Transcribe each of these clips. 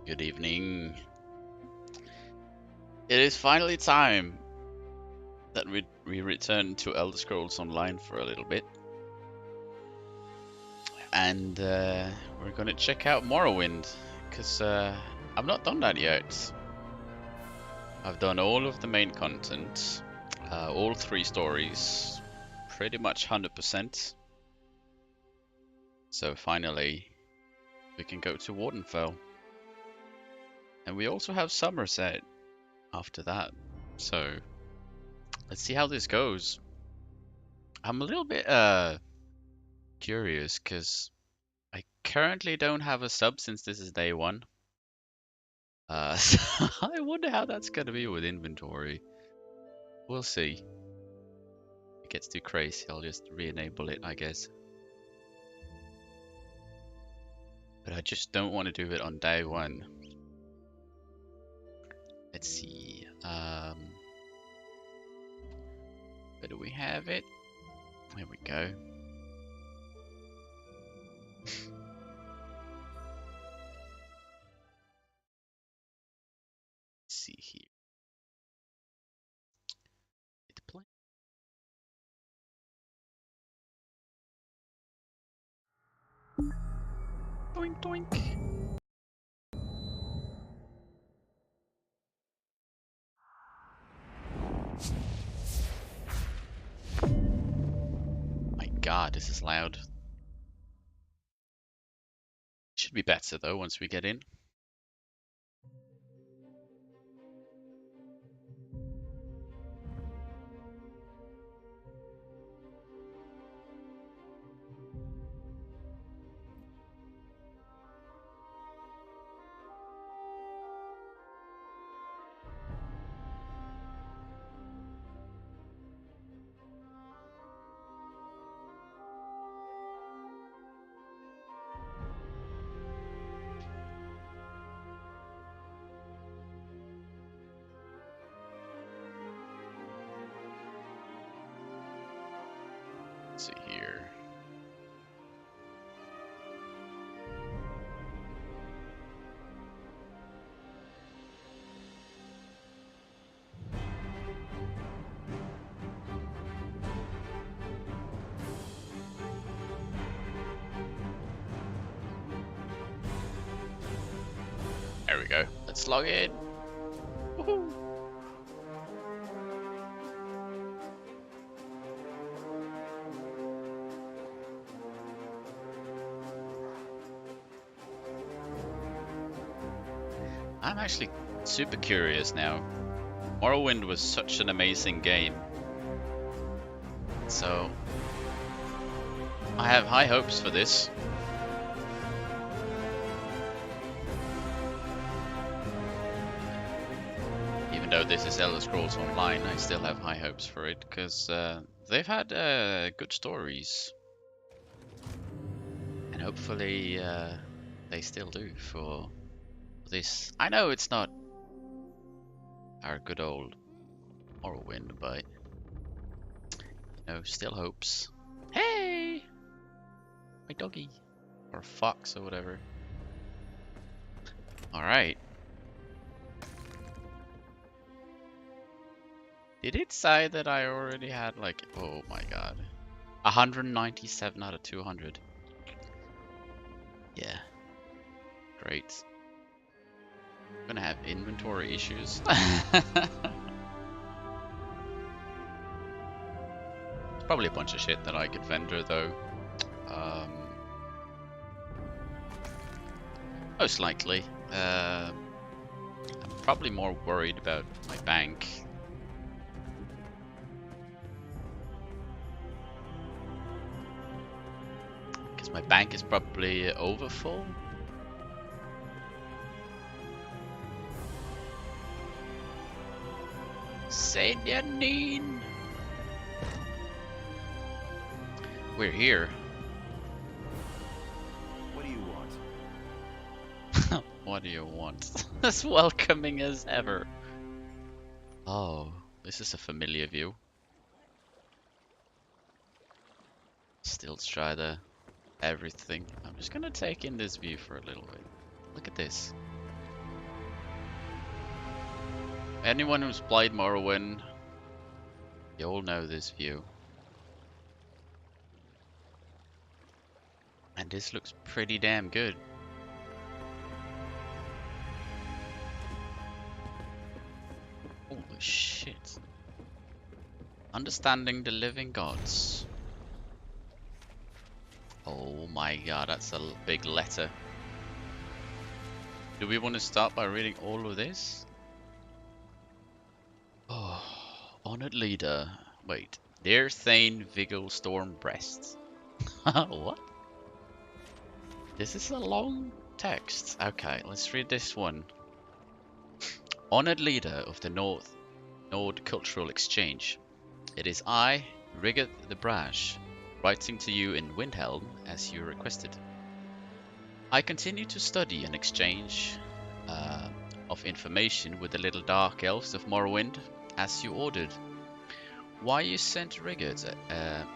Good evening. It is finally time that we return to Elder Scrolls Online for a little bit. And we're gonna check out Morrowind, because I've not done that yet. I've done all of the main content, all 3 stories, pretty much 100%. So finally, we can go to Wardenfell. And we also have Somerset after that. So let's see how this goes. I'm a little bit curious because I currently don't have a sub since this is day 1. So I wonder how that's gonna be with inventory. We'll see. If it gets too crazy, I'll just re-enable it, I guess. But I just don't want to do it on day 1. Let's see. Where do we have it? There we go. Let's see here. Hit play. Doink doink. My God, this is loud. Should be better though once we get in. Let's see here. There we go. Let's log in. Woohoo! I'm actually super curious now. Morrowind was such an amazing game. So I have high hopes for this. Even though this is Elder Scrolls Online, I still have high hopes for it because they've had good stories. And hopefully they still do for this. I know it's not our good old Morrowind, but you know, still hopes. Hey! My doggy. Or fox or whatever. Alright. Did it say that I already had like, oh my god, 197 out of 200? Yeah. Great. I'm gonna have inventory issues. Probably a bunch of shit that I could vendor though. Most likely. I'm probably more worried about my bank. Because my bank is probably overfull. Senyanin! We're here. What do you want? What do you want? As welcoming as ever. Oh, this is a familiar view. Still try everything. I'm just gonna take in this view for a little bit. Look at this. Anyone who's played Morrowind, you all know this view. And this looks pretty damn good. Holy shit. Understanding the living gods. Oh my god, that's a big letter. Do we want to start by reading all of this? Oh, honored leader. Wait. Dear Thane Vigil Stormbreast. What? This is a long text. Okay, let's read this one. Honored leader of the Nord Cultural Exchange. It is I, Rigard the Brash, writing to you in Windhelm as you requested. I continue to study and exchange of information with the little dark elves of Morrowind as you ordered. Why you sent Rigard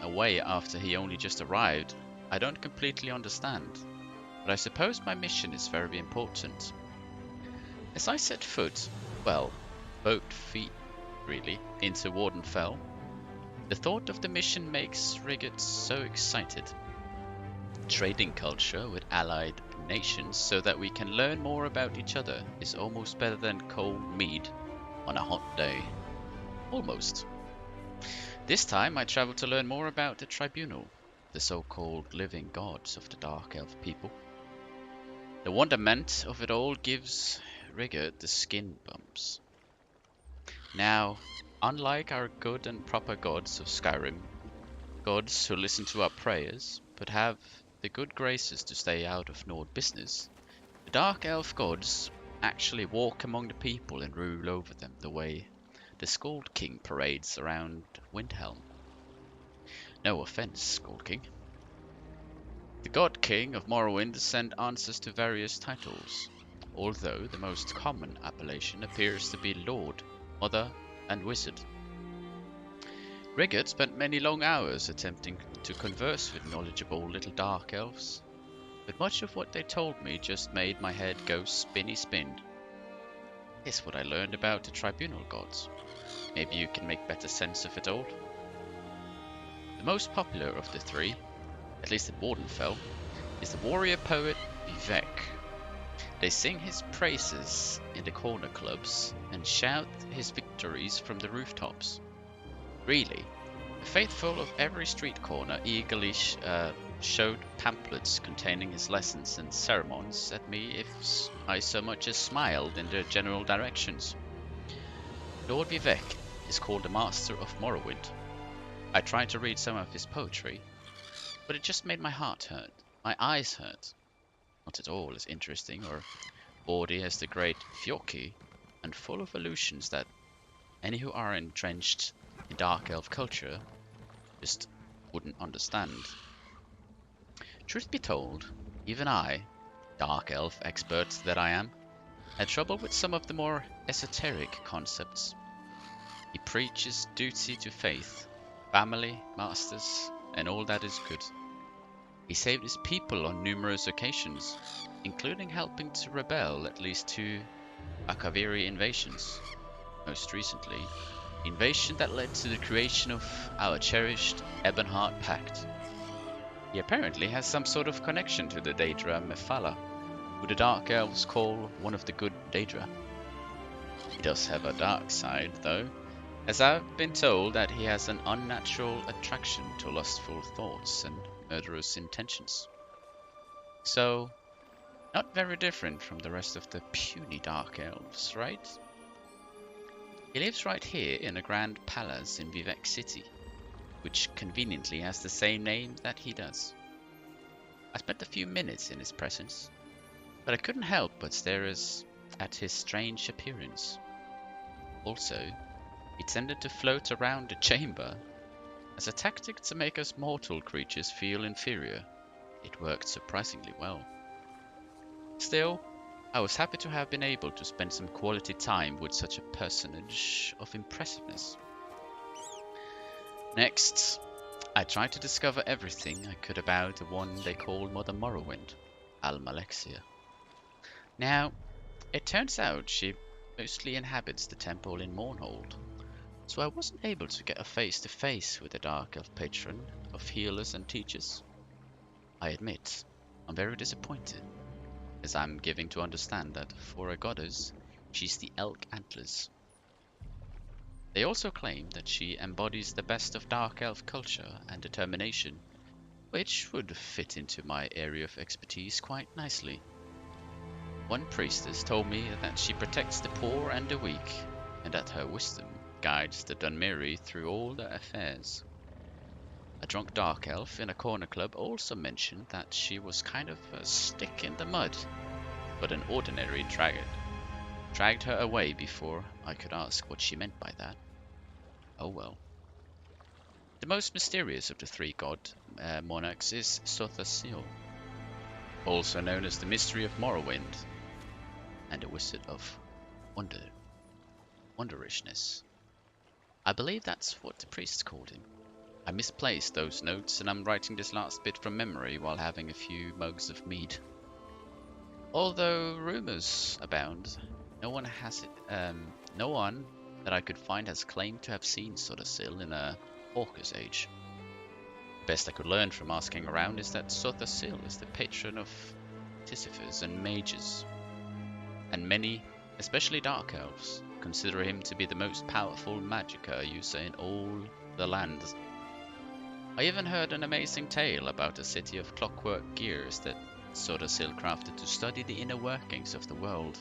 away after he only just arrived, I don't completely understand, but I suppose my mission is very important. As I set foot, well, both feet really, into Wardenfell, the thought of the mission makes Rigard so excited. Trading culture with allied nations so that we can learn more about each other is almost better than cold mead on a hot day. Almost. This time I travel to learn more about the Tribunal, the so-called living gods of the Dark Elf people. The wonderment of it all gives Rigard the skin bumps. Now, unlike our good and proper gods of Skyrim, gods who listen to our prayers, but have the good graces to stay out of Nord business, the Dark Elf gods actually walk among the people and rule over them the way the Skald King parades around Windhelm. No offense, Skald King. The God King of Morrowind sent answers to various titles, although the most common appellation appears to be Lord, Mother, and Wizard. Rigard spent many long hours attempting to converse with knowledgeable little dark elves, but much of what they told me just made my head go spinny spin. Here's what I learned about the Tribunal gods. Maybe you can make better sense of it all. The most popular of the three, at least at Wardenfell, is the warrior poet Vivek. They sing his praises in the corner clubs and shout his victories from the rooftops. Really, the faithful of every street corner eagerly showed pamphlets containing his lessons and sermons at me if I so much as smiled in their general directions. Lord Vivek is called the Master of Morrowind. I tried to read some of his poetry, but it just made my heart hurt, my eyes hurt. Not at all as interesting or bawdy as the great Fjoki, and full of allusions that any who are entrenched in Dark Elf culture just wouldn't understand. Truth be told, even I, Dark Elf expert that I am, had trouble with some of the more esoteric concepts. He preaches duty to faith, family, masters, and all that is good. He saved his people on numerous occasions, including helping to rebel at least 2 Akaviri invasions. Most recently, the invasion that led to the creation of our cherished Ebonheart Pact. He apparently has some sort of connection to the Daedra Mephala, who the Dark Elves call one of the good Daedra. He does have a dark side, though, as I've been told that he has an unnatural attraction to lustful thoughts and murderous intentions. So, not very different from the rest of the puny Dark Elves, right? He lives right here in a grand palace in Vivek City, which conveniently has the same name that he does. I spent a few minutes in his presence, but I couldn't help but stare at his strange appearance. Also, he tended to float around the chamber. As a tactic to make us mortal creatures feel inferior, it worked surprisingly well. Still, I was happy to have been able to spend some quality time with such a personage of impressiveness. Next, I tried to discover everything I could about the one they called Mother Morrowind, Almalexia. Now, it turns out she mostly inhabits the temple in Mournhold, so I wasn't able to get a face-to-face with the Dark Elf patron of healers and teachers. I admit, I'm very disappointed, as I'm giving to understand that for a goddess, she's the Elk Antlers. They also claim that she embodies the best of Dark Elf culture and determination, which would fit into my area of expertise quite nicely. One priestess told me that she protects the poor and the weak, and that her wisdom guides the Dunmeri through all their affairs. A drunk dark elf in a corner club also mentioned that she was kind of a stick in the mud, but an ordinary dragon dragged her away before I could ask what she meant by that. Oh well. The most mysterious of the three god monarchs is Sothasil, also known as the Mystery of Morrowind, and the Wizard of Wonderishness. I believe that's what the priests called him. I misplaced those notes, and I'm writing this last bit from memory while having a few mugs of mead. Although rumors abound, no one that I could find has claimed to have seen Sothasil in a Hawker's age. The best I could learn from asking around is that Sothasil is the patron of Tisifers and mages, and many, especially dark elves, consider him to be the most powerful magicka user in all the land. I even heard an amazing tale about a city of clockwork gears that Sothasil crafted to study the inner workings of the world,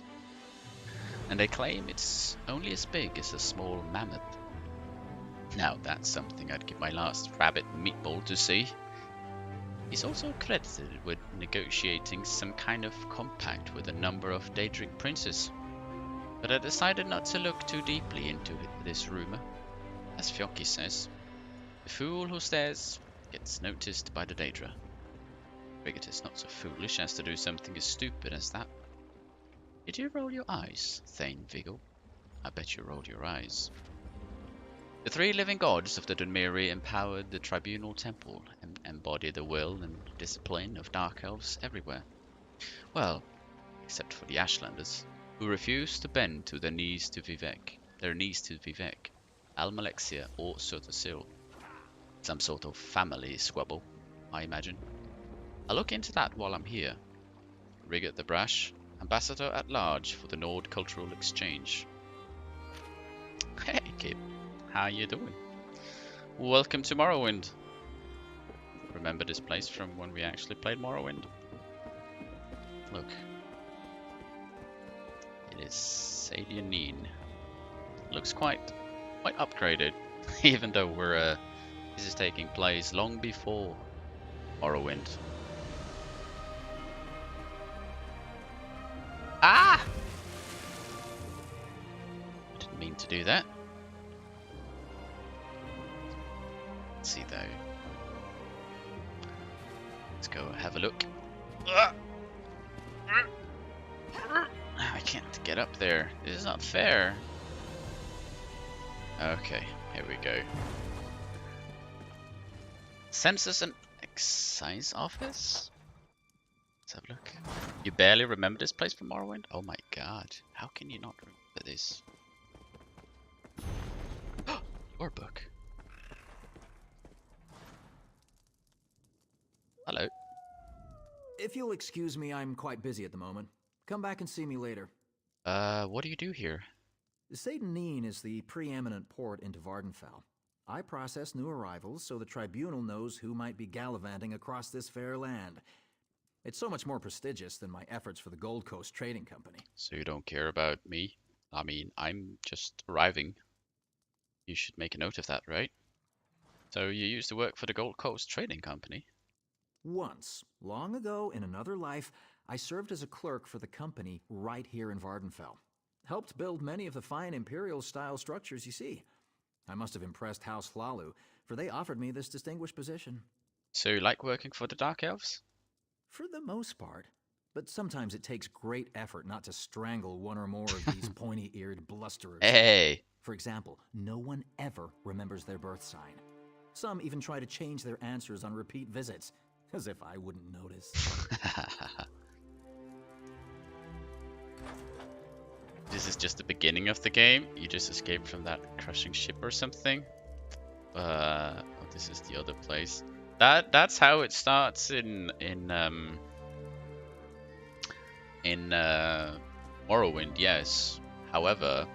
and they claim it's only as big as a small mammoth. Now that's something I'd give my last rabbit meatball to see. He's also credited with negotiating some kind of compact with a number of Daedric princes, but I decided not to look too deeply into this rumor. As Fjoki says, the fool who stares gets noticed by the Daedra. Frigate is not so foolish as to do something as stupid as that. Did you roll your eyes, Thane Vigil? I bet you rolled your eyes. The three living gods of the Dunmeri empowered the Tribunal Temple and embody the will and discipline of Dark Elves everywhere. Well, except for the Ashlanders, who refuse to bend to their knees to Vivek, Almalexia or Sothasil. Some sort of family squabble, I imagine. I'll look into that while I'm here. Riggett the Brash, Ambassador at Large for the Nord Cultural Exchange. Hey, Kip. How you doing? Welcome to Morrowind. Remember this place from when we actually played Morrowind? Look. It is Salianine. Looks quite upgraded, even though this is taking place long before Morrowind. Ah! I didn't mean to do that. Let's see though. Let's go have a look. I can't get up there. This is not fair. Okay, here we go. Census and Excise Office? Let's have a look. You barely remember this place from Morrowind? Oh my god. How can you not remember this? Your book. Hello. If you'll excuse me, I'm quite busy at the moment. Come back and see me later. What do you do here? Satan is the preeminent port into Vardenfell. I process new arrivals so the Tribunal knows who might be gallivanting across this fair land. It's so much more prestigious than my efforts for the Gold Coast Trading Company. So you don't care about me? I mean, I'm just arriving. You should make a note of that, right? So you used to work for the Gold Coast Trading Company? Once, long ago in another life, I served as a clerk for the company right here in Vardenfell. Helped build many of the fine Imperial-style structures you see. I must have impressed House Hlalu, for they offered me this distinguished position. So you like working for the Dark Elves? For the most part. But sometimes it takes great effort not to strangle one or more of these pointy-eared blusterers. Hey! For example, no one ever remembers their birth sign. Some even try to change their answers on repeat visits, as if I wouldn't notice. this is just the beginning of the game. You just escaped from that crushing ship or something. Oh, this is the other place. That's how it starts in Morrowind, yes. However,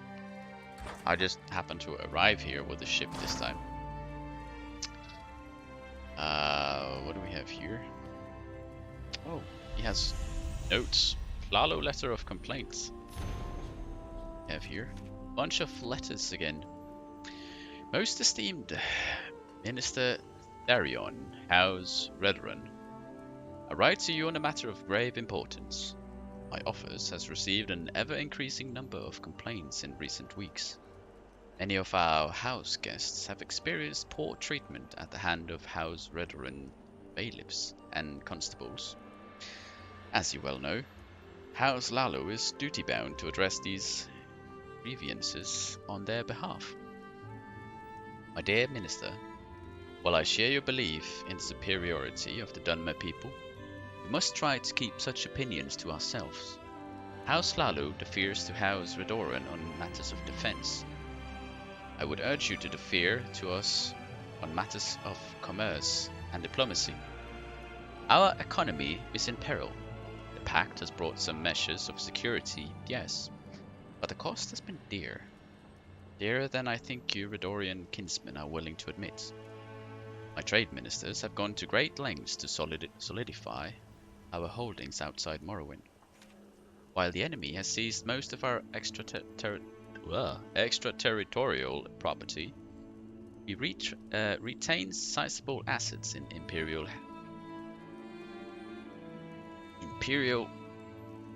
I just happened to arrive here with the ship this time. What do we have here? Oh, he has notes. Lalo letter of complaints. We have here bunch of letters again. Most esteemed Minister Therion, House Redrun. I write to you on a matter of grave importance. My office has received an ever-increasing number of complaints in recent weeks. Many of our house guests have experienced poor treatment at the hand of House Redrun bailiffs and constables. As you well know, House Lalo is duty-bound to address these grievances on their behalf. My dear Minister, while I share your belief in the superiority of the Dunmer people, we must try to keep such opinions to ourselves. House Lalo defers to House Redoran on matters of defense. I would urge you to defer to us on matters of commerce and diplomacy. Our economy is in peril. The pact has brought some measures of security, yes, but the cost has been dear. Dearer than I think you Redorian kinsmen are willing to admit. My trade ministers have gone to great lengths to solidify our holdings outside Morrowind. While the enemy has seized most of our extraterritorial property, we retain sizable assets in imperial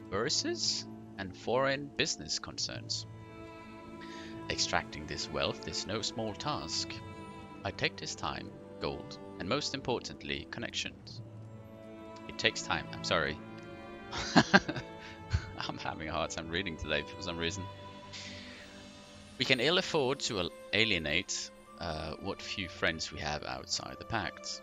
bourses and foreign business concerns. Extracting this wealth is no small task. I take this time, gold, and most importantly, connections. It takes time. I'm sorry. I'm having a hard time reading today for some reason. We can ill afford to alienate what few friends we have outside the pact.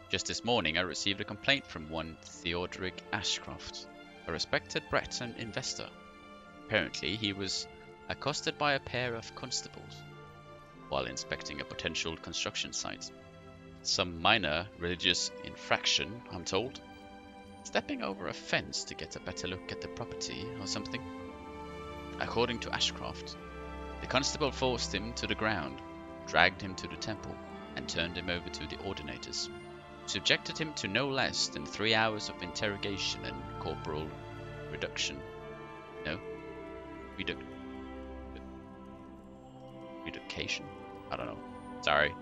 Just this morning I received a complaint from one Theodoric Ashcroft, a respected Breton investor. Apparently he was accosted by a pair of constables while inspecting a potential construction site. Some minor religious infraction, I'm told. Stepping over a fence to get a better look at the property or something. According to Ashcroft, the constable forced him to the ground, dragged him to the temple, and turned him over to the ordinators. Subjected him to no less than 3 hours of interrogation and corporal reduction. No? Reducation? I don't know. Sorry.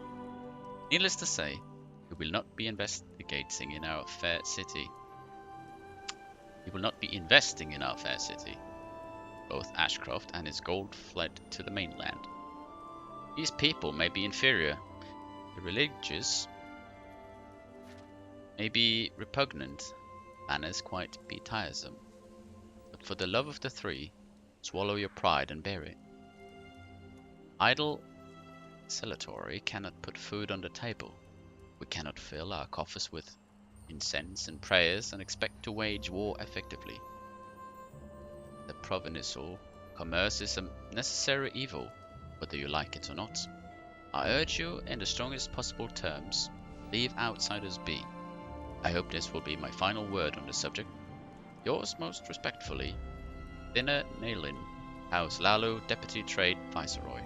Needless to say, he will not be investigating in our fair city. He will not be investing in our fair city. Both Ashcroft and his gold fled to the mainland. These people may be inferior, the religious may be repugnant, manners quite be tiresome. But for the love of the three, swallow your pride and bear it. Idle salatory cannot put food on the table. We cannot fill our coffers with incense and prayers and expect to wage war effectively. The provincial commerce is a necessary evil, whether you like it or not. I urge you in the strongest possible terms, leave outsiders be. I hope this will be my final word on the subject. Yours most respectfully, Thinner Nalin, House Lalo, Deputy Trade Viceroy.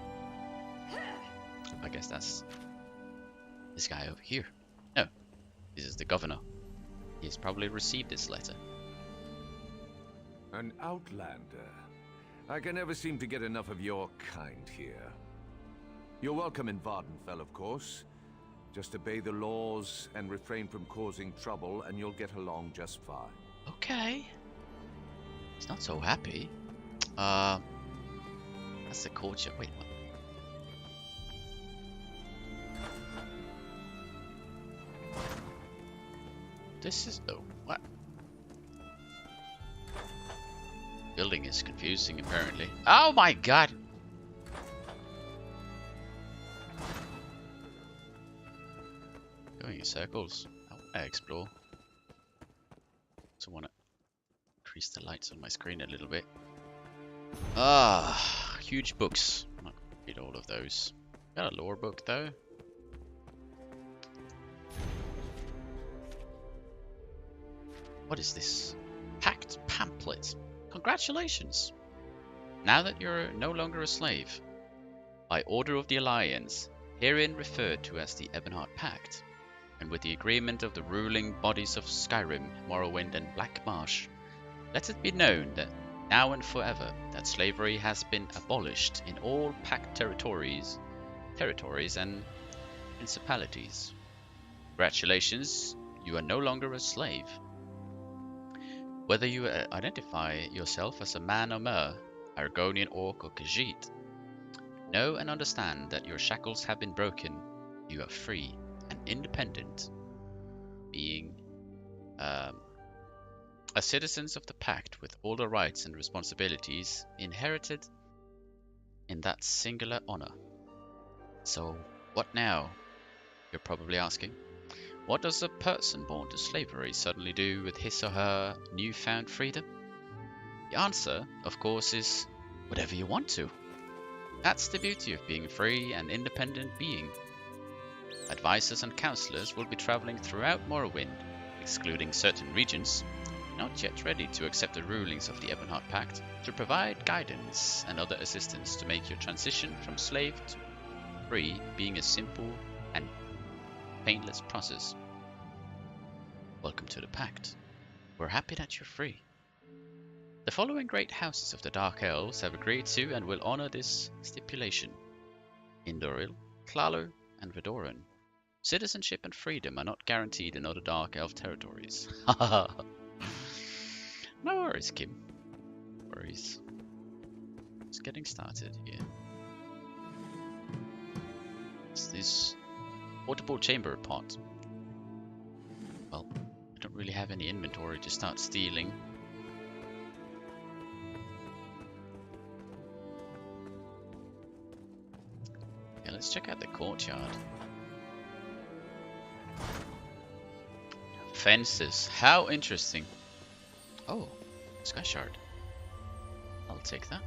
I guess that's this guy over here. No, this is the governor. He's probably received this letter. An outlander. I can never seem to get enough of your kind here. You're welcome in Vardenfell, of course. Just obey the laws and refrain from causing trouble, and you'll get along just fine. Okay. He's not so happy. That's the courtyard. Wait, what? This is... oh, what? Building is confusing, apparently. Oh my god! Going in circles. I want to explore. So I want to increase the lights on my screen a little bit. Ah, huge books. I'm not gonna read all of those. Got a lore book though. What is this? Pact pamphlet. Congratulations! Now that you're no longer a slave, by order of the Alliance, herein referred to as the Ebonheart Pact, and with the agreement of the ruling bodies of Skyrim, Morrowind, and Black Marsh, let it be known that now and forever that slavery has been abolished in all Pact territories and principalities. Congratulations, you are no longer a slave. Whether you identify yourself as a man or mer, Argonian, Orc, or Khajiit, know and understand that your shackles have been broken. You are free and independent, being as citizens of the Pact with all the rights and responsibilities inherited in that singular honor. So, what now? You're probably asking. What does a person born to slavery suddenly do with his or her newfound freedom? The answer, of course, is whatever you want to. That's the beauty of being a free and independent being. Advisors and counselors will be traveling throughout Morrowind, excluding certain regions, not yet ready to accept the rulings of the Ebonheart Pact, to provide guidance and other assistance to make your transition from slave to free being a simple and painless process. Welcome to the Pact. We're happy that you're free. The following great houses of the Dark Elves have agreed to and will honor this stipulation. Indoril, Tlaloc, and Vedoran. Citizenship and freedom are not guaranteed in other Dark Elf territories. No worries, Kim. No worries. Just getting started here. It's this portable chamber pot. Well, I don't really have any inventory to start stealing. Yeah, let's check out the courtyard. Fences. How interesting. Oh, Sky Shard. I'll take that.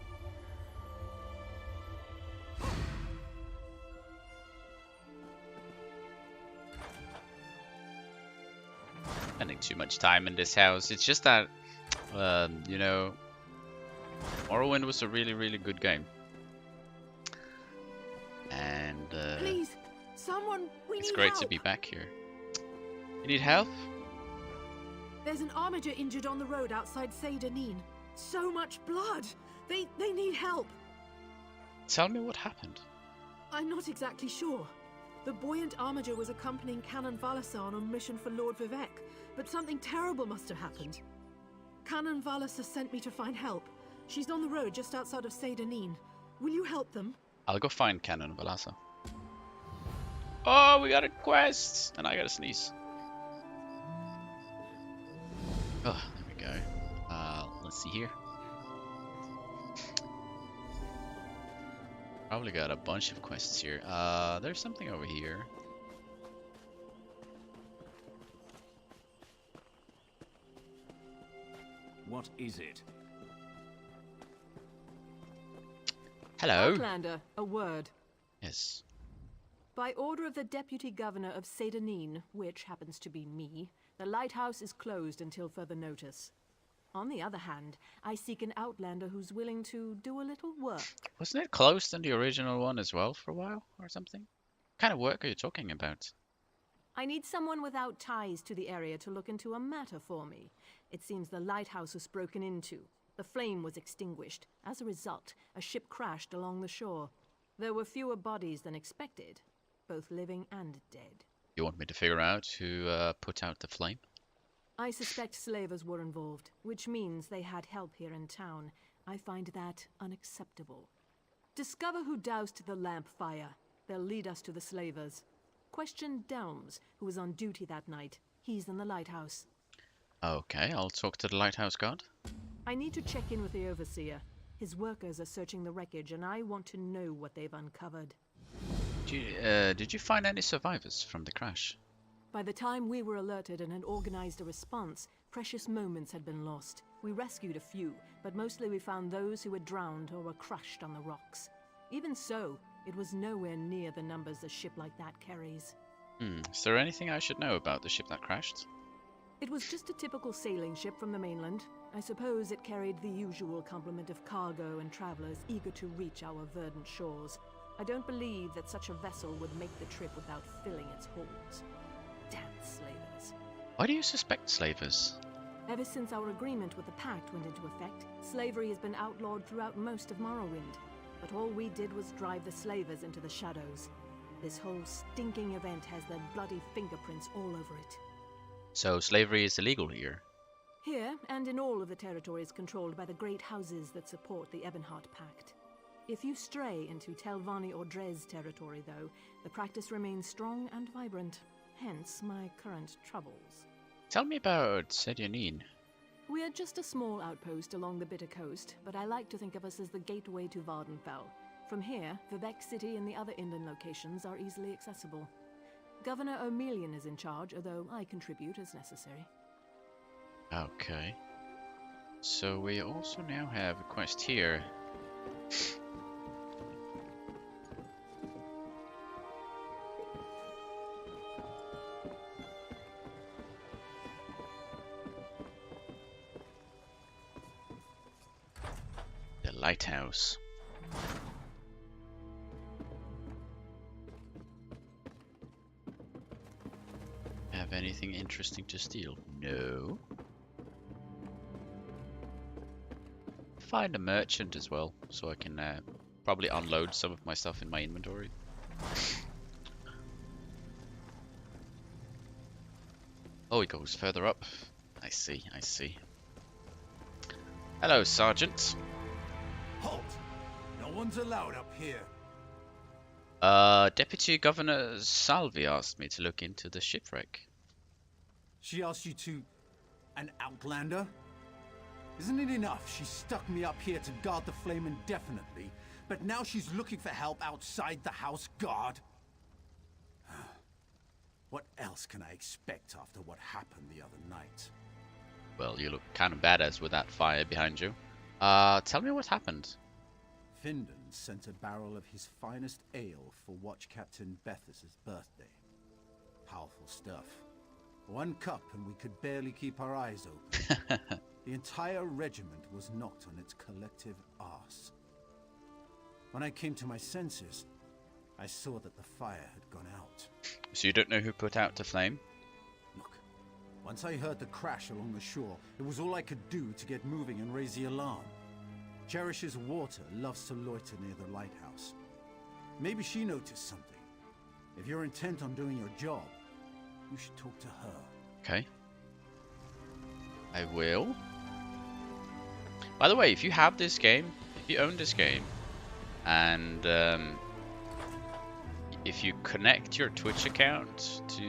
Spending too much time in this house. It's just that, you know, Morrowind was a really, really good game. And Please, someone, it's great to be back here. You need help? There's an armiger injured on the road outside Seyda-Neen. So much blood. They need help. Tell me what happened. I'm not exactly sure. The buoyant armiger was accompanying Canon Valasar on a mission for Lord Vivek, but something terrible must have happened. Canon Valasar sent me to find help. She's on the road just outside of Seyda-Neen. Will you help them? I'll go find Canon Valasar. Oh, we got a quest! And I got a sneeze. Oh, there we go. Let's see here. Probably got a bunch of quests here. There's something over here. What is it? Hello. Outlander, a word. Yes. By order of the Deputy Governor of Seyda-Neen, which happens to be me, the lighthouse is closed until further notice. On the other hand, I seek an outlander who's willing to do a little work. Wasn't it closed in the original one as well for a while or something? What kind of work are you talking about? I need someone without ties to the area to look into a matter for me. It seems the lighthouse was broken into. The flame was extinguished. As a result, a ship crashed along the shore. There were fewer bodies than expected, both living and dead. You want me to figure out who put out the flame? I suspect slavers were involved, which means they had help here in town. I find that unacceptable. Discover who doused the lamp fire. They'll lead us to the slavers. Question Delms, who was on duty that night. He's in the lighthouse. Okay, I'll talk to the lighthouse guard. I need to check in with the overseer. His workers are searching the wreckage, and I want to know what they've uncovered. Did you find any survivors from the crash? By the time we were alerted and had organized a response, precious moments had been lost. We rescued a few, but mostly we found those who had drowned or were crushed on the rocks. Even so, it was nowhere near the numbers a ship like that carries. Is there anything I should know about the ship that crashed? It was just a typical sailing ship from the mainland. I suppose it carried the usual complement of cargo and travelers eager to reach our verdant shores. I don't believe that such a vessel would make the trip without filling its holds. Damn slavers. Why do you suspect slavers? Ever since our agreement with the Pact went into effect, slavery has been outlawed throughout most of Morrowind. But all we did was drive the slavers into the shadows. This whole stinking event has their bloody fingerprints all over it. So slavery is illegal here? Here, and in all of the territories controlled by the great houses that support the Ebonheart Pact. If you stray into Telvanni or Dres territory, though, the practice remains strong and vibrant. Hence my current troubles. Tell me about Sedyanin. We are just a small outpost along the Bitter Coast, but I like to think of us as the gateway to Vardenfell. From here, Vivec City and the other inland locations are easily accessible. Governor O'Melian is in charge, although I contribute as necessary. Okay. So we also now have a quest here. The lighthouse. Have anything interesting to steal? No. Find a merchant as well, so I can probably unload some of my stuff in my inventory. Oh, it goes further up. I see, I see. Hello, Sergeant. Halt! No one's allowed up here. Deputy Governor Salvi asked me to look into the shipwreck. She asked you to... an outlander? Isn't it enough she stuck me up here to guard the flame indefinitely, but now she's looking for help outside the house guard? What else can I expect after what happened the other night? Well, you look kind of badass with that fire behind you. Tell me what happened. Findon sent a barrel of his finest ale for Watch Captain Bethes's birthday. Powerful stuff. One cup and we could barely keep our eyes open. The entire regiment was knocked on its collective arse. When I came to my senses, I saw that the fire had gone out. So you don't know who put out the flame? Look, once I heard the crash along the shore, it was all I could do to get moving and raise the alarm. Cherish's water loves to loiter near the lighthouse. Maybe she noticed something. If you're intent on doing your job, you should talk to her. Okay. I will. By the way, if you have this game, if you own this game, and if you connect your Twitch account to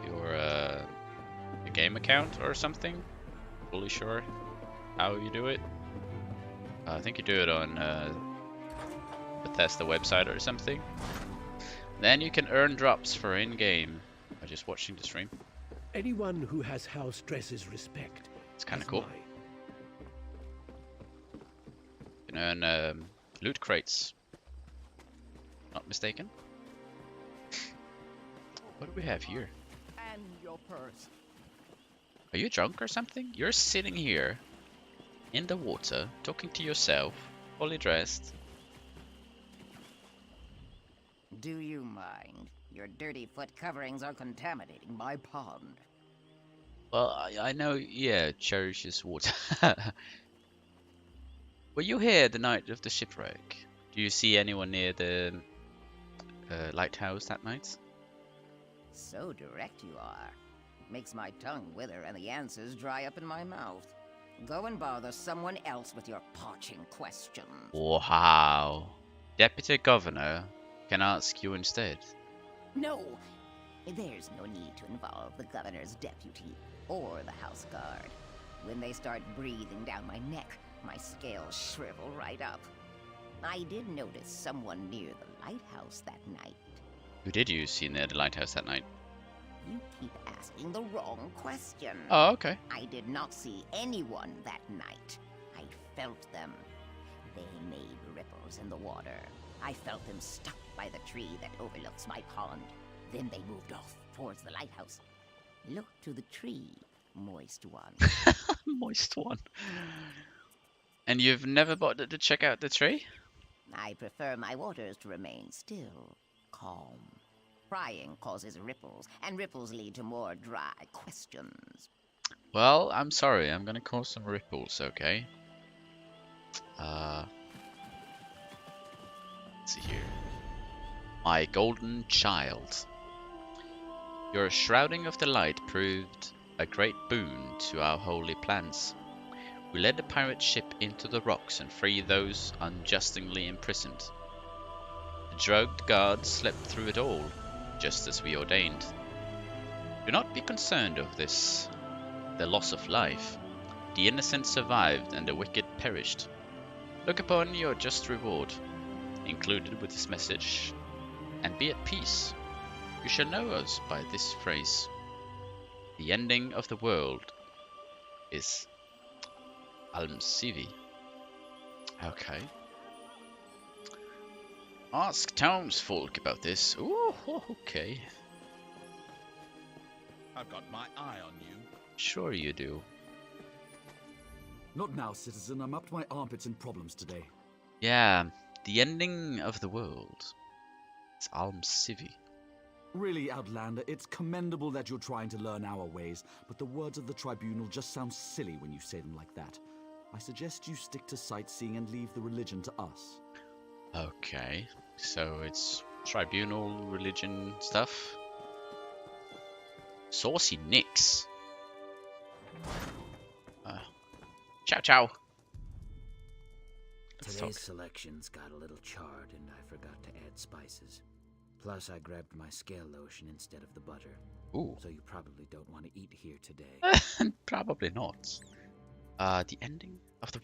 your game account or something, fully sure how you do it. I think you do it on Bethesda website or something. Then you can earn drops for in-game by just watching the stream. Anyone who has house dresses respect. It's kind of cool. You can earn loot crates. Not mistaken. What do we have here? And your purse. Are you drunk or something? You're sitting here in the water, talking to yourself, fully dressed. Do you mind? Your dirty foot coverings are contaminating my pond. Well, I know, yeah, cherishes water. Were you here the night of the shipwreck? Do you see anyone near the lighthouse that night? So direct you are. It makes my tongue wither and the answers dry up in my mouth. Go and bother someone else with your parching questions. Wow. Deputy Governor can ask you instead. No! There's no need to involve the governor's deputy or the house guard. When they start breathing down my neck, my scales shrivel right up. I did notice someone near the lighthouse that night. Who did you see near the lighthouse that night? You keep asking the wrong question. Oh, okay. I did not see anyone that night. I felt them. They made ripples in the water. I felt them stuck by the tree that overlooks my pond. Then they moved off towards the lighthouse. Look to the tree, moist one. Moist one. And you've never bothered to check out the tree? I prefer my waters to remain still, calm. Prying causes ripples, and ripples lead to more dry questions. Well, I'm sorry. I'm gonna cause some ripples, okay? Let's see here. My golden child. Your shrouding of the light proved a great boon to our holy plans. We led the pirate ship into the rocks and freed those unjustly imprisoned. The drugged guards slept through it all, just as we ordained. Do not be concerned of this, the loss of life. The innocent survived and the wicked perished. Look upon your just reward, included with this message, and be at peace. You shall know us by this phrase. The ending of the world is Almsivi. Okay. Ask townsfolk about this. Ooh, okay. I've got my eye on you. Sure you do. Not now, citizen. I'm up to my armpits in problems today. Yeah, the ending of the world. It's Almsivi. Really, Outlander, it's commendable that you're trying to learn our ways, but the words of the Tribunal just sound silly when you say them like that. I suggest you stick to sightseeing and leave the religion to us. Okay, so it's tribunal religion stuff. Saucy Nix. Ciao, ciao. Let's Today's talk. selections got a little charred and I forgot to add spices. Plus, I grabbed my scale lotion instead of the butter. Ooh. So you probably don't want to eat here today. Probably not. The ending of the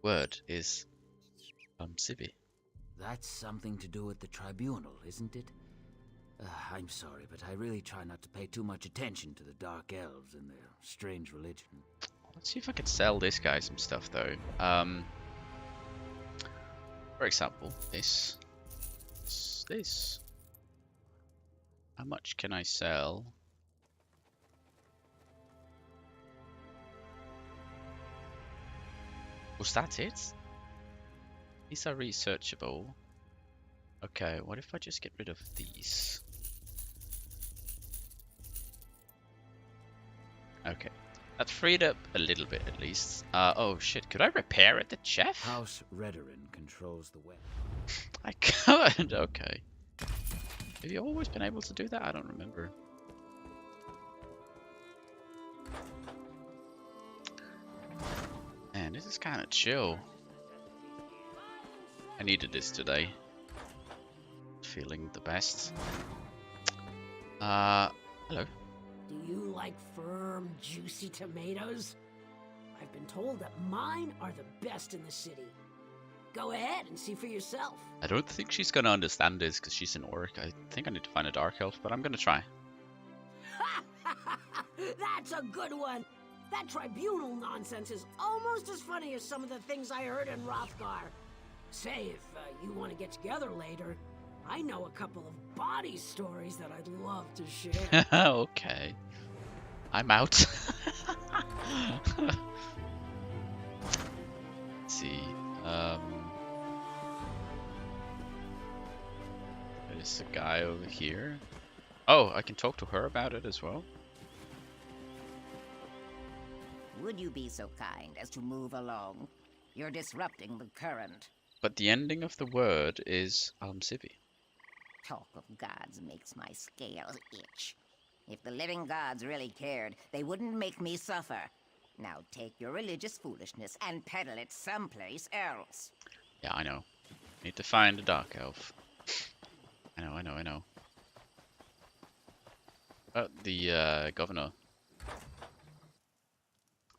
word is Civi. That's something to do with the tribunal, isn't it? I'm sorry, but I really try not to pay too much attention to the Dark Elves and their strange religion. Let's see if I can sell this guy some stuff though. For example, this. How much can I sell? Was that it? These are researchable. Okay, what if I just get rid of these? Okay, that freed up a little bit at least. Oh shit, could I repair it, the chef? House Redoran controls the web. I could, okay. Have you always been able to do that? I don't remember. Man, this is kind of chill. I needed this today. Feeling the best. Hello. Do you like firm, juicy tomatoes? I've been told that mine are the best in the city. Go ahead and see for yourself. I don't think she's gonna understand this because she's an orc. I think I need to find a dark elf, but I'm gonna try. That's a good one. That tribunal nonsense is almost as funny as some of the things I heard in Rothgar. Say, if you want to get together later, I know a couple of body stories that I'd love to share. Okay. I'm out. Let's see. There's a guy over here. Oh, I can talk to her about it as well. Would you be so kind as to move along? You're disrupting the current. But the ending of the word is Almsivi. Talk of gods makes my scales itch. If the living gods really cared, they wouldn't make me suffer. Now take your religious foolishness and peddle it someplace else. Yeah, I know. Need to find a dark elf. I know. The governor.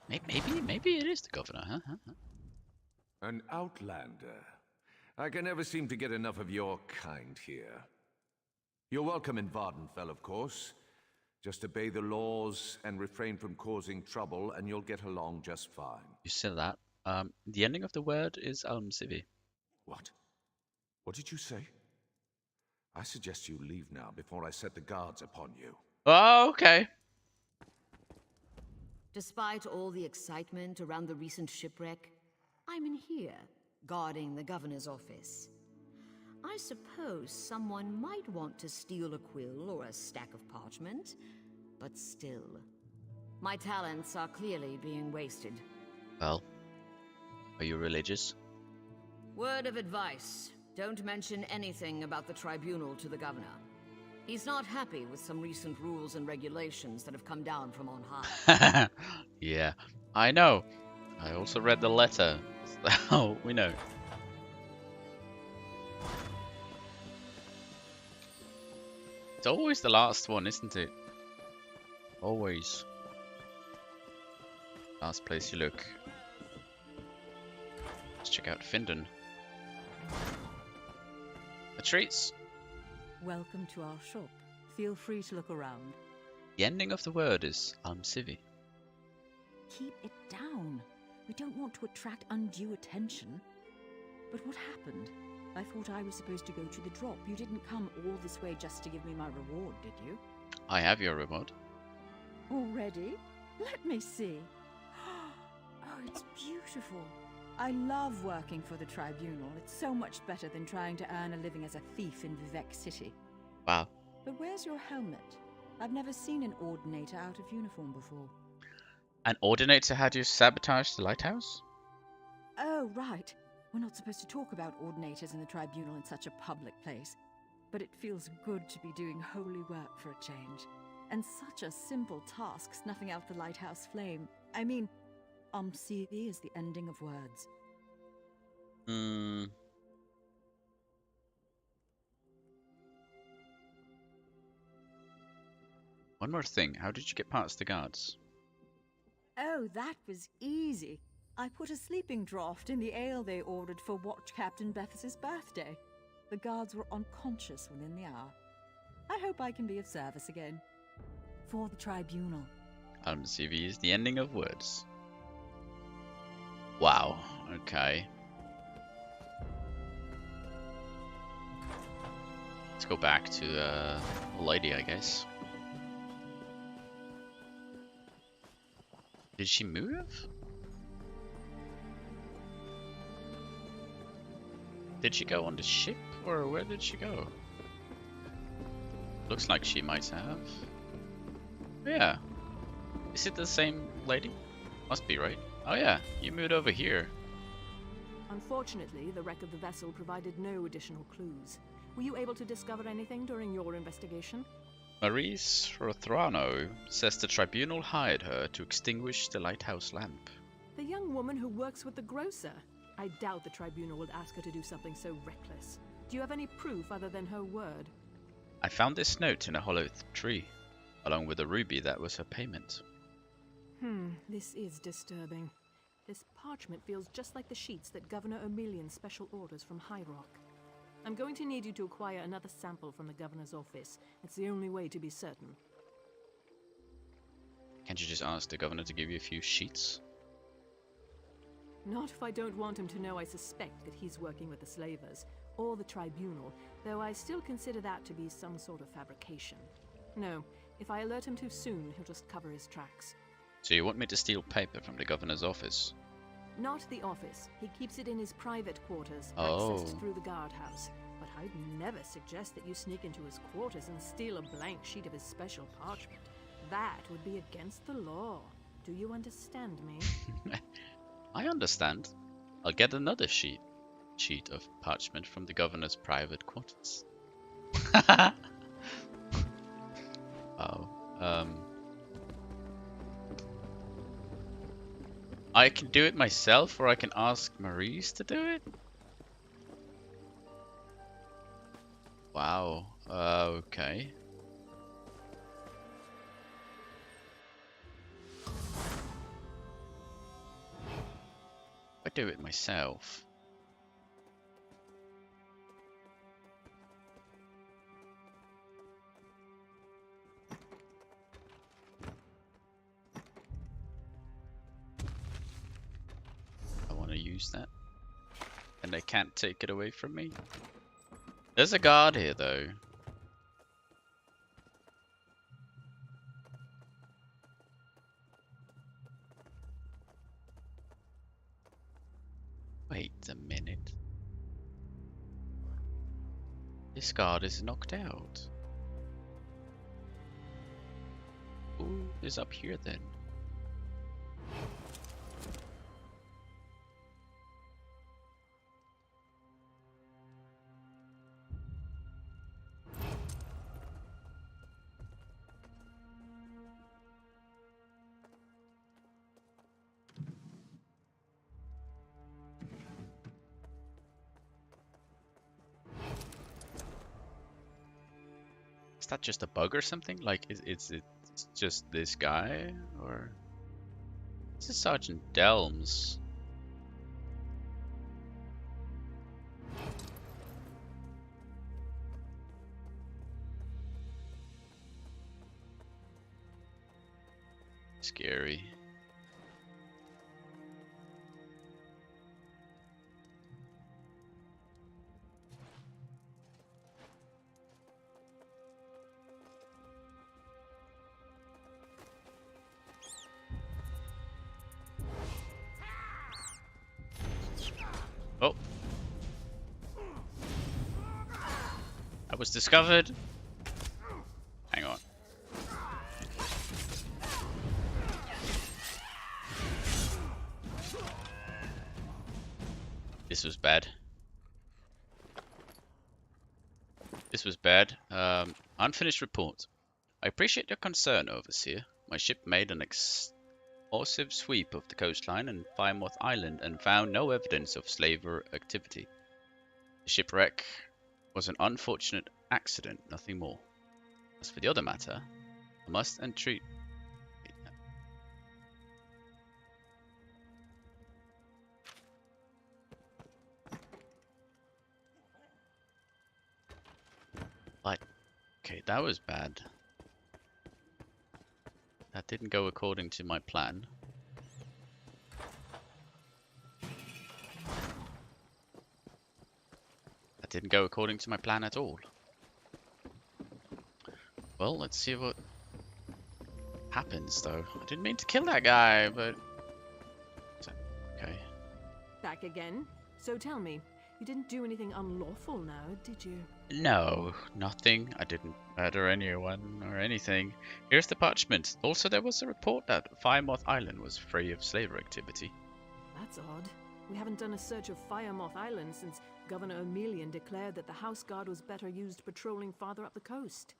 Maybe it is the governor, huh? An outlander. I can never seem to get enough of your kind here. You're welcome in Vardenfell, of course. Just obey the laws and refrain from causing trouble, and you'll get along just fine. You said that. The ending of the word is Almsivi. What? What did you say? I suggest you leave now before I set the guards upon you. Oh, okay. Despite all the excitement around the recent shipwreck, I'm in here, guarding the governor's office. I suppose someone might want to steal a quill or a stack of parchment, but still, my talents are clearly being wasted. Well, are you religious? Word of advice, don't mention anything about the tribunal to the governor. He's not happy with some recent rules and regulations that have come down from on high. Yeah, I know. I also read the letter, so we know. It's always the last one, isn't it? Always. Last place you look. Let's check out Findon. The treats. Welcome to our shop. Feel free to look around. The ending of the word is Almsivi. Keep it down. We don't want to attract undue attention. But what happened? I thought I was supposed to go to the drop. You didn't come all this way just to give me my reward, did you? I have your reward. Already? Let me see. Oh, it's beautiful. I love working for the tribunal. It's so much better than trying to earn a living as a thief in Vivek City. Wow. But where's your helmet? I've never seen an ordinator out of uniform before. An ordinator had you sabotage the lighthouse? Oh, right. We're not supposed to talk about ordinators in the tribunal in such a public place. But it feels good to be doing holy work for a change. And such a simple task, snuffing out the lighthouse flame. I mean, Almsivi is the ending of words. One more thing. How did you get past the guards? Oh, that was easy. I put a sleeping draught in the ale they ordered for Watch Captain Bethes's birthday. The guards were unconscious within the hour. I hope I can be of service again. For the tribunal. Almsivi is the ending of words. Wow. Okay. Let's go back to the lady, I guess. Did she move? Did she go on the ship, or where did she go? Looks like she might have. Yeah. Is it the same lady? Must be, right? Oh yeah, you moved over here. Unfortunately, the wreck of the vessel provided no additional clues. Were you able to discover anything during your investigation? Maurice Rothrano says the tribunal hired her to extinguish the lighthouse lamp. The young woman who works with the grocer? I doubt the tribunal would ask her to do something so reckless. Do you have any proof other than her word? I found this note in a hollow tree, along with a ruby that was her payment. This is disturbing. This parchment feels just like the sheets that Governor O'Melian special orders from High Rock. I'm going to need you to acquire another sample from the governor's office. It's the only way to be certain. Can't you just ask the governor to give you a few sheets? Not if I don't want him to know I suspect that he's working with the slavers, or the tribunal, though I still consider that to be some sort of fabrication. No, if I alert him too soon, he'll just cover his tracks. So you want me to steal paper from the governor's office? Not the office. He keeps it in his private quarters, Oh. accessed through the guardhouse. But I'd never suggest that you sneak into his quarters and steal a blank sheet of his special parchment. That would be against the law. Do you understand me? I understand. I'll get another sheet of parchment from the governor's private quarters. Wow. I can do it myself, or I can ask Maurice to do it? Wow. Okay. I do it myself. use that. And they can't take it away from me. There's a guard here, though. Wait a minute. This guard is knocked out. Who is up here then? Is that just a bug or something? Like, is it just this guy? Or... This is Sergeant Delms. Scary. Oh. I was discovered. Hang on. This was bad. This was bad. Unfinished report. I appreciate your concern, Overseer. My ship made an exhaustive sweep of the coastline and Firemouth Island and found no evidence of slaver activity. The shipwreck was an unfortunate accident, nothing more. As for the other matter, I must entreat... But, okay, that was bad. That didn't go according to my plan. That didn't go according to my plan at all. Well, let's see what happens, though. I didn't mean to kill that guy, but... Okay. Back again? So tell me, you didn't do anything unlawful now, did you? No, nothing. I didn't murder anyone or anything. Here's the parchment. Also, there was a report that Firemouth Island was free of slaver activity. That's odd. We haven't done a search of Firemouth Island since Governor Emelian declared that the House Guard was better used patrolling farther up the coast.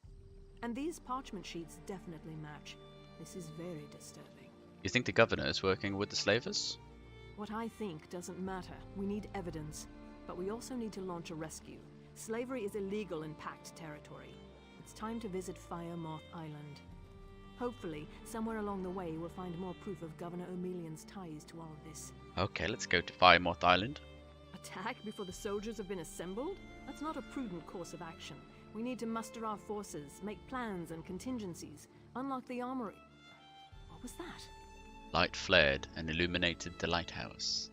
And these parchment sheets definitely match. This is very disturbing. You think the governor is working with the slavers? What I think doesn't matter. We need evidence. But we also need to launch a rescue. Slavery is illegal in Pact territory. It's time to visit Firemouth Island. Hopefully, somewhere along the way we'll find more proof of Governor Emelian's ties to all of this. Okay, let's go to Firemouth Island. Attack before the soldiers have been assembled? That's not a prudent course of action. We need to muster our forces, make plans and contingencies, unlock the armory. What was that? Light flared and illuminated the lighthouse.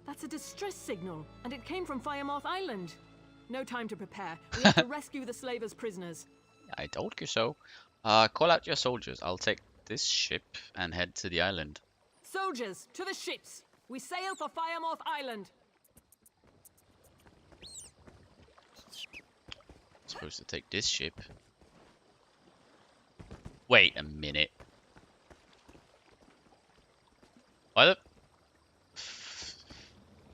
That's a distress signal, and it came from Firemouth Island. No time to prepare. We have to rescue the slavers' prisoners. I told you so. Call out your soldiers. I'll take this ship and head to the island. Soldiers, to the ships! We sail for Firemouth Island! Supposed to take this ship. Wait a minute. Why the...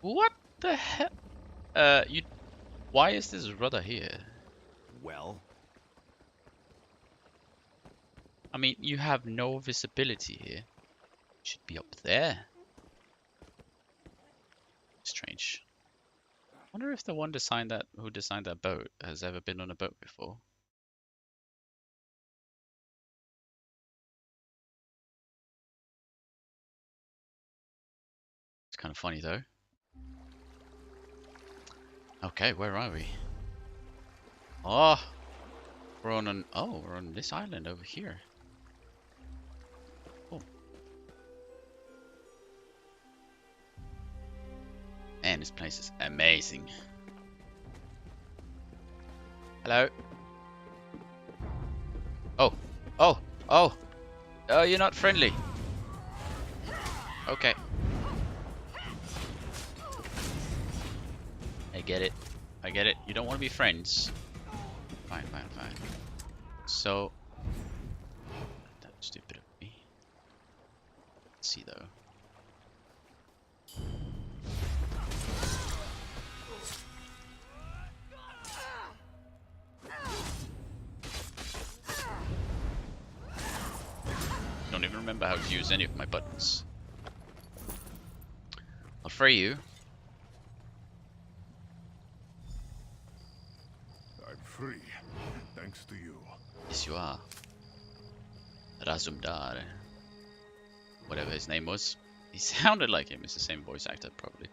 What the hell? Why is this rudder here? Well? I mean, you have no visibility here. It should be up there. Strange. I wonder if the one who designed that boat has ever been on a boat before. It's kind of funny though. Okay, where are we? Oh, we're on this island over here. Oh. This place is amazing. Hello. Oh, oh, oh. Oh, you're not friendly. Okay. I get it. I get it. You don't want to be friends. Fine, fine, fine. So, that's stupid of me. Let's see though. Don't even remember how to use any of my buttons. I'll free you. I'm free, thanks to you. Yes, you are. Razumdar. Whatever his name was. He sounded like him. It's the same voice actor, probably.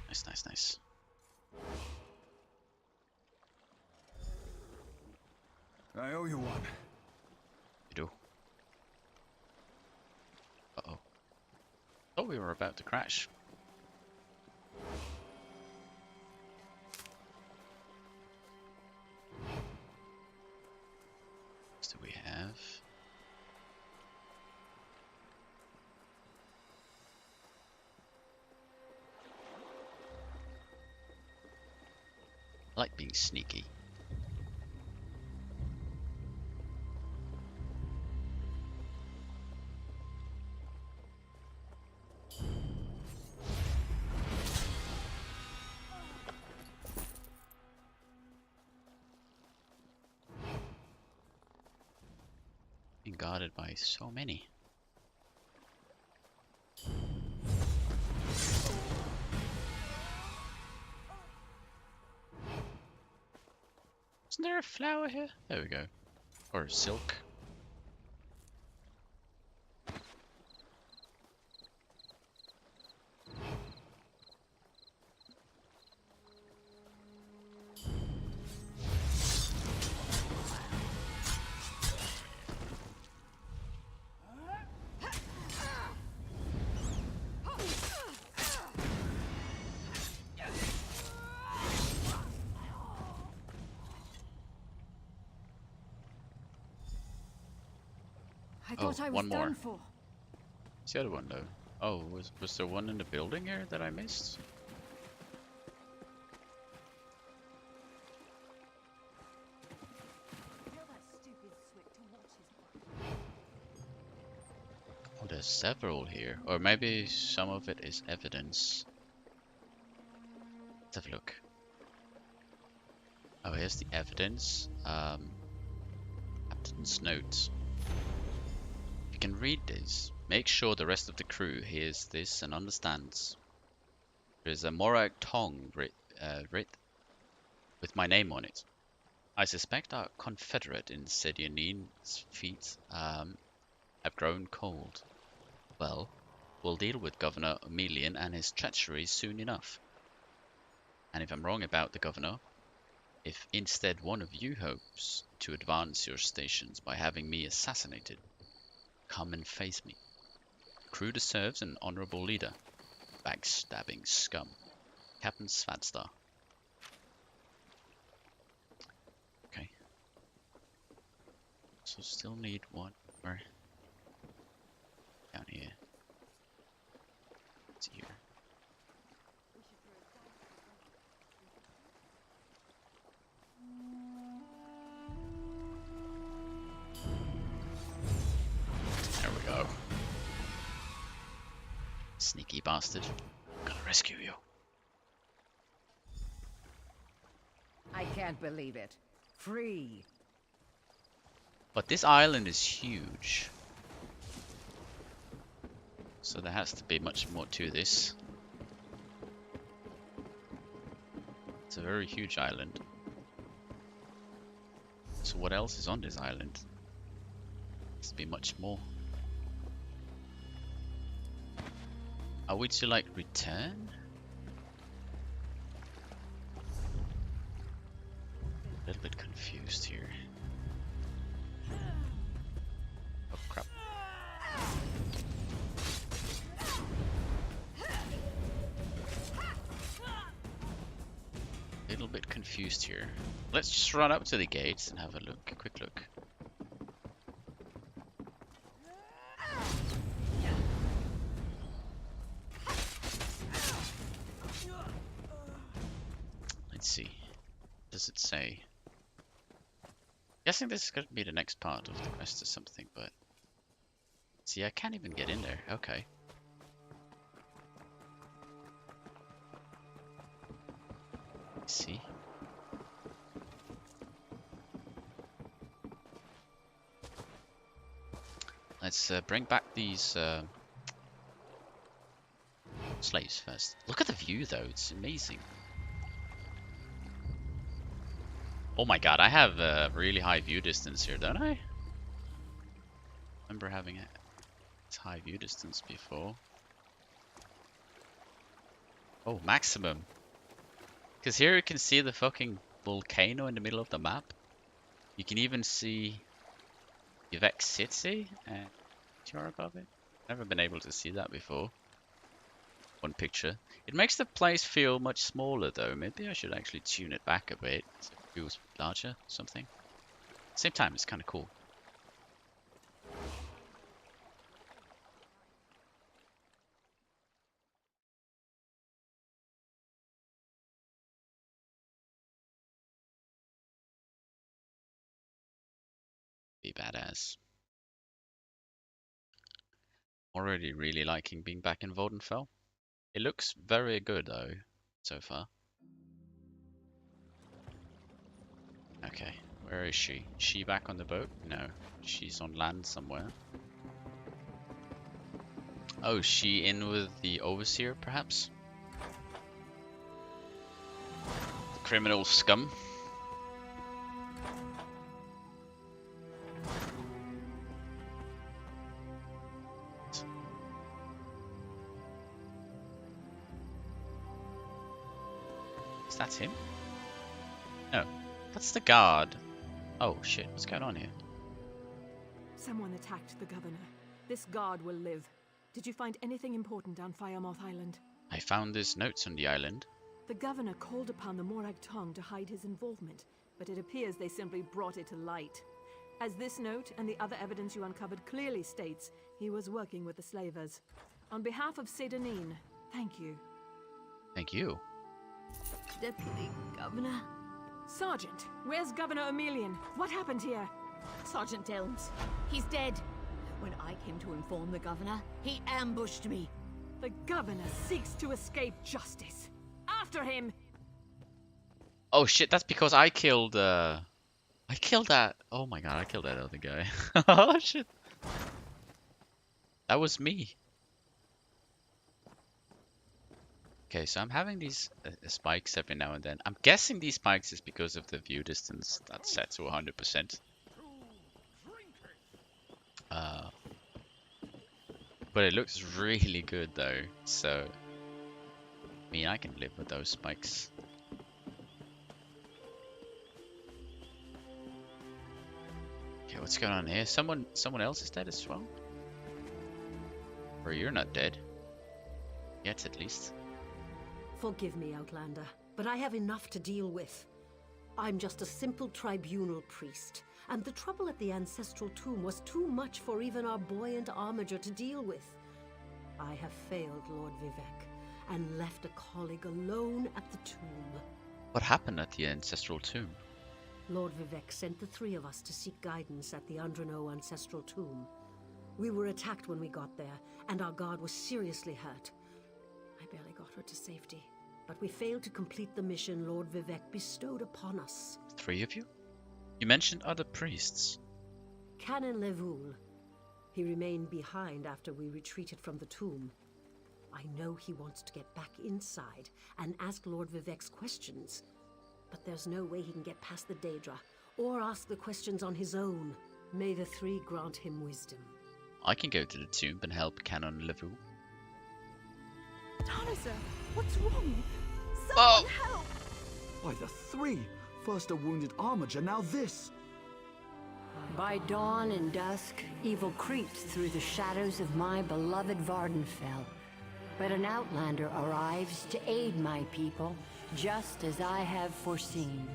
Nice, nice, nice. I owe you one. You do. Uh-oh. Thought we were about to crash. What do we have? I like being sneaky. Being guarded by so many. Isn't there a flower here? There we go. Or silk. I thought I was one more. done for. It's the other one though. Oh, was there one in the building here that I missed? Oh, there's several here. Or maybe some of it is evidence. Let's have a look. Oh, here's the evidence. Captain's notes. If you can read this, make sure the rest of the crew hears this and understands. There's a Morag Tong writ with my name on it. I suspect our confederate in Sedionin's feet have grown cold. Well, we'll deal with Governor Emelian and his treachery soon enough. And if I'm wrong about the governor, if instead one of you hopes to advance your stations by having me assassinated, come and face me. Crew deserves an honorable leader. Backstabbing scum. Captain Svadstar. Okay. So still need one more down here. It's here. There we go. Sneaky bastard. I'm gonna rescue you. I can't believe it. Free. But this island is huge. So there has to be much more to this. It's a very huge island. So what else is on this island? Has to be much more. Are we to like return? A little bit confused here. confused here. Let's just run up to the gates and have a look, a quick look. Let's see. Does it say? Guessing this is going to be the next part of the quest or something, but see, I can't even get in there. Okay. Let's see. Let's bring back these slaves first. Look at the view though, it's amazing. Oh my god, I have a really high view distance here, don't I? Remember having a high view distance before. Oh, maximum. Because here you can see the fucking volcano in the middle of the map. You can even see Vivek City and you're above it. Never been able to see that before. One picture. It makes the place feel much smaller though. Maybe I should actually tune it back a bit so it feels larger or something. Same time, it's kind of cool. Be badass. Already really liking being back in Vordenfell. It looks very good though, so far. Okay, where is she? Is she back on the boat? No, she's on land somewhere. Oh, is she in with the overseer, perhaps? The criminal scum. Is that him? No, that's the guard. Oh shit, what's going on here? Someone attacked the governor. This guard will live. Did you find anything important on Firemoth Island? I found these notes on the island. The governor called upon the Morag Tong to hide his involvement, but it appears they simply brought it to light. As this note and the other evidence you uncovered clearly states, he was working with the slavers. On behalf of Sedanine, thank you. Thank you. Deputy Governor? Sergeant, where's Governor Emelian? What happened here? Sergeant Elms. He's dead. When I came to inform the governor, he ambushed me. The governor seeks to escape justice. After him! Oh shit, that's because I killed that. Oh my god, I killed that other guy. Oh shit. That was me. Okay, so I'm having these spikes every now and then. I'm guessing these spikes is because of the view distance that's set to 100%. But it looks really good though, so I mean I can live with those spikes. Okay, what's going on here? Someone else is dead as well? Or you're not dead. Yet at least. Forgive me, Outlander, but I have enough to deal with. I'm just a simple tribunal priest, and the trouble at the ancestral tomb was too much for even our buoyant armiger to deal with. I have failed Lord Vivek, and left a colleague alone at the tomb. What happened at the ancestral tomb? Lord Vivek sent the three of us to seek guidance at the Andrano ancestral tomb. We were attacked when we got there, and our guard was seriously hurt. I barely got her to safety, but we failed to complete the mission Lord Vivek bestowed upon us. 3 of you? You mentioned other priests. Canon Levoul. He remained behind after we retreated from the tomb. I know he wants to get back inside and ask Lord Vivek's questions, but there's no way he can get past the Daedra, or ask the questions on his own. May the three grant him wisdom. I can go to the tomb and help Canon Levoul. Tarniser, what's wrong? Someone help! Why, the three! First a wounded armiger, now this! By dawn and dusk, evil creeps through the shadows of my beloved Vardenfell. But an outlander arrives to aid my people, Just as I have foreseen.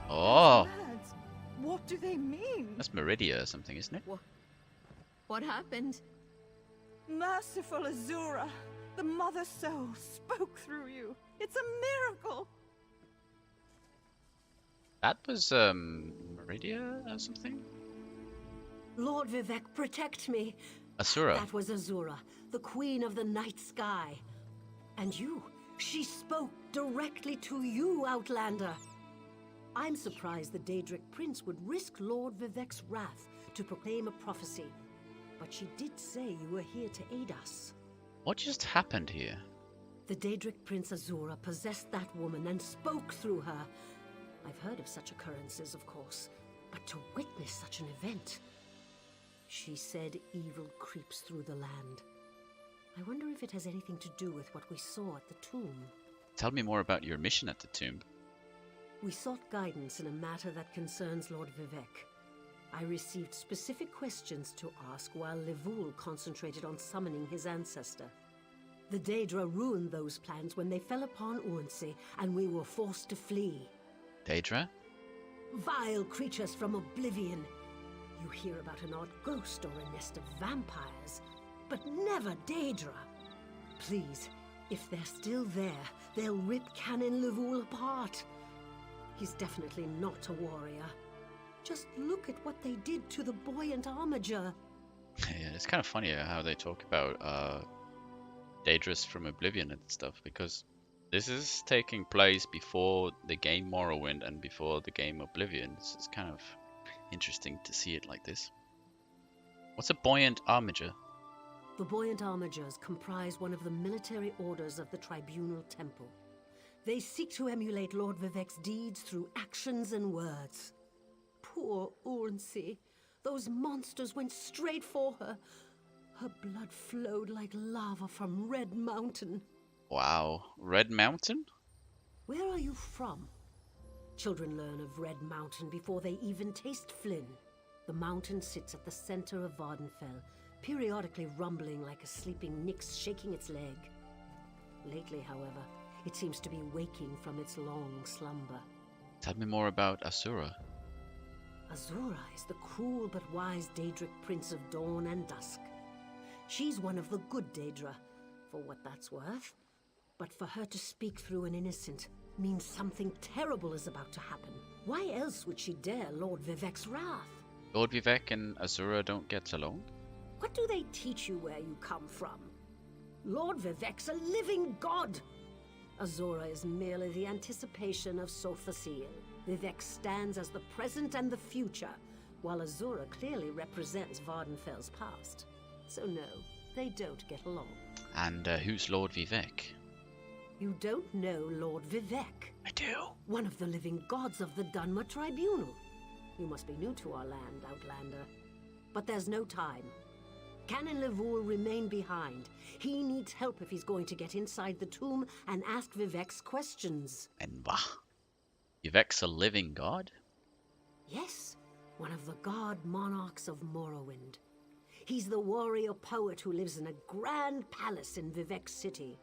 Oh, Words, what do they mean? that's Meridia or something, isn't it? What happened? Merciful Azura, the Mother Soul spoke through you. It's a miracle. That was Meridia or something? Lord Vivek, protect me. Asura. That was Azura, the queen of the night sky. And you, she spoke directly to you, Outlander. I'm surprised the Daedric Prince would risk Lord Vivek's wrath to proclaim a prophecy. But she did say you were here to aid us. What just happened here? The Daedric Prince Azura possessed that woman and spoke through her. I've heard of such occurrences, of course, but to witness such an event... She said evil creeps through the land. I wonder if it has anything to do with what we saw at the tomb. Tell me more about your mission at the tomb. We sought guidance in a matter that concerns Lord Vivek. I received specific questions to ask while Levoul concentrated on summoning his ancestor. The Daedra ruined those plans when they fell upon Urnsey, and we were forced to flee. Daedra? Vile creatures from oblivion. You hear about an odd ghost or a nest of vampires, but never Daedra. Please, if they're still there, they'll rip Canon Levoul apart. He's definitely not a warrior. Just look at what they did to the buoyant armiger. Yeah, it's kind of funny how they talk about Daedras from Oblivion and stuff, because this is taking place before the game Morrowind and before the game Oblivion. So it's kind of interesting to see it like this. What's a buoyant armiger? The buoyant armigers comprise one of the military orders of the Tribunal Temple. They seek to emulate Lord Vivek's deeds through actions and words. Poor Urnsey. Those monsters went straight for her. Her blood flowed like lava from Red Mountain. Wow, Red Mountain? Where are you from? Children learn of Red Mountain before they even taste Flynn. The mountain sits at the center of Vardenfell, periodically rumbling like a sleeping Nyx shaking its leg. Lately, however, it seems to be waking from its long slumber. Tell me more about Asura. Azura is the cruel but wise Daedric Prince of Dawn and Dusk. She's one of the good Daedra, for what that's worth. But for her to speak through an innocent means something terrible is about to happen. Why else would she dare Lord Vivek's wrath? Lord Vivek and Azura don't get along? What do they teach you where you come from? Lord Vivek's a living god! Azura is merely the anticipation of Sothasil. Vivek stands as the present and the future, while Azura clearly represents Vardenfell's past. So no, they don't get along. And who's Lord Vivek? You don't know Lord Vivek. I do. One of the living gods of the Dunmer Tribunal. You must be new to our land, Outlander. But there's no time. Canon Levoul remain behind. He needs help if he's going to get inside the tomb and ask Vivek's questions. And bah. Vivek's a living god? Yes, one of the god monarchs of Morrowind. He's the warrior poet who lives in a grand palace in Vivek City.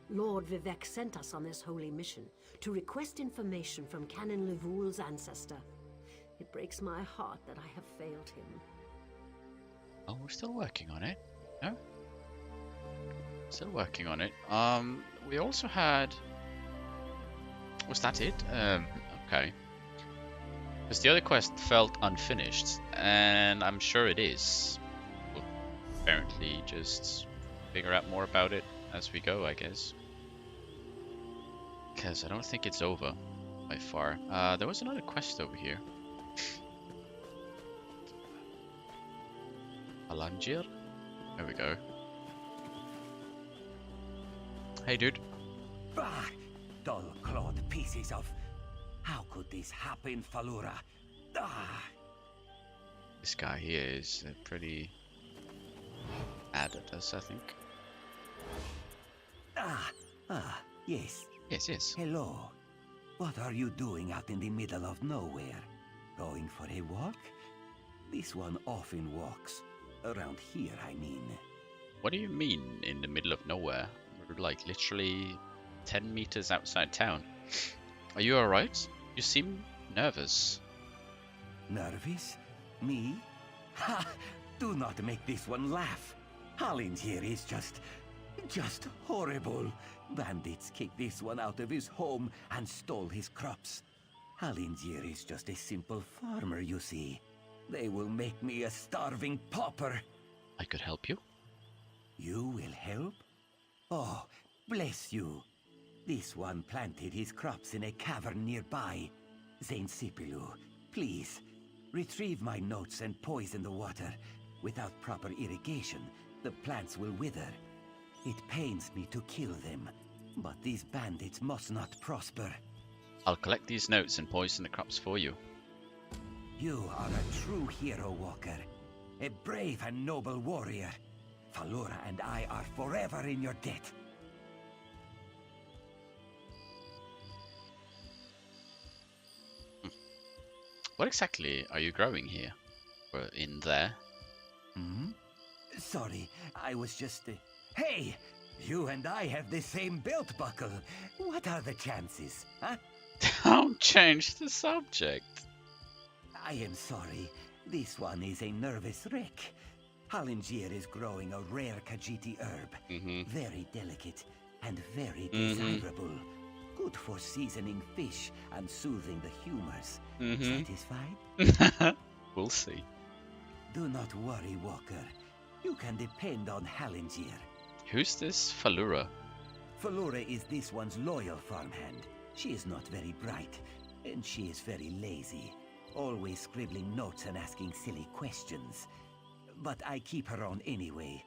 Lord Vivek sent us on this holy mission to request information from Canon Levoul's ancestor. It breaks my heart that I have failed him. Oh, we're still working on it. No? Still working on it. We also had... Was that it? Okay. Because the other quest felt unfinished, and I'm sure it is. We'll apparently just figure out more about it as we go, I guess. Because I don't think it's over by far. There was another quest over here. Alangir? There we go. Hey, dude. Ah, dull-clawed pieces of... How could this happen, Falura? Ah. This guy here is pretty mad at us, I think. Yes. Yes. Hello. What are you doing out in the middle of nowhere? Going for a walk? This one often walks. Around here, I mean. What do you mean, in the middle of nowhere? We're like literally 10 meters outside town. Are you alright? You seem nervous. Nervous? Me? Ha! Do not make this one laugh. Hollins here is just horrible. Bandits kicked this one out of his home and stole his crops. Halingier is just a simple farmer, you see. They will make me a starving pauper. I could help you. You will help? Oh, bless you. This one planted his crops in a cavern nearby. Saint Sipilu, please, retrieve my notes and poison the water. Without proper irrigation, the plants will wither. It pains me to kill them, but these bandits must not prosper. I'll collect these notes and poison the crops for you. You are a true hero, Walker. A brave and noble warrior. Falura and I are forever in your debt. What exactly are you growing here? Or in there? Hmm? Sorry, I was just... Hey! You and I have the same belt buckle. What are the chances, huh? Don't change the subject. I am sorry. This one is a nervous wreck. Halingier is growing a rare Khajiiti herb. Very delicate and very desirable. Good for seasoning fish and soothing the humors. Satisfied? We'll see. Do not worry, Walker. You can depend on Halingier. Who's this Falura? Falura is this one's loyal farmhand. She is not very bright, and she is very lazy. Always scribbling notes and asking silly questions. But I keep her on anyway.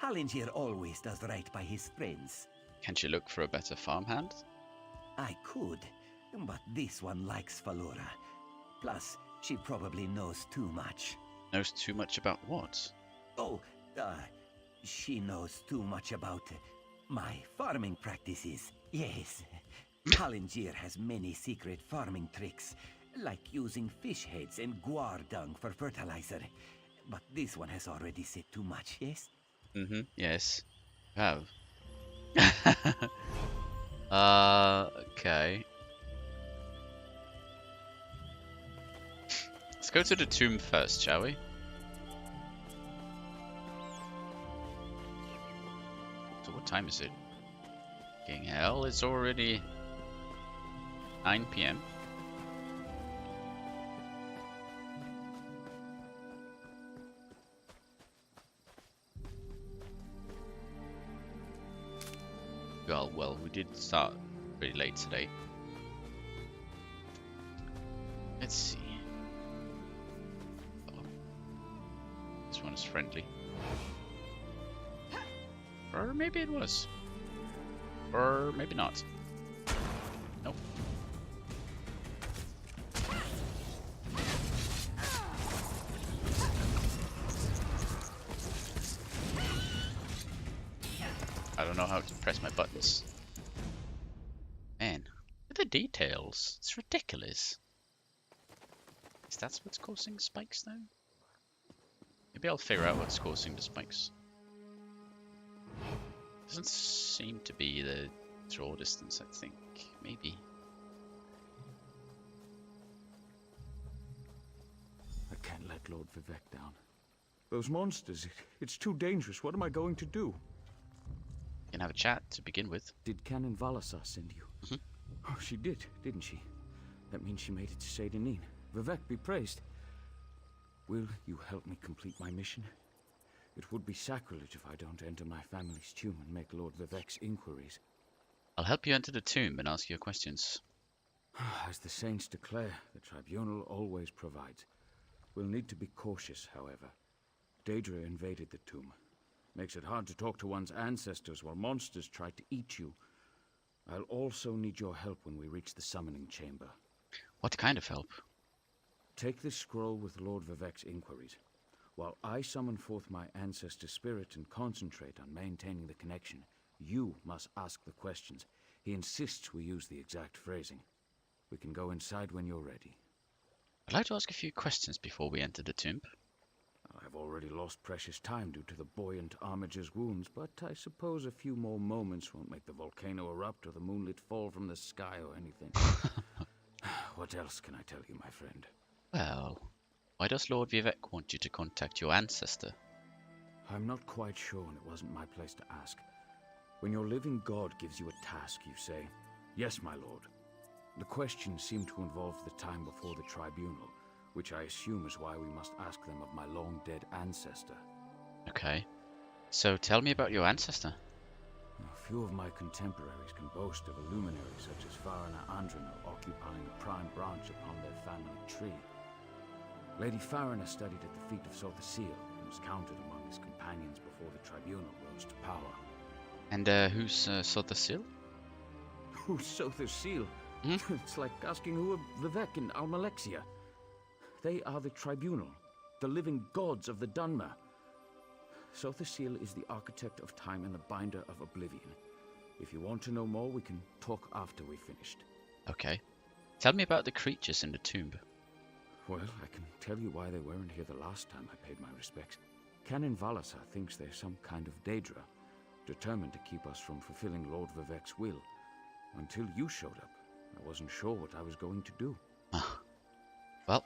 Halingier always does right by his friends. Can't you look for a better farmhand? I could, but this one likes Falura. Plus, she probably knows too much. Knows too much about what? Oh, she knows too much about my farming practices. Yes. Halingier has many secret farming tricks, like using fish heads and guar dung for fertilizer. But this one has already said too much, yes? Yes. You have. Okay. Let's go to the tomb first, shall we? So what time is it? King hell, it's already 9 PM. Well, we did start pretty late today. Let's see. Oh, this one is friendly. Or maybe it was. Or maybe not. Nope. I don't know how to press my buttons. Man, look at the details. It's ridiculous. Is that what's causing spikes now? Maybe I'll figure out what's causing the spikes. Doesn't seem to be the draw distance, I think. Maybe. I can't let Lord Vivek down. Those monsters, it's too dangerous. What am I going to do? We can have a chat to begin with. Did Canon Valasar send you? Oh, she did, didn't she? That means she made it to Seydanin. Vivek be praised. Will you help me complete my mission? It would be sacrilege if I don't enter my family's tomb and make Lord Vivek's inquiries. I'll help you enter the tomb and ask your questions. As the saints declare, the tribunal always provides. We'll need to be cautious, however. Daedra invaded the tomb. Makes it hard to talk to one's ancestors while monsters try to eat you. I'll also need your help when we reach the summoning chamber. What kind of help? Take this scroll with Lord Vivek's inquiries. While I summon forth my ancestor spirit and concentrate on maintaining the connection, you must ask the questions. He insists we use the exact phrasing. We can go inside when you're ready. I'd like to ask a few questions before we enter the tomb. I've already lost precious time due to the buoyant armiger's wounds, but I suppose a few more moments won't make the volcano erupt or the moonlit fall from the sky or anything. What else can I tell you, my friend? Well, why does Lord Vivek want you to contact your ancestor? I'm not quite sure, and it wasn't my place to ask. When your living god gives you a task, you say, "Yes, my lord." The question seemed to involve the time before the tribunal, which I assume is why we must ask them of my long-dead ancestor. Okay. So tell me about your ancestor. A few of my contemporaries can boast of a luminary such as Farina Andrino occupying a prime branch upon their family tree. Lady Farina studied at the feet of Sotha Seal and was counted among his companions before the tribunal rose to power. And who's Sotha Seal? Who's Sotha Seal? It's like asking who are Vivek and Almalexia. They are the tribunal, the living gods of the Dunmer. Sotha Seal is the architect of time and the binder of oblivion. If you want to know more, we can talk after we've finished. Okay. Tell me about the creatures in the tomb. Well, I can tell you why they weren't here the last time I paid my respects. Canon Valasar thinks they're some kind of Daedra, determined to keep us from fulfilling Lord Vivek's will. Until you showed up, I wasn't sure what I was going to do. Well,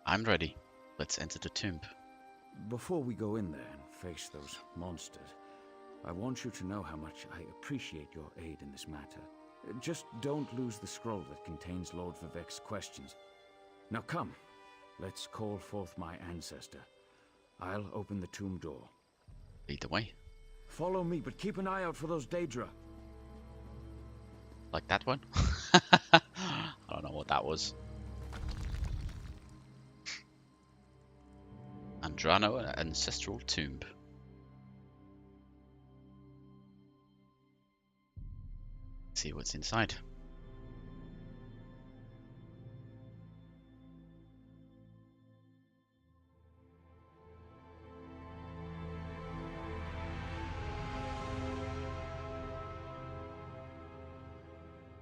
I'm ready. Let's enter the tomb. Before we go in there and face those monsters, I want you to know how much I appreciate your aid in this matter. Just don't lose the scroll that contains Lord Vivek's questions. Now come, let's call forth my ancestor. I'll open the tomb door. Lead the way. Follow me, but keep an eye out for those Daedra. Like that one? I don't know what that was. Andrano Ancestral Tomb. Let's see what's inside.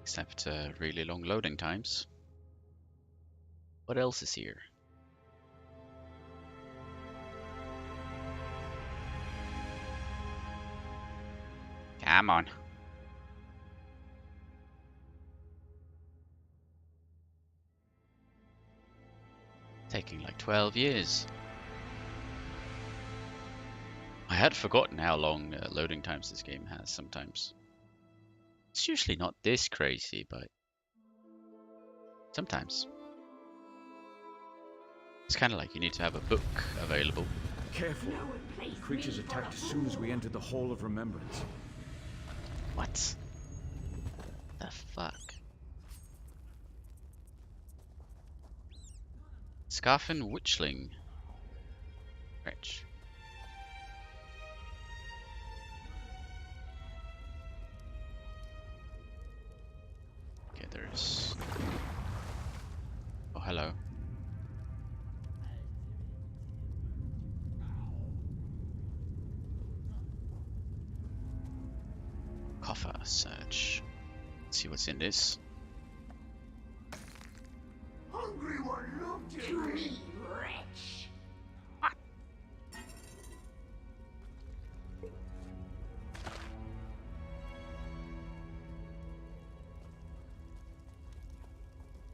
Except really long loading times. What else is here? Come on. Taking like 12 years. I had forgotten how long loading times this game has sometimes. It's usually not this crazy, but sometimes. It's kind of like you need to have a book available. Careful. The creatures attacked as soon as we entered the Hall of Remembrance. What the fuck? Scarfin Witchling. Wretch. Okay, there's... Oh, hello. Coffer search. Let's see what's in this. Hungry one, look to me, wretch.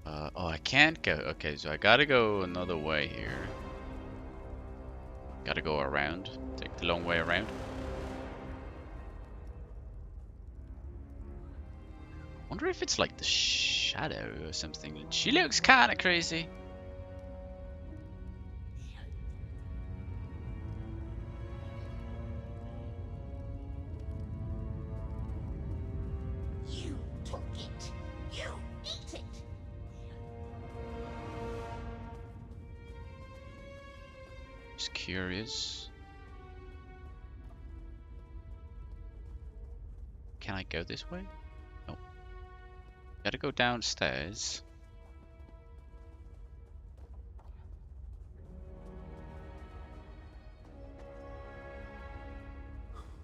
Oh, I can't go. Okay, so I gotta go another way here. Gotta go around. Take the long way around. Wonder if it's like the shadow or something. She looks kind of crazy. You took it. You eat it. Just curious. Can I go this way? No. Gotta go downstairs.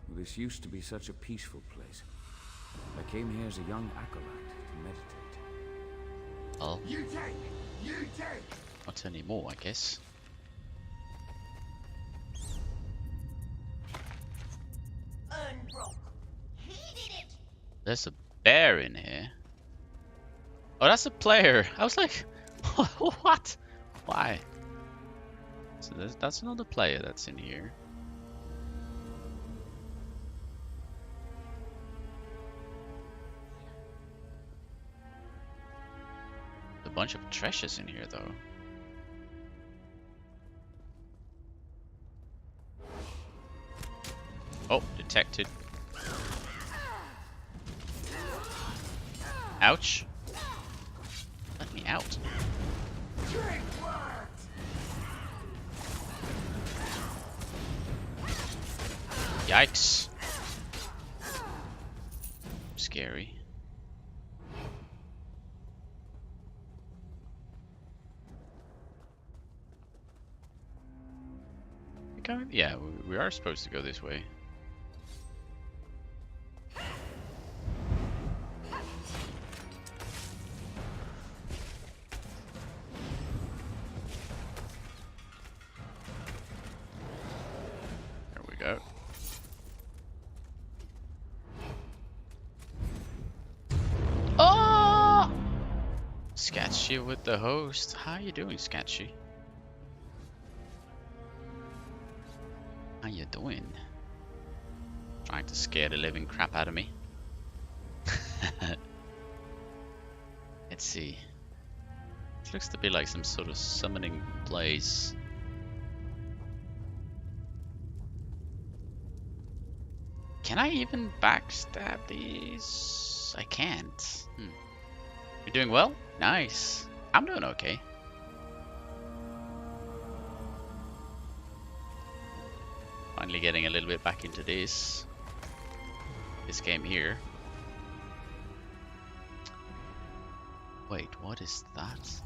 This used to be such a peaceful place. I came here as a young acolyte to meditate. Oh. You take. You take. Not anymore, I guess. There's a bear in here. Oh, that's a player. I was like, what? Why? So that's another player that's in here. A bunch of treasures in here, though. Oh, detected. Ouch. Let me out. Yikes. Scary. Yeah, we are supposed to go this way. There we go. Oh! Sketchy with the host. How you doing, Sketchy? How you doing? Trying to scare the living crap out of me. Let's see. It looks to be like some sort of summoning place. Can I even backstab these? I can't. You're doing well? Nice. I'm doing okay. Finally getting a little bit back into this game here. Wait, what is that?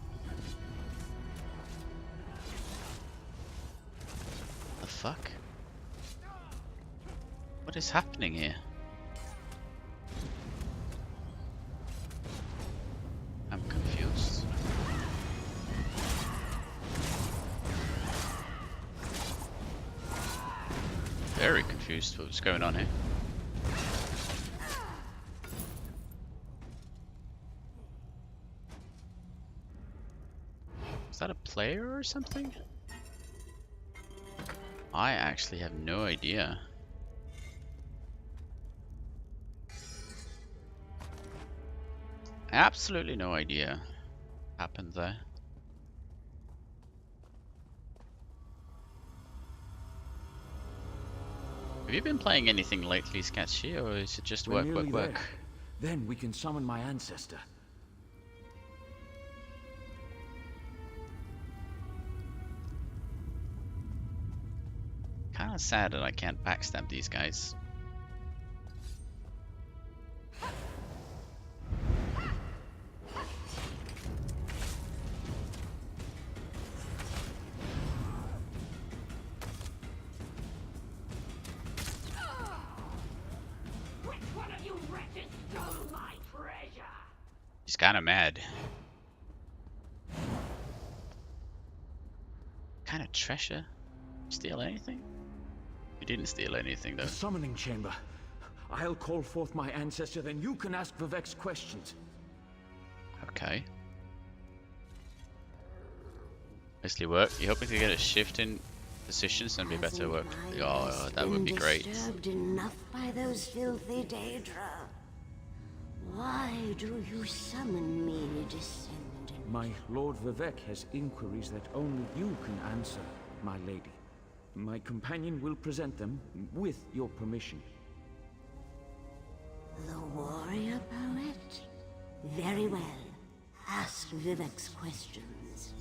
The fuck? What is happening here? I'm confused. Very confused what's going on here. Is that a player or something? I actually have no idea. Absolutely no idea what happened there. Have you been playing anything lately, Sketchy, or is it just work? Then we can summon my ancestor. Kinda sad that I can't backstab these guys. He's kinda mad. Kind of treasure? Steal anything? You didn't steal anything, though. The summoning chamber. I'll call forth my ancestor, then you can ask Vivek's questions. Okay. Nicely worked. You hoping to get a shift in positions and be better work? Oh, that would be great. Disturbed enough by those filthy Daedra. Why do you summon me, descendant? My Lord Vivek has inquiries that only you can answer, my lady. My companion will present them with your permission. The warrior poet? Very well. Ask Vivek's questions.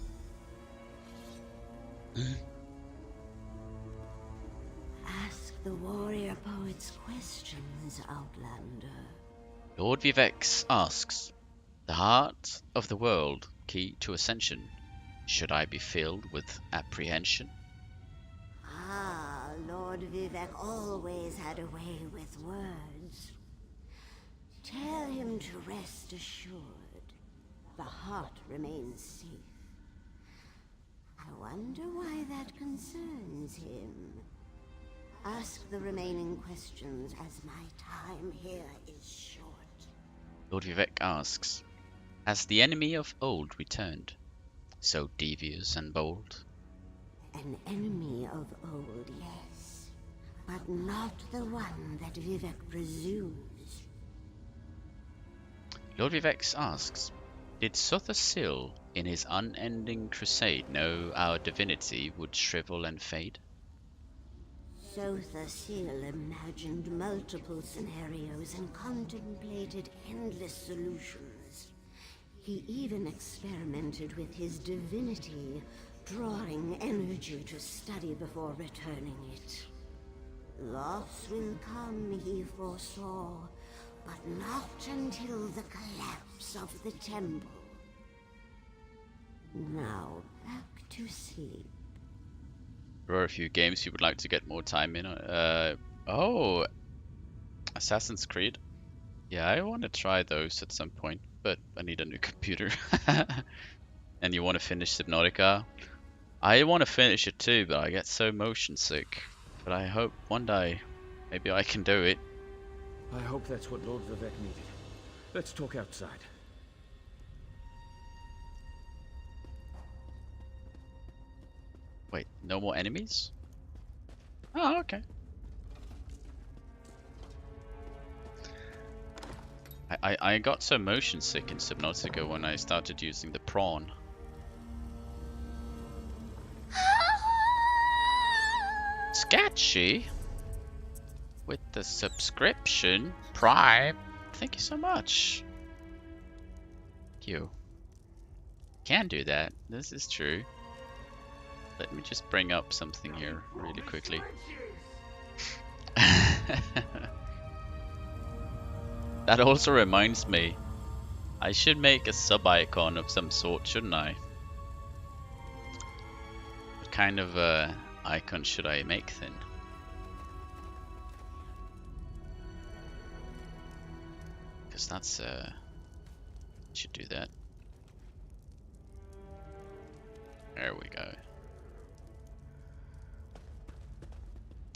Ask the warrior poet's questions, Outlander. Lord Vivex asks, the heart of the world, key to ascension. Should I be filled with apprehension? Ah, Lord Vivek always had a way with words. Tell him to rest assured. The heart remains safe. I wonder why that concerns him. Ask the remaining questions, as my time here is short. Lord Vivek asks, has the enemy of old returned, so devious and bold? An enemy of old, yes. But not the one that Vivek presumes. Lord Vivek asks, did Sothasil in his unending crusade know our divinity would shrivel and fade? Sothasil imagined multiple scenarios and contemplated endless solutions. He even experimented with his divinity, drawing energy to study before returning it. Loss will come, he foresaw, but not until the collapse of the temple. Now, back to sleep. There are a few games you would like to get more time in. Oh, Assassin's Creed. Yeah, I want to try those at some point, but I need a new computer. And you want to finish Subnautica? I want to finish it too, but I get so motion sick. But I hope one day, maybe I can do it. I hope that's what Lord Vivek needed. Let's talk outside. Wait, no more enemies? Oh, okay. I got so motion sick in Subnautica when I started using the prawn. Sketchy? With the subscription, Prime. Thank you so much. You can do that. This is true. Let me just bring up something here really quickly. That also reminds me, I should make a sub icon of some sort, shouldn't I? What kind of icon should I make then? Because that's should do that. There we go.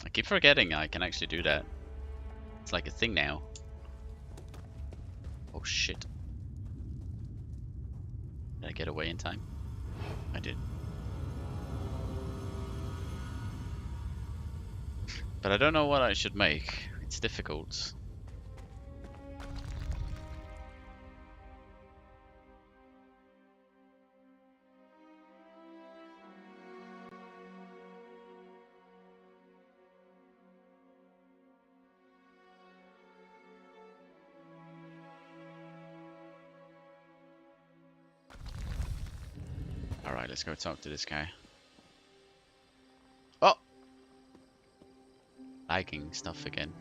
I keep forgetting I can actually do that. It's like a thing now. Oh shit. Did I get away in time? I did. But I don't know what I should make. It's difficult. Alright, let's go talk to this guy. Oh! Liking stuff again.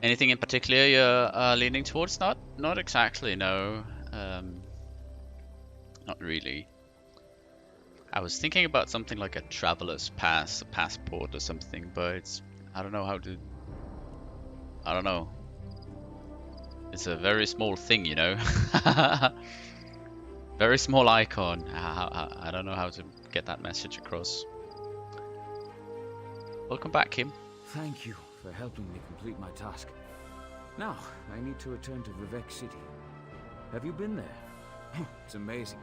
Anything in particular you're leaning towards? Not exactly, no. Not really. I was thinking about something like a traveler's pass, a passport or something, but it's, I don't know how to... I don't know. It's a very small thing, you know? Very small icon. I don't know how to get that message across. Welcome back, Kim. Thank you for helping me complete my task. Now, I need to return to Vivek City. Have you been there? It's amazing.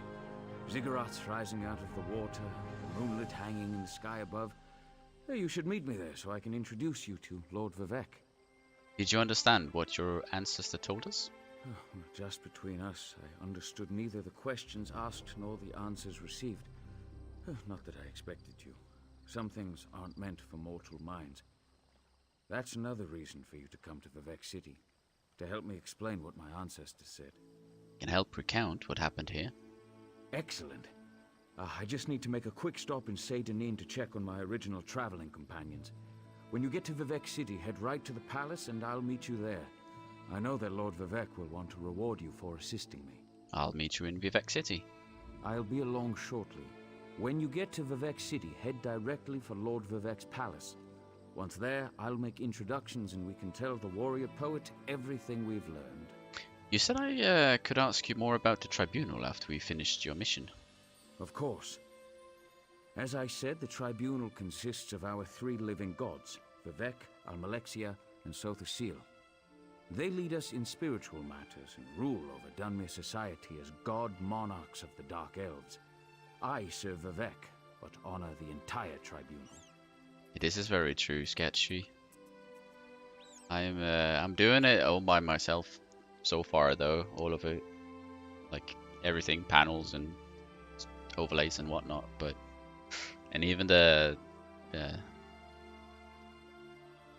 Ziggurats rising out of the water, the moonlit hanging in the sky above. You should meet me there so I can introduce you to Lord Vivek. Did you understand what your ancestor told us? Just between us, I understood neither the questions asked nor the answers received. Not that I expected you. Some things aren't meant for mortal minds. That's another reason for you to come to Vivek City, to help me explain what my ancestors said. Can help recount what happened here. Excellent. I just need to make a quick stop in Seydanin to check on my original traveling companions. When you get to Vivek City, head right to the palace and I'll meet you there. I know that Lord Vivek will want to reward you for assisting me. I'll meet you in Vivek City. I'll be along shortly. When you get to Vivek City, head directly for Lord Vivek's palace. Once there, I'll make introductions and we can tell the warrior poet everything we've learned. You said I could ask you more about the tribunal after we finished your mission. Of course. As I said, the tribunal consists of our three living gods, Vivek, Almalexia, and Sothasil. They lead us in spiritual matters and rule over Dunmere society as god monarchs of the Dark Elves. I serve Vivek, but honor the entire tribunal. This is very true, Sketchy. I'm doing it all by myself so far, though. All of it, like everything, panels and overlays and whatnot. But and even the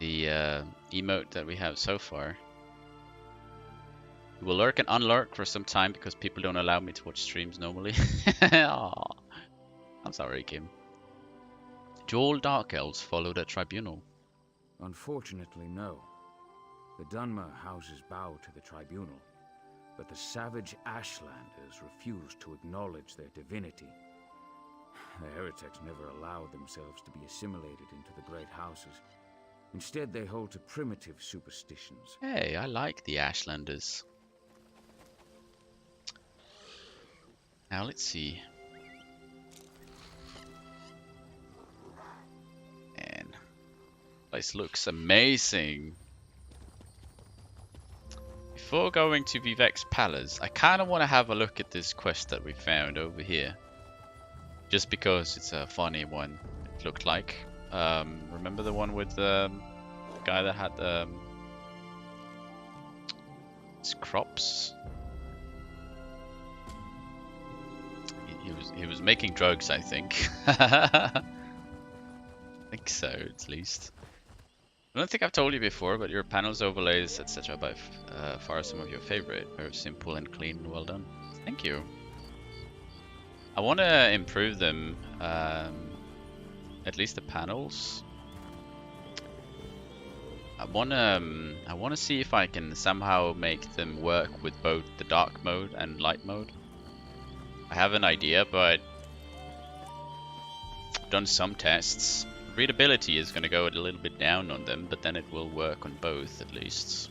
emote that we have so far. We will lurk and unlurk for some time because people don't allow me to watch streams normally. Aw. I'm sorry, Kim. Do all Dark Elves follow the tribunal? Unfortunately, no. The Dunmer houses bow to the tribunal, but the savage Ashlanders refuse to acknowledge their divinity. The heretics never allowed themselves to be assimilated into the great houses. Instead, they hold to primitive superstitions. Hey, I like the Ashlanders. Now let's see. Man, place looks amazing. Before going to Vivek's Palace, I kind of want to have a look at this quest that we found over here. Just because it's a funny one, it looked like. Remember the one with the guy that had his crops? He was making drugs, I think. I think so, at least. I don't think I've told you before, but your panels, overlays, etc. by far some of your favorite. Very simple and clean and well done. Thank you. I want to improve them, at least the panels. I want to see if I can somehow make them work with both the dark mode and light mode. I have an idea, but I've done some tests. Readability is going to go a little bit down on them, but then it will work on both at least.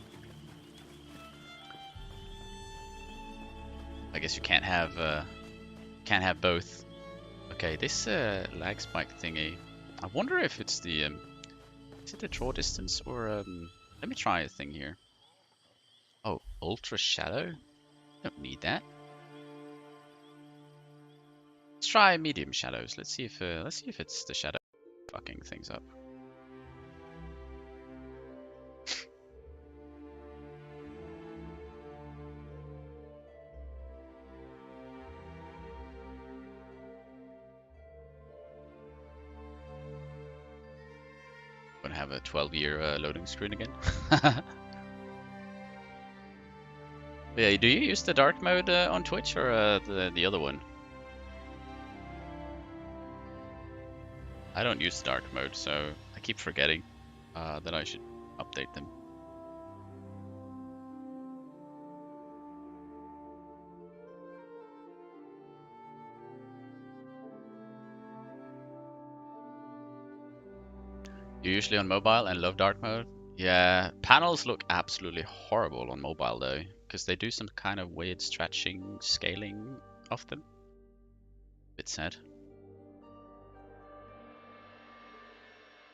I guess you can't have both. Okay, this lag spike thingy. I wonder if it's the is it a draw distance or let me try a thing here. Oh, ultra shadow. Don't need that. Let's try medium shadows. Let's see if it's the shadow fucking things up. Gonna have a 12-year loading screen again. Yeah, do you use the dark mode on Twitch or the other one? I don't use the dark mode, so I keep forgetting that I should update them. You're usually on mobile and love dark mode? Yeah, panels look absolutely horrible on mobile though, because they do some kind of weird stretching, scaling of them. Bit sad.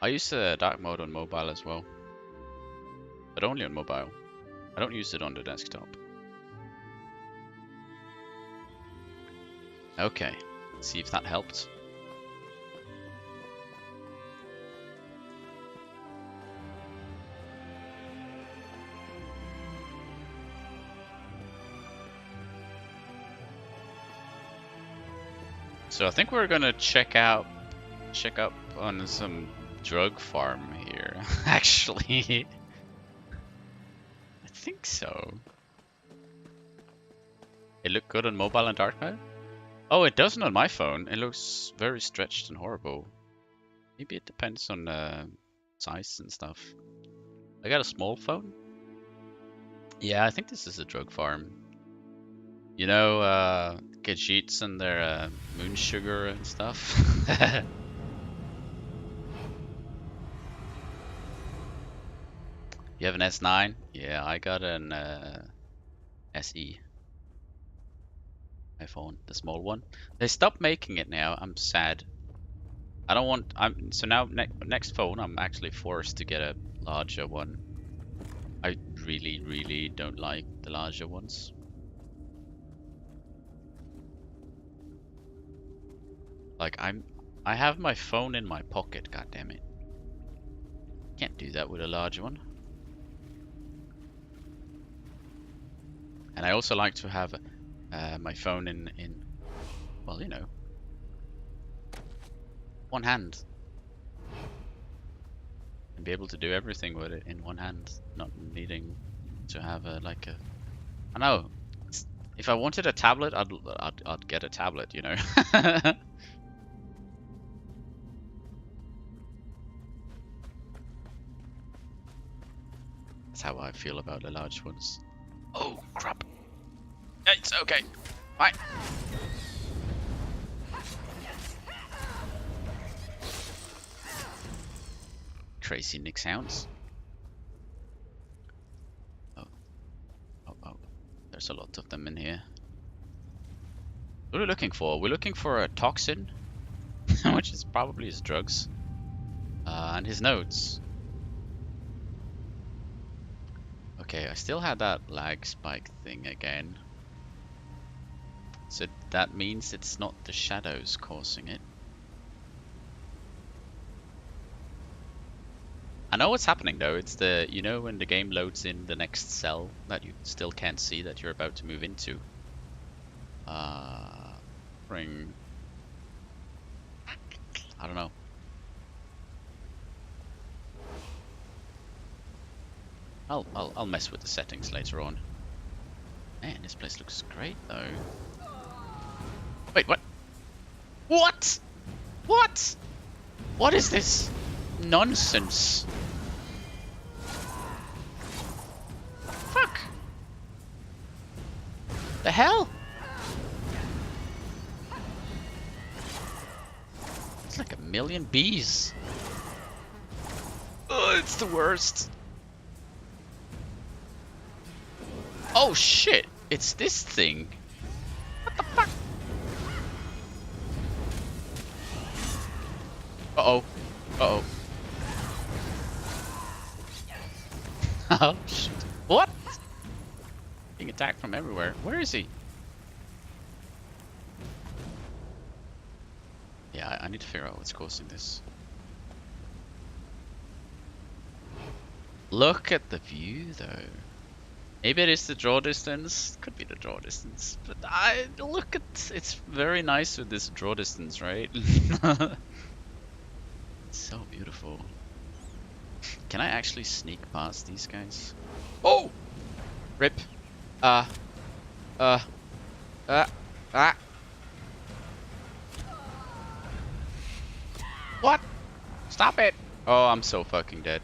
I use dark mode on mobile as well, but only on mobile. I don't use it on the desktop. Okay, let's see if that helped. So I think we're gonna check up on some drug farm here. Actually, I think so. It looked good on mobile and dark mode? Oh, it doesn't on my phone. It looks very stretched and horrible. Maybe it depends on size and stuff. I got a small phone. Yeah, I think this is a drug farm. You know, Khajiits and their moon sugar and stuff. You have an S9? Yeah, I got an SE iPhone, the small one. They stopped making it now. I'm sad. I don't want. So now next phone, I'm actually forced to get a larger one. I really, really don't like the larger ones. Like I have my phone in my pocket, god damn it. Can't do that with a large one. And I also like to have my phone in well, you know, one hand. And be able to do everything with it in one hand, not needing to have like a I know. If I wanted a tablet, I'd get a tablet, you know. That's how I feel about the large ones. Oh crap! It's okay. Fine. Crazy Nick sounds. Oh. There's a lot of them in here. What are we looking for? We're looking for a toxin, which is probably his drugs, and his notes. Okay, I still had that lag spike thing again. So that means it's not the shadows causing it. I know what's happening though. It's the, you know, when the game loads in the next cell that you still can't see that you're about to move into. Bring. I don't know. I'll mess with the settings later on. Man, this place looks great though. Wait, what? What? What? What is this nonsense? Fuck. The hell? It's like a million bees. Oh, it's the worst. Oh shit, it's this thing. What the fuck? Uh-oh. Uh-oh. Oh shit. What? Being attacked from everywhere. Where is he? Yeah, I need to figure out what's causing this. Look at the view though. Maybe it is the draw distance. Could be the draw distance. But I look at it's very nice with this draw distance, right? It's so beautiful. Can I actually sneak past these guys? Oh! Rip. What? Stop it! Oh, I'm so fucking dead.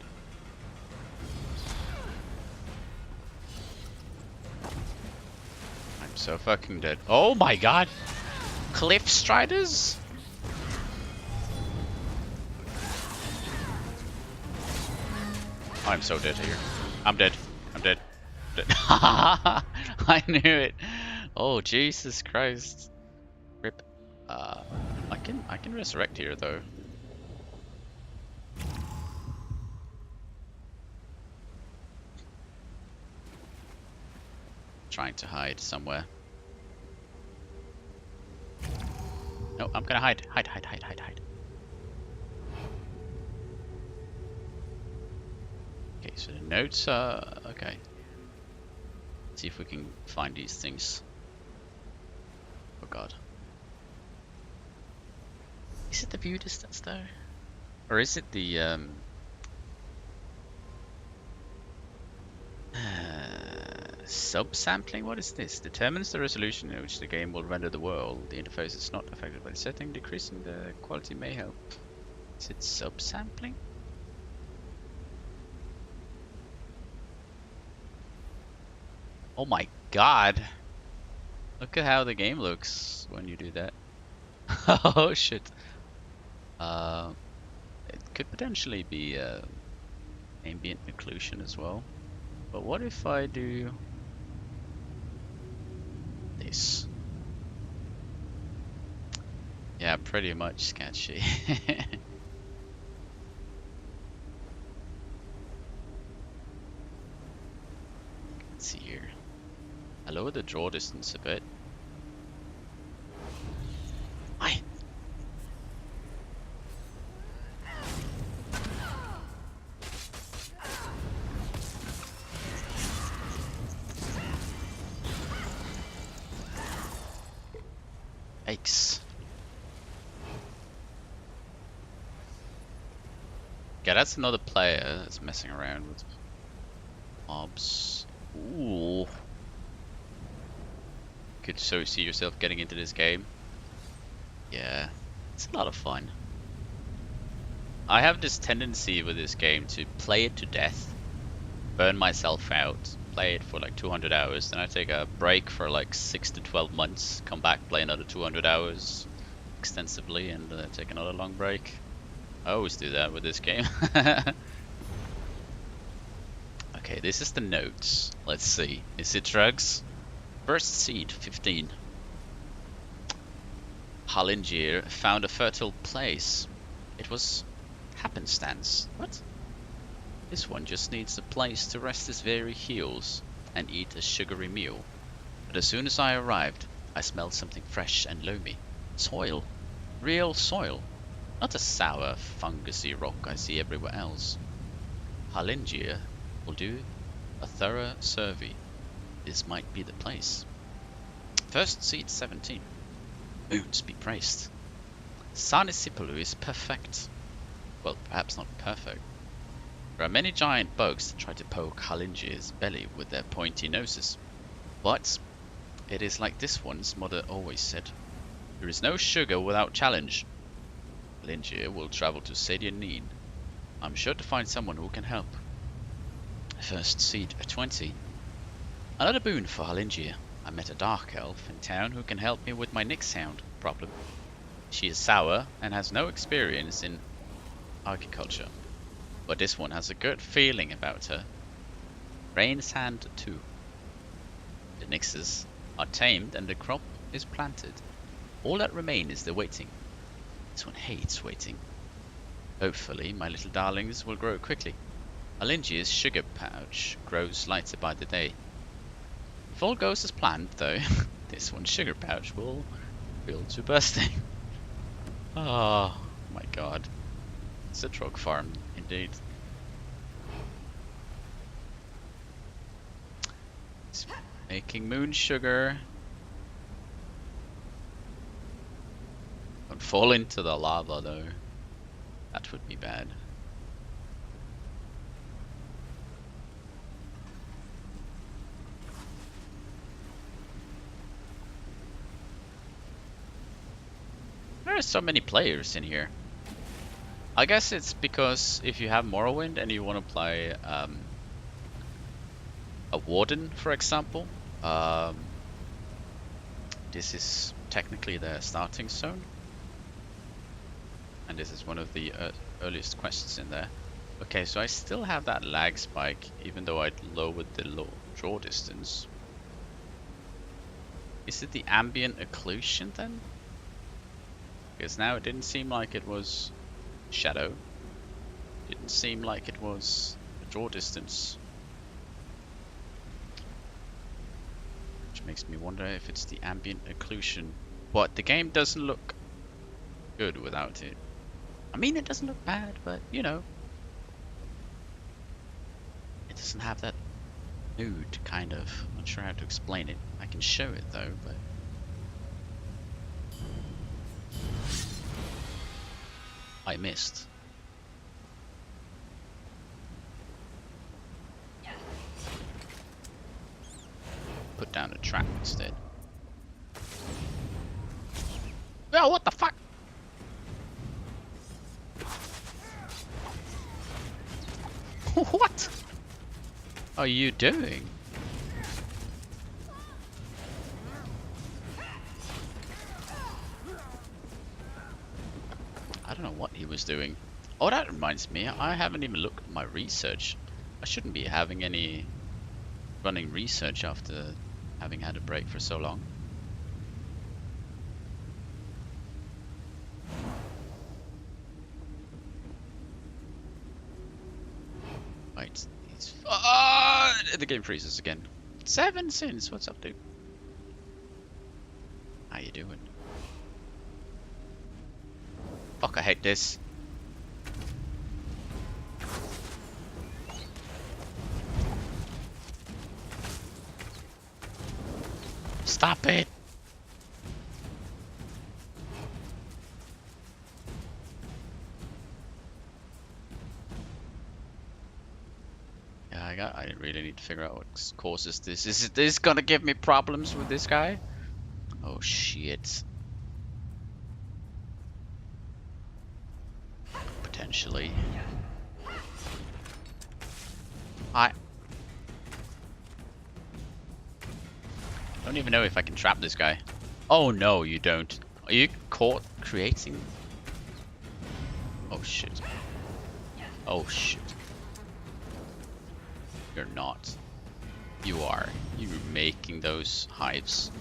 I'm so fucking dead. Oh my god! Cliff Striders? Oh, I'm so dead here. I'm dead. I'm dead. Dead. I knew it. Oh Jesus Christ. Rip. I can resurrect here though. Trying to hide somewhere. No, I'm gonna hide. Hide. Okay, so the notes are okay. Let's see if we can find these things. Oh god. Is it the view distance though? Or is it the subsampling? What is this? Determines the resolution in which the game will render the world. The interface is not affected by the setting. Decreasing the quality may help. Is it subsampling? Oh my god! Look at how the game looks when you do that. Oh shit. It could potentially be ambient occlusion as well. But what if I do this? Yeah, pretty much sketchy. Let's see here. I lower the draw distance a bit. Aye. Yikes. Yeah, that's another player that's messing around with mobs. Ooh. Could so see yourself getting into this game. Yeah, it's a lot of fun. I have this tendency with this game to play it to death, burn myself out, play it for like 200 hours, then I take a break for like 6 to 12 months, come back, play another 200 hours extensively, and take another long break. I always do that with this game. Okay, this is the notes. Let's see. Is it drugs? First seed, 15. Hallingier found a fertile place. It was happenstance. What? This one just needs a place to rest his weary heels and eat a sugary meal. But as soon as I arrived, I smelled something fresh and loamy. Soil. Real soil. Not a sour, fungusy rock I see everywhere else. Hallingier will do a thorough survey. This might be the place. First seed 17. Moons be praised. Sanisipulu is perfect. Well, perhaps not perfect. There are many giant bugs that try to poke Halingier's belly with their pointy noses. But it is like this one's mother always said. There is no sugar without challenge. Halingier will travel to Sadianine. I'm sure to find someone who can help. First seed 20. Another boon for Halingier. I met a dark elf in town who can help me with my Nick sound problem. She is sour and has no experience in agriculture, but this one has a good feeling about her. Rain's hand too. The Nixes are tamed and the crop is planted. All that remains is the waiting. This one hates waiting. Hopefully my little darlings will grow quickly. Halingier's sugar pouch grows lighter by the day. If all goes as planned, though, this one's sugar pouch will fill to bursting. Oh my god. It's a drug farm, indeed. It's making moon sugar. Don't fall into the lava, though. That would be bad. There are so many players in here. I guess it's because if you have Morrowind and you want to play a Warden, for example, this is technically the starting zone. And this is one of the earliest quests in there. Okay, so I still have that lag spike, even though I lowered the draw distance. Is it the ambient occlusion then? Because now it didn't seem like it was shadow. Didn't seem like it was a draw distance. Which makes me wonder if it's the ambient occlusion. But the game doesn't look good without it. I mean, it doesn't look bad, but you know. It doesn't have that nude kind of. I'm not sure how to explain it. I can show it though, but. I missed. Put down a trap instead. Oh, what the fuck? What are you doing? I don't know what he was doing. Oh, that reminds me, I haven't even looked at my research. I shouldn't be having any running research after having had a break for so long. Right, the game freezes again. 7 since. What's up, dude? How you doing? Fuck, I hate this. Stop it! Yeah, I really need to figure out what causes this. Is this gonna give me problems with this guy? Oh shit. Potentially. I don't even know if I can trap this guy. Oh no, you don't. Are you caught creating? Oh shit. Oh shit. You're not. You are. You're making those hives.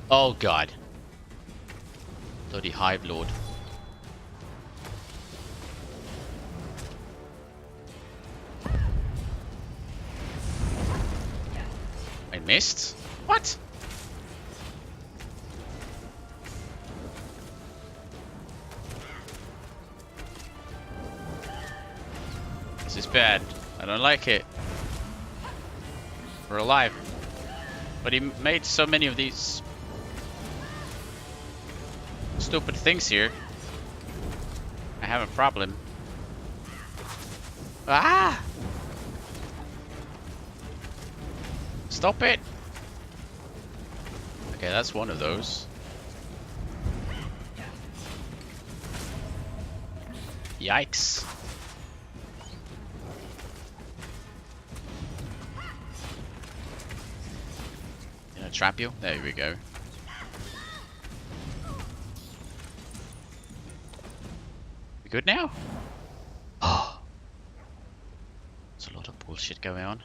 Oh god. Bloody hive lord. I missed? What? This is bad. I don't like it. We're alive. But he made so many of these stupid things here. I have a problem. Ah! Stop it! Okay, that's one of those. Yikes. Can I trap you? There we go. We good now? Oh. There's a lot of bullshit going on.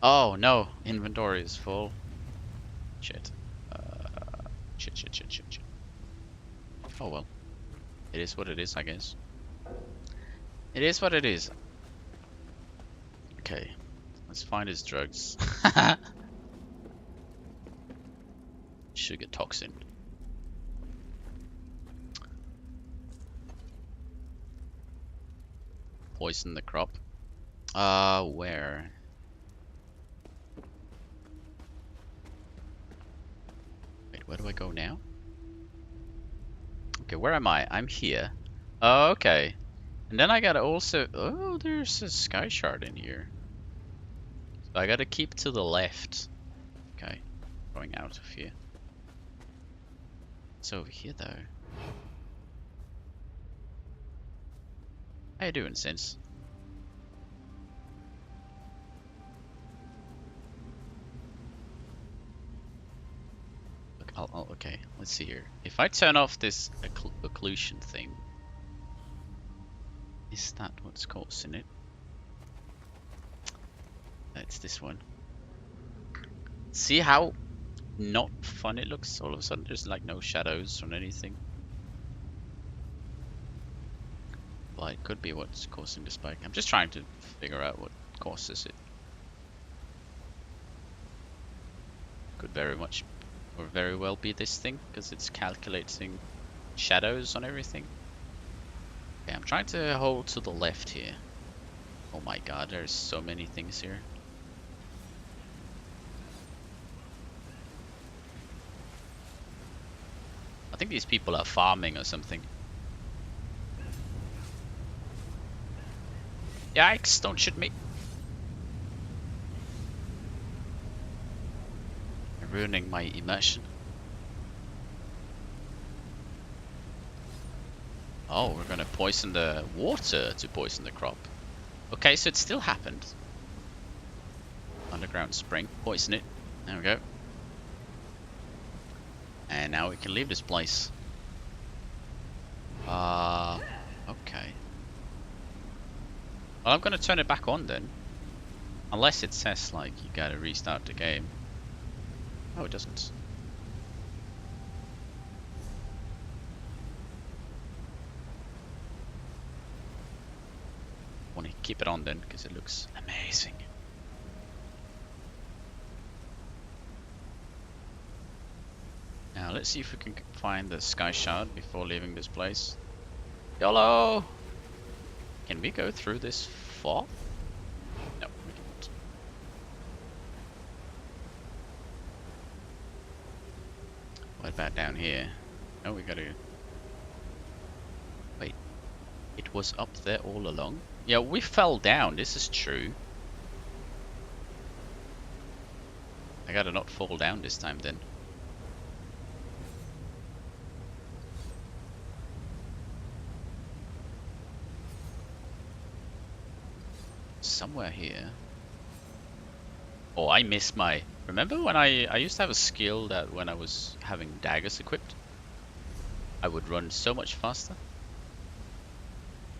Oh no, inventory is full. Shit. Shit. Oh well. It is what it is, I guess. It is what it is. Okay. Let's find his drugs. Sugar toxin. Poison the crop. Where? Wait, where do I go now? Okay, where am I? I'm here. Oh, okay. And then I gotta also... Oh, there's a sky shard in here. So I gotta keep to the left. Okay, going out of here. It's over here, though. How you doing, Sense? Okay, let's see here. If I turn off this occlusion thing, is that what's causing it? It's this one. See how not fun it looks all of a sudden? There's like no shadows or anything. Well, it could be what's causing the spike. I'm just trying to figure out what causes it. Could very much or very well be this thing, because it's calculating shadows on everything. Okay, I'm trying to hold to the left here. Oh my god, there's so many things here. I think these people are farming or something. Yikes, don't shoot me. You're ruining my immersion. Oh, we're gonna poison the water to poison the crop. Okay, so it still happened. Underground spring, poison it. There we go. And now we can leave this place. Okay. Well, I'm gonna turn it back on then. Unless it says, like, you gotta restart the game. Oh, it doesn't. Want to keep it on then, because it looks amazing. let's see if we can find the sky shard before leaving this place. YOLO! Can we go through this fog? No, we can't. What about down here? Oh, we gotta... Wait. It was up there all along? Yeah, we fell down. This is true. I gotta not fall down this time then. Somewhere here. Oh, I missed my... Remember when I used to have a skill that when I was having daggers equipped, I would run so much faster?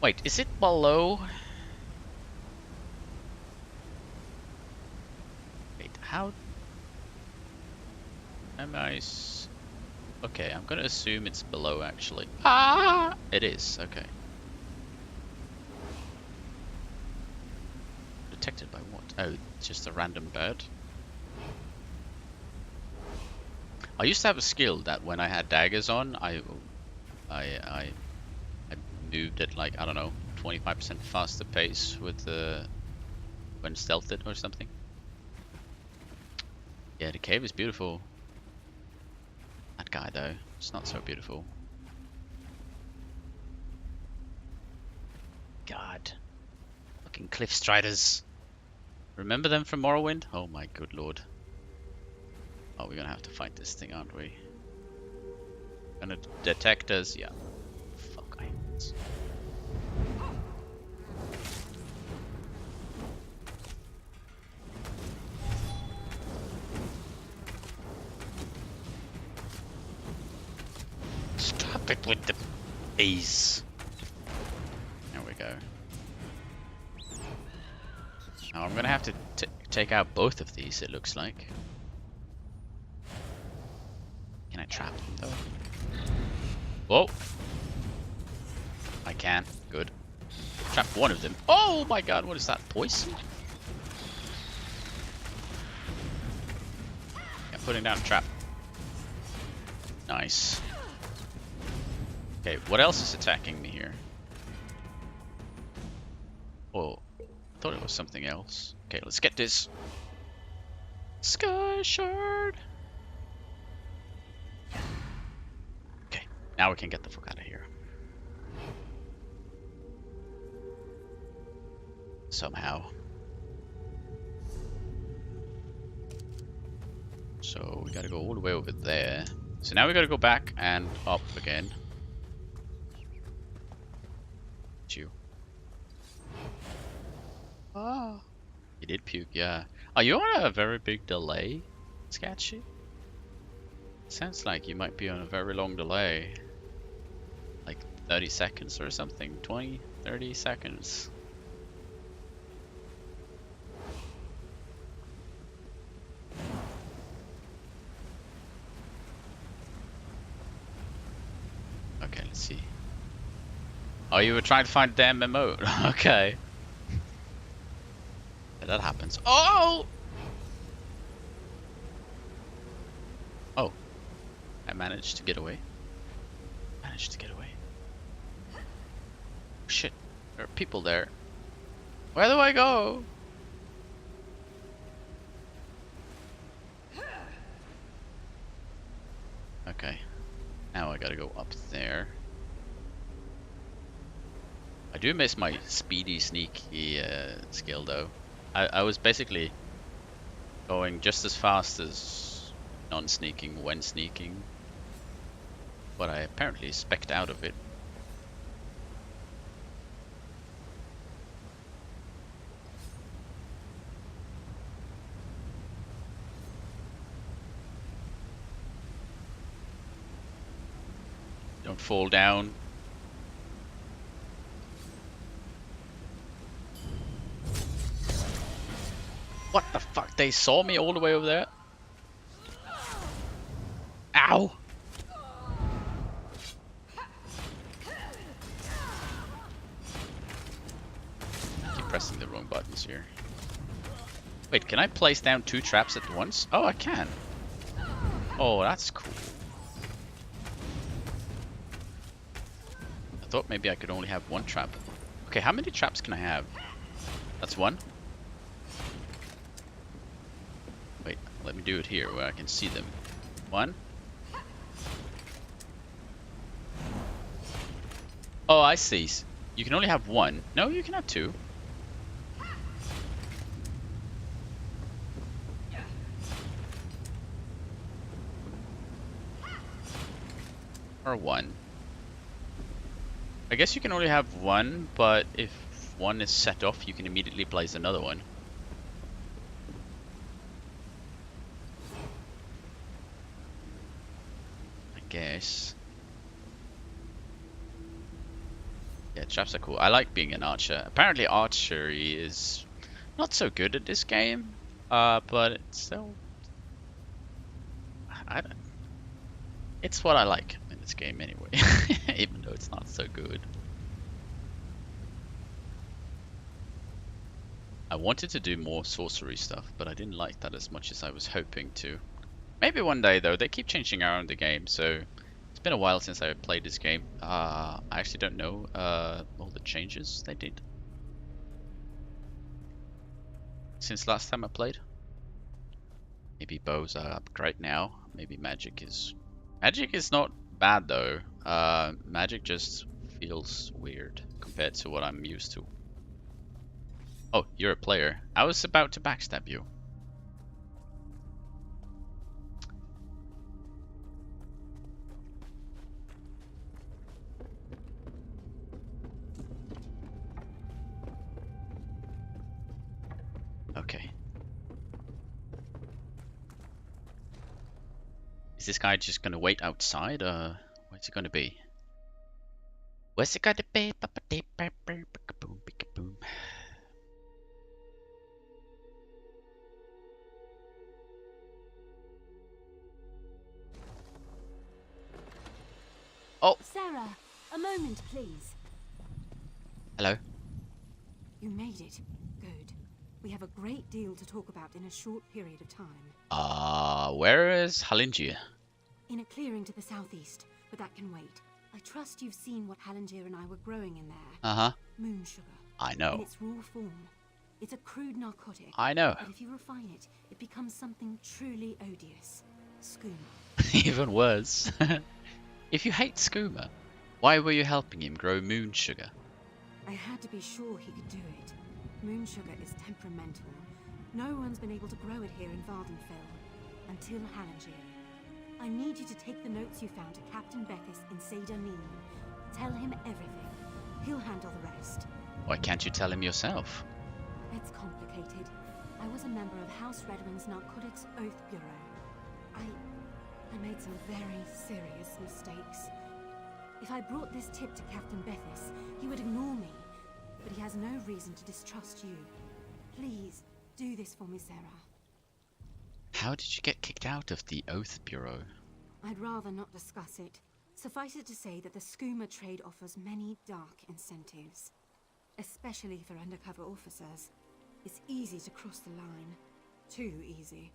Wait, is it below? Wait, how... Am I... Okay, I'm gonna assume it's below actually. Ah! It is, okay. Detected by what? Oh, just a random bird. I used to have a skill that when I had daggers on, I moved at like, I don't know, 25% faster pace with when stealthed or something. Yeah, the cave is beautiful. That guy though, it's not so beautiful. God. Fucking cliff striders. Remember them from Morrowind? Oh my good lord. Oh, we're gonna have to fight this thing, aren't we? Gonna detect us? Yeah. Fuck, I hate this. Stop it with the bees. There we go. Now I'm gonna have to take out both of these, it looks like. Can I trap them though? Whoa! I can. Good. Trap one of them. Oh my god, what is that? Poison? Yeah, putting down a trap. Nice. Okay, what else is attacking me here? Oh, I thought it was something else. Okay, let's get this. Sky shard! Okay, now we can get the fuck out of here. Somehow. So we gotta go all the way over there. So now we gotta go back and up again. You. Oh. You did puke, yeah. Are you on a very big delay, Sketchy? Sounds like you might be on a very long delay. Like 30 seconds or something. 20, 30 seconds. Okay, let's see. Oh, you were trying to find a damn memo. Okay. Yeah, that happens. Oh! Oh. I managed to get away. Managed to get away. Oh, shit. There are people there. Where do I go? Okay. Now I gotta go up there. I do miss my speedy sneaky skill though. I was basically going just as fast as non-sneaking when sneaking, but I apparently specced out of it. Don't fall down. What the fuck? They saw me all the way over there? Ow! Keep pressing the wrong buttons here. Wait, can I place down 2 traps at once? Oh, I can. Oh, that's cool. thought maybe I could only have one trap. Okay, how many traps can I have? That's one. Wait, let me do it here where I can see them. One. Oh, I see. You can only have one. No, you can have two. Or one. I guess you can only have one, but if one is set off, you can immediately place another one. I guess. Yeah, traps are cool. I like being an archer. Apparently archery is not so good at this game, but it's still... It's what I like in this game anyway, even though it's not so good. I wanted to do more sorcery stuff, but I didn't like that as much as I was hoping to. Maybe one day though. They keep changing around the game, so it's been a while since I played this game. I actually don't know all the changes they did since last time I played. Maybe bows are great now. Maybe magic is not bad though. Magic just feels weird compared to what I'm used to. Oh, you're a player. I was about to backstab you. Okay. Is this guy just gonna wait outside, or where's it gonna be? Where's it gonna be? Boom. Oh! Sarah, a moment, please. Hello. You made it. Good. We have a great deal to talk about in a short period of time. Where is Halingia? In a clearing to the southeast, but that can wait. I trust you've seen what Halingia and I were growing in there. Uh-huh. Moon sugar. I know. In its raw form. It's a crude narcotic. I know. But if you refine it, it becomes something truly odious. Skooma. Even worse. If you hate Skooma, why were you helping him grow moon sugar? I had to be sure he could do it. Moon sugar is temperamental. No one's been able to grow it here in Vardenfell. Until Halingia. I need you to take the notes you found to Captain Bethis in Seydanin. Tell him everything. He'll handle the rest. Why can't you tell him yourself? It's complicated. I was a member of House Redwing's Narcotics Oath Bureau. I made some very serious mistakes. If I brought this tip to Captain Bethis, he would ignore me. But he has no reason to distrust you. Please, do this for me, Sarah. How did you get kicked out of the Oath Bureau? I'd rather not discuss it. Suffice it to say that the skooma trade offers many dark incentives. Especially for undercover officers. It's easy to cross the line. Too easy.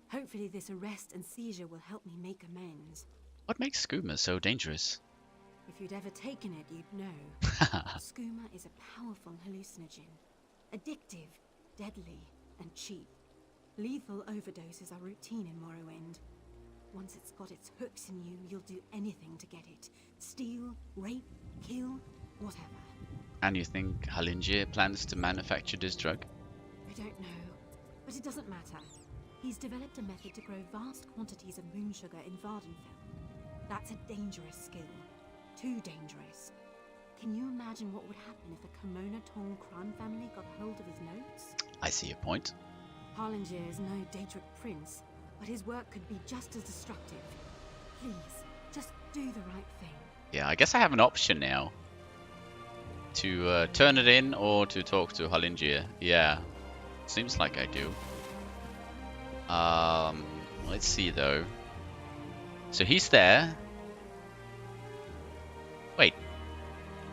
Hopefully this arrest and seizure will help me make amends. What makes skooma so dangerous? If you'd ever taken it, you'd know. Skooma is a powerful hallucinogen. Addictive, deadly, and cheap. Lethal overdoses are routine in Morrowind. Once it's got its hooks in you, you'll do anything to get it. Steal, rape, kill, whatever. And you think Halingia plans to manufacture this drug? I don't know, but it doesn't matter. He's developed a method to grow vast quantities of moon sugar in Vardenfell. That's a dangerous skill. Too dangerous. Can you imagine what would happen if the Kimona Tong crime family got hold of his notes? I see your point. Harlinger is no Daedric prince, but his work could be just as destructive. Please, just do the right thing. Yeah, I guess I have an option now. To turn it in or to talk to Halingia. Yeah, seems like I do. Let's see though. So he's there. Wait,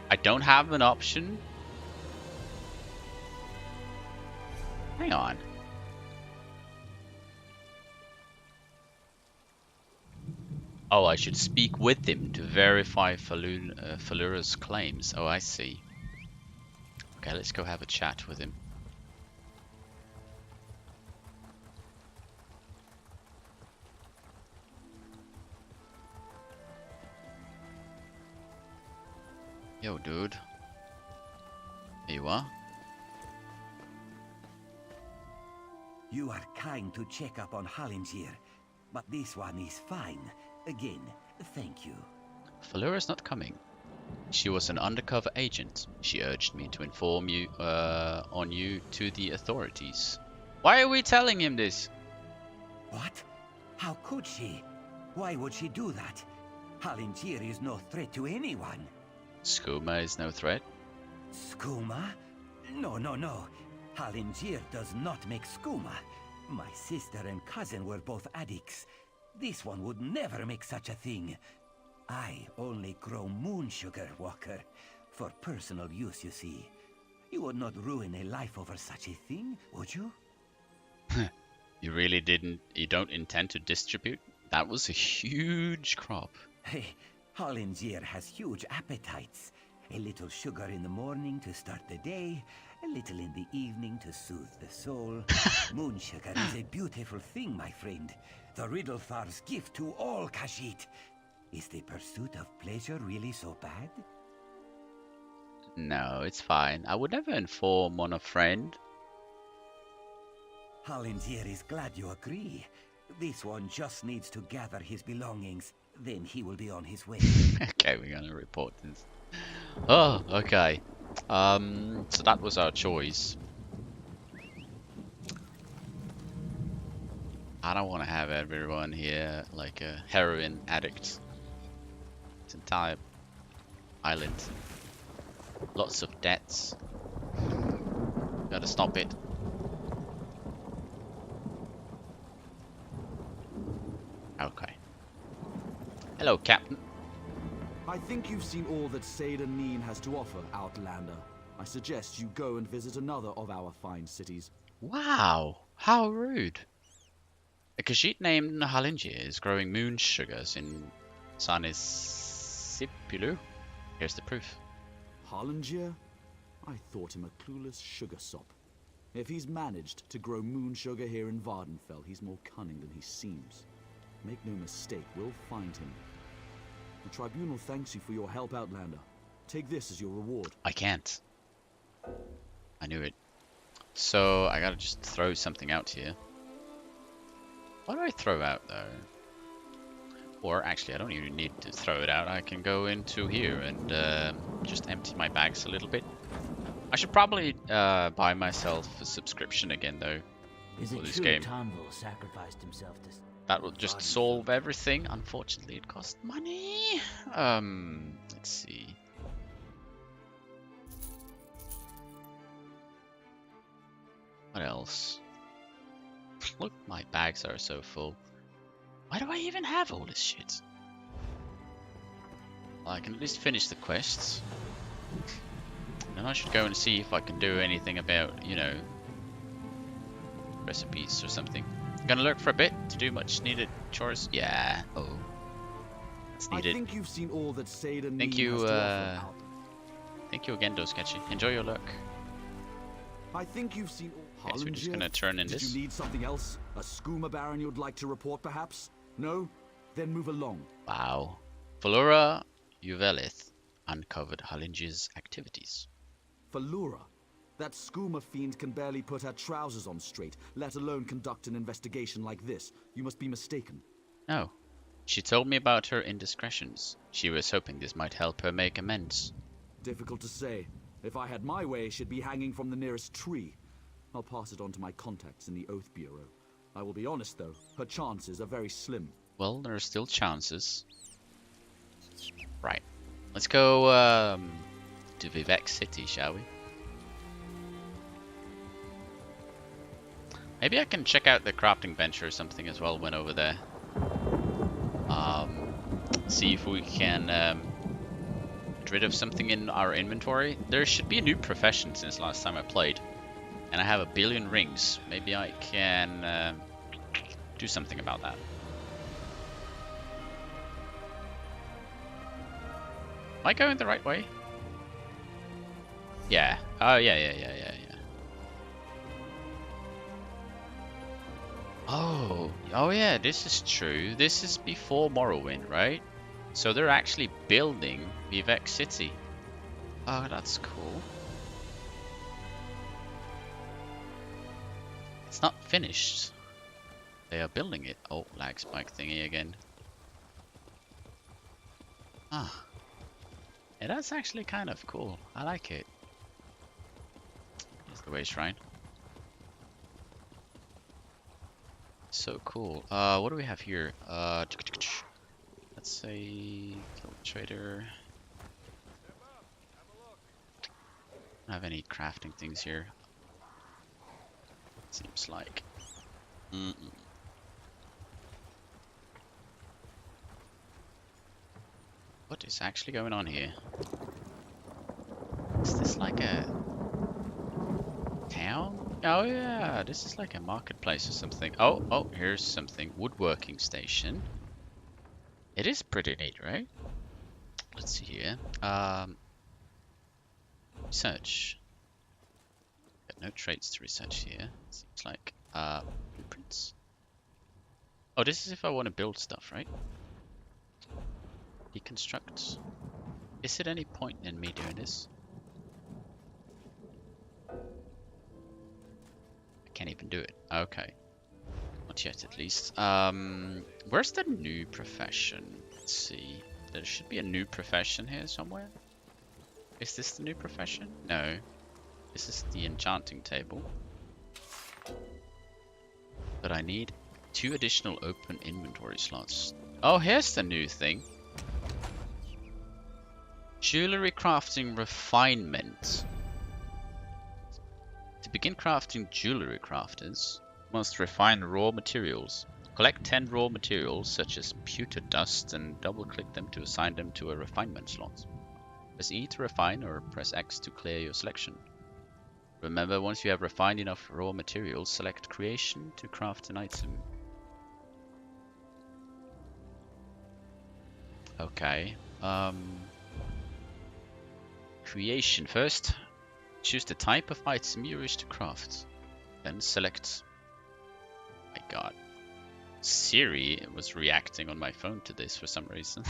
I don't have an option? Hang on. Oh, I should speak with him to verify Falura's claims. Oh, I see. Okay, let's go have a chat with him. Yo, dude. Here you are. You are kind to check up on Hallingier, but this one is fine. Again, thank you. Falura's not coming. She was an undercover agent. She urged me to inform you on you to the authorities. Why are we telling him this? What? How could she? Why would she do that? Hallingier is no threat to anyone. Skooma is no threat. Skooma? No, no, no. Hallingier does not make skooma. My sister and cousin were both addicts. This one would never make such a thing. I only grow moon sugar, Walker. For personal use, you see. You would not ruin a life over such a thing, would you? You don't intend to distribute? That was a huge crop. Hey, Hallingier has huge appetites. A little sugar in the morning to start the day, a little in the evening to soothe the soul. Moon sugar is a beautiful thing, my friend. The Riddlethar's gift to all Khajiit. Is the pursuit of pleasure really so bad? No, it's fine. I would never inform on a friend. Hallingier is glad you agree. This one just needs to gather his belongings. Then he will be on his way. Okay, we're gonna report this. Oh, okay. So that was our choice. I don't want to have everyone here like a heroin addict. This entire island. Lots of debts. Gotta stop it. Okay. Hello, Captain. I think you've seen all that Said and Neen has to offer, Outlander. I suggest you go and visit another of our fine cities. Wow, how rude. A Khajiit named Hallingier is growing moon sugars in Sanisipilu. Here's the proof. Hallingier? I thought him a clueless sugar sop. If he's managed to grow moon sugar here in Vardenfell, he's more cunning than he seems. Make no mistake, we'll find him. The Tribunal thanks you for your help, Outlander. Take this as your reward. I can't. I knew it. So I gotta just throw something out here. What do I throw out though? Or actually, I don't even need to throw it out. I can go into here and just empty my bags a little bit. I should probably buy myself a subscription again though. Is it this true game. Tonville sacrificed himself to... That will just solve everything. Unfortunately, it costs money. Let's see. What else? Look, my bags are so full. Why do I even have all this shit? Well, I can at least finish the quests. Then I should go and see if I can do anything about, you know, recipes or something. I'm gonna lurk for a bit to do much needed chores. Yeah. Oh. It's needed. I think you've seen all that Said and Thank Neen you, has to offer, thank you again, Dosketchy. Enjoy your lurk. I think you've seen all... Okay, so we're just gonna turn in Did this. you need something else? A skooma baron you'd like to report, perhaps? No? Then move along. Wow. Falura Uvelith uncovered Halling's activities. Falura? That skooma fiend can barely put her trousers on straight, let alone conduct an investigation like this. You must be mistaken. No. She told me about her indiscretions. She was hoping this might help her make amends. Difficult to say. If I had my way, she'd be hanging from the nearest tree. I'll pass it on to my contacts in the Oath Bureau. I will be honest, though. Her chances are very slim. Well, there are still chances. Right. Let's go to Vivek City, shall we? Maybe I can check out the crafting bench or something as well when over there. See if we can get rid of something in our inventory. There should be a new profession since last time I played. And I have 1 billion rings. Maybe I can do something about that. Am I going the right way? Yeah. Oh, yeah. Oh yeah, this is true. This is before Morrowind, right? So they're actually building Vivec City. Oh, that's cool. It's not finished. They are building it. Oh, lag spike thingy again. Ah. Yeah, that's actually kind of cool. I like it. Here's the way shrine. So cool. What do we have here? Let's say kill trader. Don't have any crafting things here. Seems like. What is actually going on here? Is this like a town? Oh yeah, this is like a marketplace or something. Oh, here's something. Woodworking station. It is pretty neat, right? Let's see here. Research. Got no traits to research here. Seems like blueprints. Oh, this is if I want to build stuff, right? Deconstruct. Is it any point in me doing this? I can't even do it. Okay. Not yet, at least. Where's the new profession? Let's see. There should be a new profession here somewhere. Is this the new profession? No. This is the enchanting table. But I need 2 additional open inventory slots. Oh, here's the new thing. Jewelry crafting refinement. To begin crafting jewelry, crafters must refine raw materials. Collect 10 raw materials such as pewter dust and double-click them to assign them to a refinement slot. Press E to refine or press X to clear your selection. Remember, once you have refined enough raw materials, select creation to craft an item. Okay. Creation first. Choose the type of item you wish to craft. Then select... My god. Siri was reacting on my phone to this for some reason.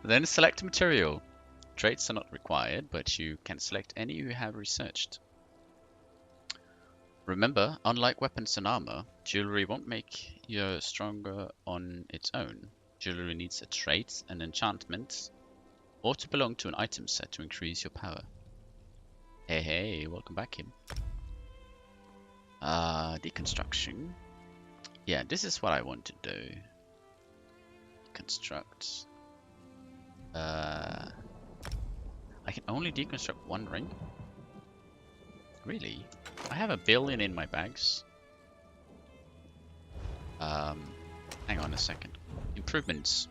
Then select material. Traits are not required, but you can select any you have researched. Remember, unlike weapons and armor, jewelry won't make you stronger on its own. Jewelry needs a trait, an enchantment, or to belong to an item set to increase your power. Hey, welcome back, Kim. Deconstruction. Yeah, this is what I want to do. Deconstruct. I can only deconstruct 1 ring? Really? I have 1 billion in my bags. Hang on a second. Improvements.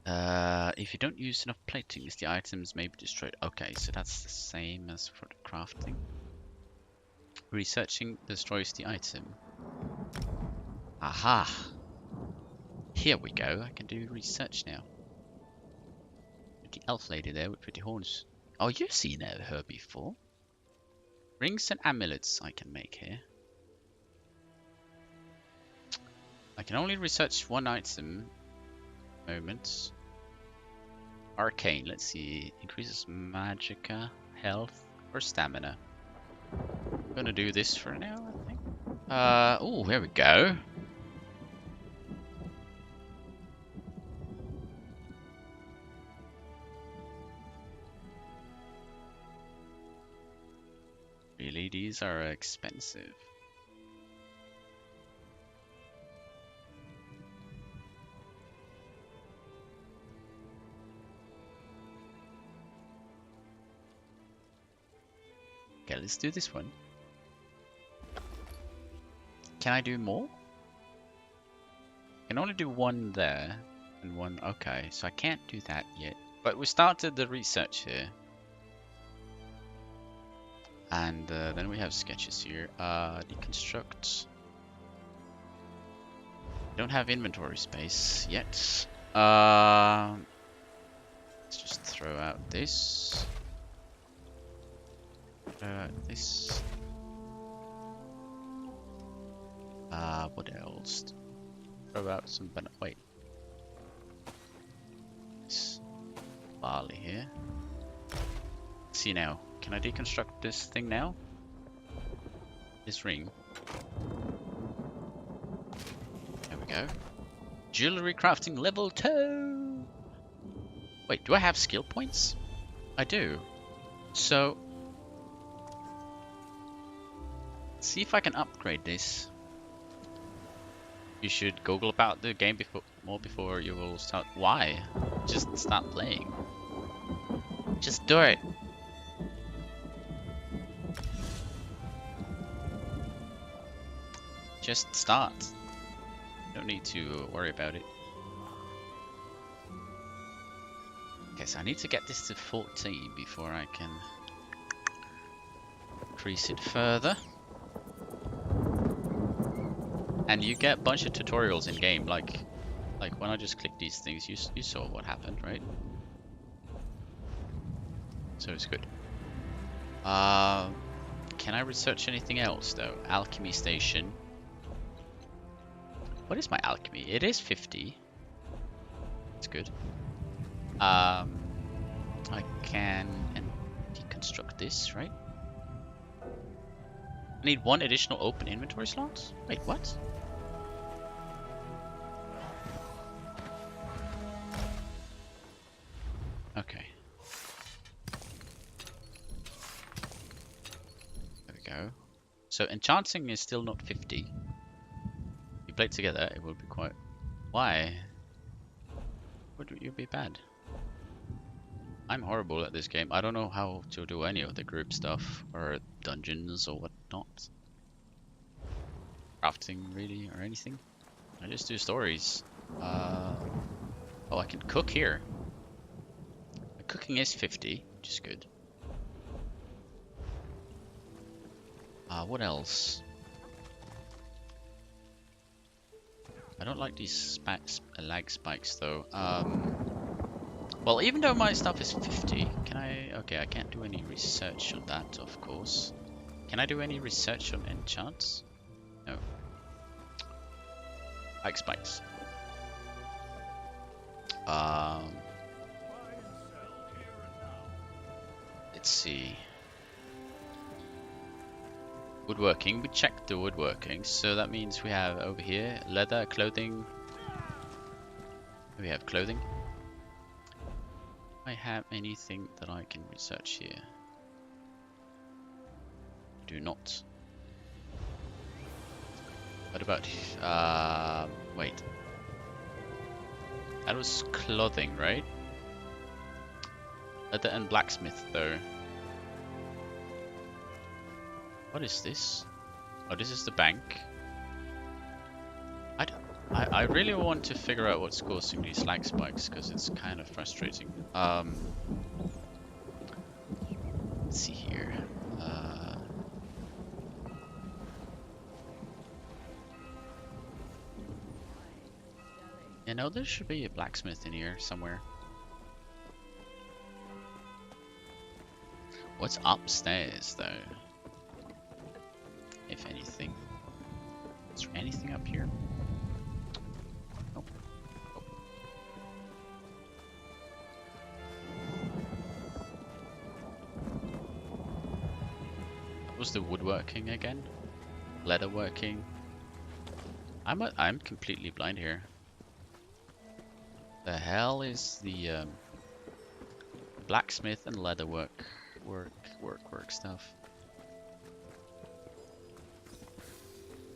If you don't use enough platings, the items may be destroyed. Okay, so that's the same as for the crafting. Researching destroys the item. Aha! Here we go. I can do research now. The elf lady there with pretty horns. Oh, you've seen her before. Rings and amulets I can make here. I can only research 1 item. Moments. Arcane, let's see. Increases magicka, health, or stamina. I'm gonna do this for now, I think. Oh, here we go. Really, these are expensive. Okay, let's do this one. Can I do more? I can only do 1 there and 1. Okay, so I can't do that yet. But we started the research here. And then we have sketches here. Deconstruct. Don't have inventory space yet. Let's just throw out this. Throw out this. What else? Throw out some wait. This barley here. Let's see now. Can I deconstruct this thing now? This ring. There we go. Jewelry crafting level 2! Wait, do I have skill points? I do. So, let's see if I can upgrade this. You should Google about the game before you will start. Why? Just start playing. Just do it. Just start. Don't need to worry about it. Okay, so I need to get this to 14 before I can increase it further. And you get a bunch of tutorials in game, like when I just clicked these things, you saw what happened, right? So it's good. Can I research anything else though? Alchemy station. What is my alchemy? It is 50. It's good. I can deconstruct this, right? I need 1 additional open inventory slot? Wait, what? Okay. There we go. So enchanting is still not 50. If you play it together, it will be quite... Why? Would you be bad? I'm horrible at this game. I don't know how to do any of the group stuff or dungeons or whatnot. Crafting really or anything. I just do stories. Oh, I can cook here. The cooking is 50, which is good. What else? I don't like these lag spikes though. Well, even though my stuff is 50, can I... Okay, I can't do any research on that, of course. Can I do any research on enchants? No. Lag spikes. Let's see. Woodworking. We checked the woodworking, so that means we have over here leather, clothing. We have clothing. I have anything that I can research here? Do not. What about wait. That was clothing, right? Leather and blacksmith though. What is this? Oh, this is the bank. I really want to figure out what's causing these lag spikes because it's kind of frustrating. Let's see here. You know, there should be a blacksmith in here somewhere. What's upstairs though? If anything. Is there anything up here? Nope. Oh. What was the woodworking again? Leatherworking. I'm completely blind here. The hell is the blacksmith and leatherwork work stuff?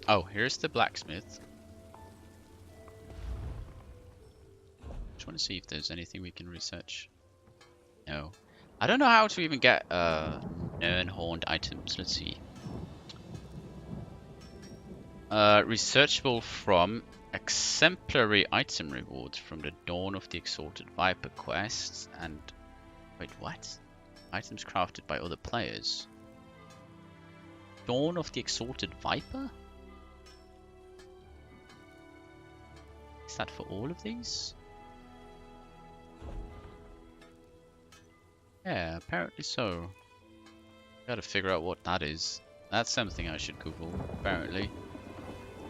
Oh, here's the blacksmith. Just want to see if there's anything we can research. No. I don't know how to even get non-horned items. Let's see. Researchable from exemplary item rewards from the Dawn of the Exalted Viper quests and... Wait, what? Items crafted by other players. Dawn of the Exalted Viper? Is that for all of these? Yeah, apparently so. Gotta figure out what that is. That's something I should Google, apparently.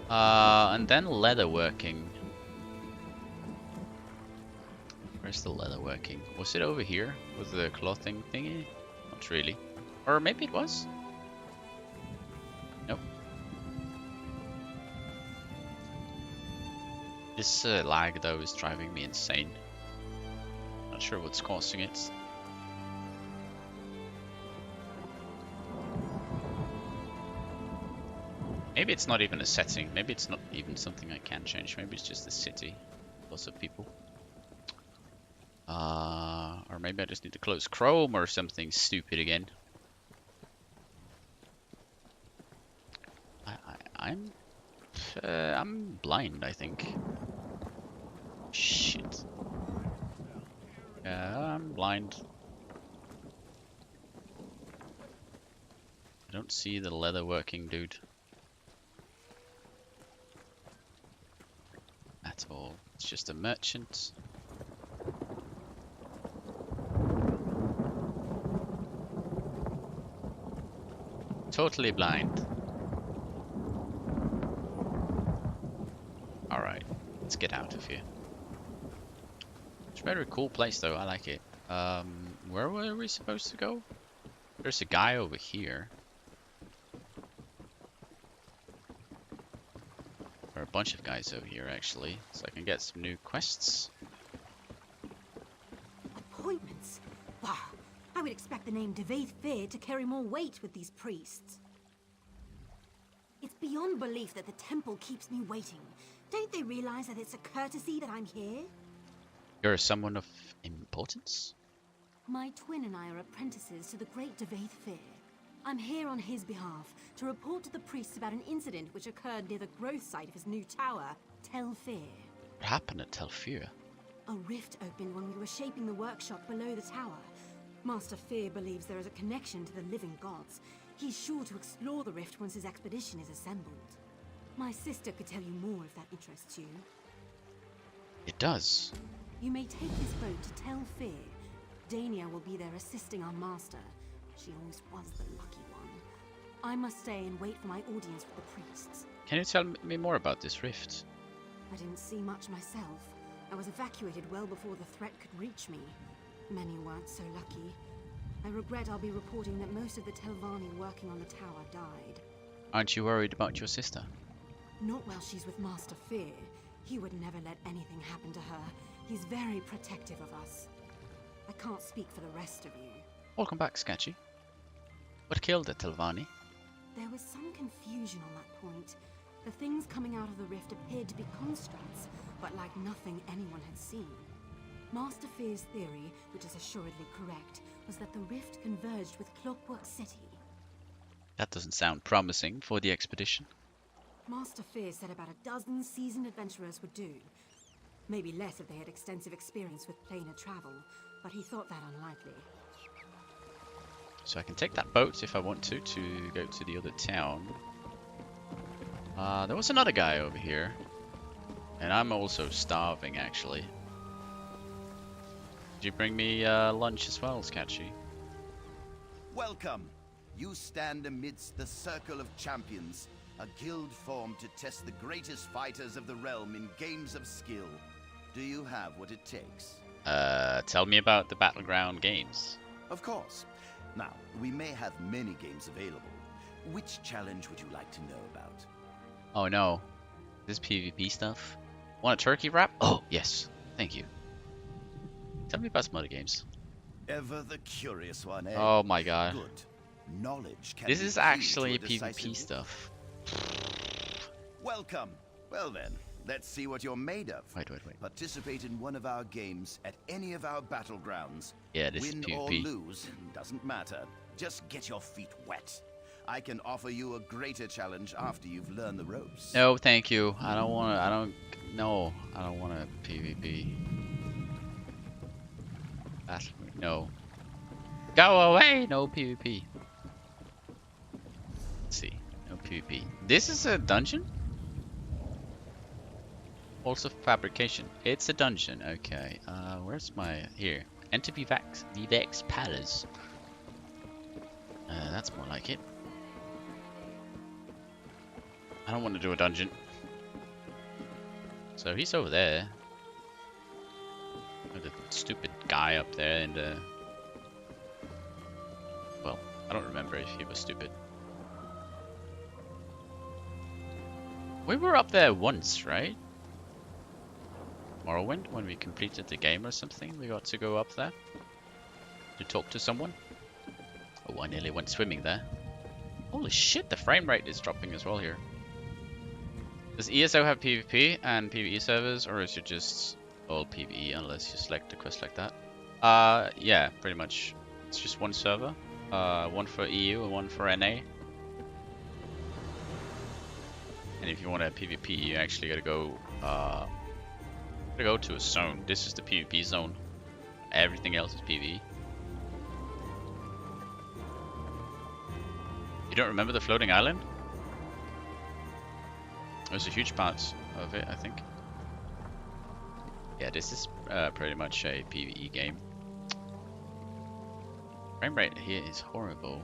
And then leatherworking. Where's the leatherworking? Was it over here with the clothing thingy? Not really. Or maybe it was? Nope. This lag though is driving me insane. Not sure what's causing it. Maybe it's not even a setting. Maybe it's not even something I can change. Maybe it's just a city. Lots of people. Or maybe I just need to close Chrome or something stupid again. I'm blind, I think. Shit. Yeah, I'm blind. I don't see the leatherworking dude at all. It's just a merchant. Totally blind. Alright, let's get out of here. It's a very cool place though, I like it. Where were we supposed to go? There's a guy over here. There are a bunch of guys over here actually, so I can get some new quests. Appointments? Bah! I would expect the name Devaith Fair to carry more weight with these priests. It's beyond belief that the temple keeps me waiting. Don't they realize that it's a courtesy that I'm here? You're someone of importance? My twin and I are apprentices to the great Devaith Fair. I'm here on his behalf to report to the priests about an incident which occurred near the growth site of his new tower, Tel Fair. What happened at Tel Fair? A rift opened when we were shaping the workshop below the tower. Master Fear believes there is a connection to the living gods. He's sure to explore the rift once his expedition is assembled. My sister could tell you more if that interests you. It does. You may take his boat to Tel Fair. Dania will be there assisting our master. She always was the lucky one. I must stay and wait for my audience with the priests. Can you tell me more about this rift? I didn't see much myself. I was evacuated well before the threat could reach me. Many weren't so lucky. I regret I'll be reporting that most of the Telvanni working on the tower died. Aren't you worried about your sister? Not while she's with Master Fear. He would never let anything happen to her. He's very protective of us. I can't speak for the rest of you. Welcome back, Sketchy. What killed the Telvanni? There was some confusion on that point. The things coming out of the rift appeared to be constructs, but like nothing anyone had seen. Master Fear's theory, which is assuredly correct, was that the rift converged with Clockwork City. That doesn't sound promising for the expedition. Master Fear said about a dozen seasoned adventurers would do. Maybe less if they had extensive experience with planar travel, but he thought that unlikely. So I can take that boat if I want to go to the other town. There was another guy over here. And I'm also starving, actually. Did you bring me lunch as well, Sketchy? Welcome. You stand amidst the Circle of Champions, a guild formed to test the greatest fighters of the realm in games of skill. Do you have what it takes? Tell me about the Battleground games. Of course. Now, we may have many games available. Which challenge would you like to know about? Oh no. This PvP stuff? Want a turkey wrap? Oh, yes. Thank you. Tell me about some other games. Ever the curious one, eh? Oh my god. Good. Knowledge can This be is key actually to a PvP decisive... stuff. Welcome. Well then, let's see what you're made of. Wait. Participate in one of our games at any of our battlegrounds. Yeah, this is Win PvP. or lose, doesn't matter. Just get your feet wet. I can offer you a greater challenge after you've learned the ropes. No, thank you. I don't want a PvP. No. Go away! No PvP. Let's see. No PvP. This is a dungeon? Also fabrication. It's a dungeon. Okay. Where's my... Here. Enter Vivek's palace. That's more like it. I don't want to do a dungeon. So he's over there. The stupid guy up there, and well, I don't remember if he was stupid. We were up there once, right? Morrowind, when we completed the game or something, we got to go up there to talk to someone. Oh, I nearly went swimming there. Holy shit, the frame rate is dropping as well here. Does ESO have PvP and PvE servers, or is it just all PvE unless you select a quest like that? Yeah, pretty much. It's just one server. One for EU and one for NA. And if you want a PvP, you actually gotta go to a zone. This is the PvP zone. Everything else is PvE. You don't remember the floating island? There's a huge part of it, I think. Yeah, this is pretty much a PvE game. Frame rate here is horrible.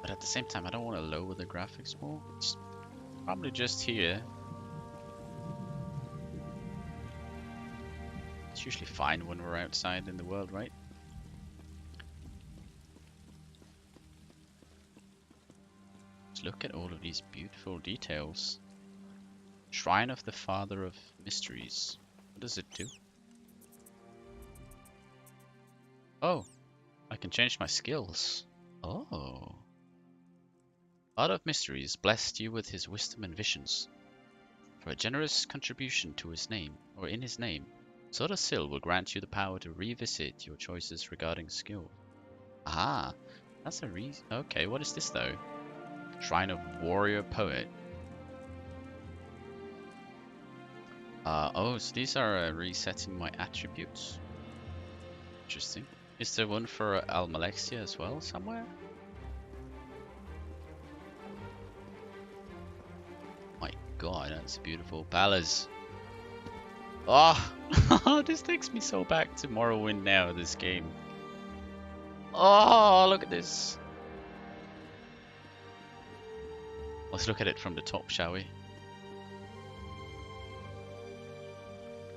But at the same time, I don't want to lower the graphics more. It's probably just here. It's usually fine when we're outside in the world, right? Let's look at all of these beautiful details. Shrine of the Father of Mysteries. What does it do? Oh, I can change my skills. Oh. Father of Mysteries blessed you with his wisdom and visions. For a generous contribution to his name, or in his name, Soda Sil will grant you the power to revisit your choices regarding skill. Ah, that's a reason. Okay, what is this though? Shrine of Warrior Poet. Oh, so these are resetting my attributes. Interesting. Is there one for Almalexia as well somewhere? My god, that's a beautiful palace. Oh, this takes me so back to Morrowind now, this game. Oh, look at this. Let's look at it from the top, shall we?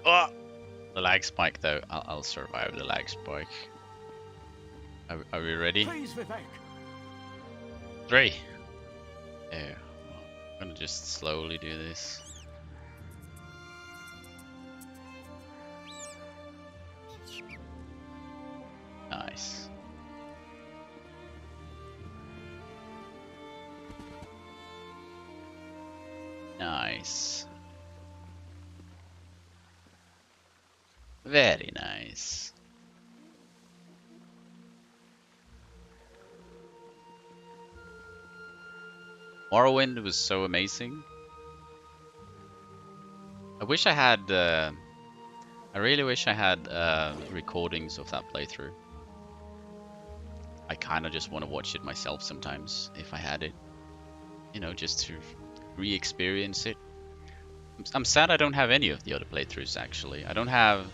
Oh! The lag spike though, I'll survive the lag spike. Are we ready? Please, Vivek. 3. Yeah, I'm gonna just slowly do this. Nice. Nice. Very nice. Morrowind was so amazing. I wish I had. I really wish I had recordings of that playthrough. I kind of just want to watch it myself sometimes if I had it. You know, just to re-experience it. I'm sad I don't have any of the other playthroughs actually. I don't have.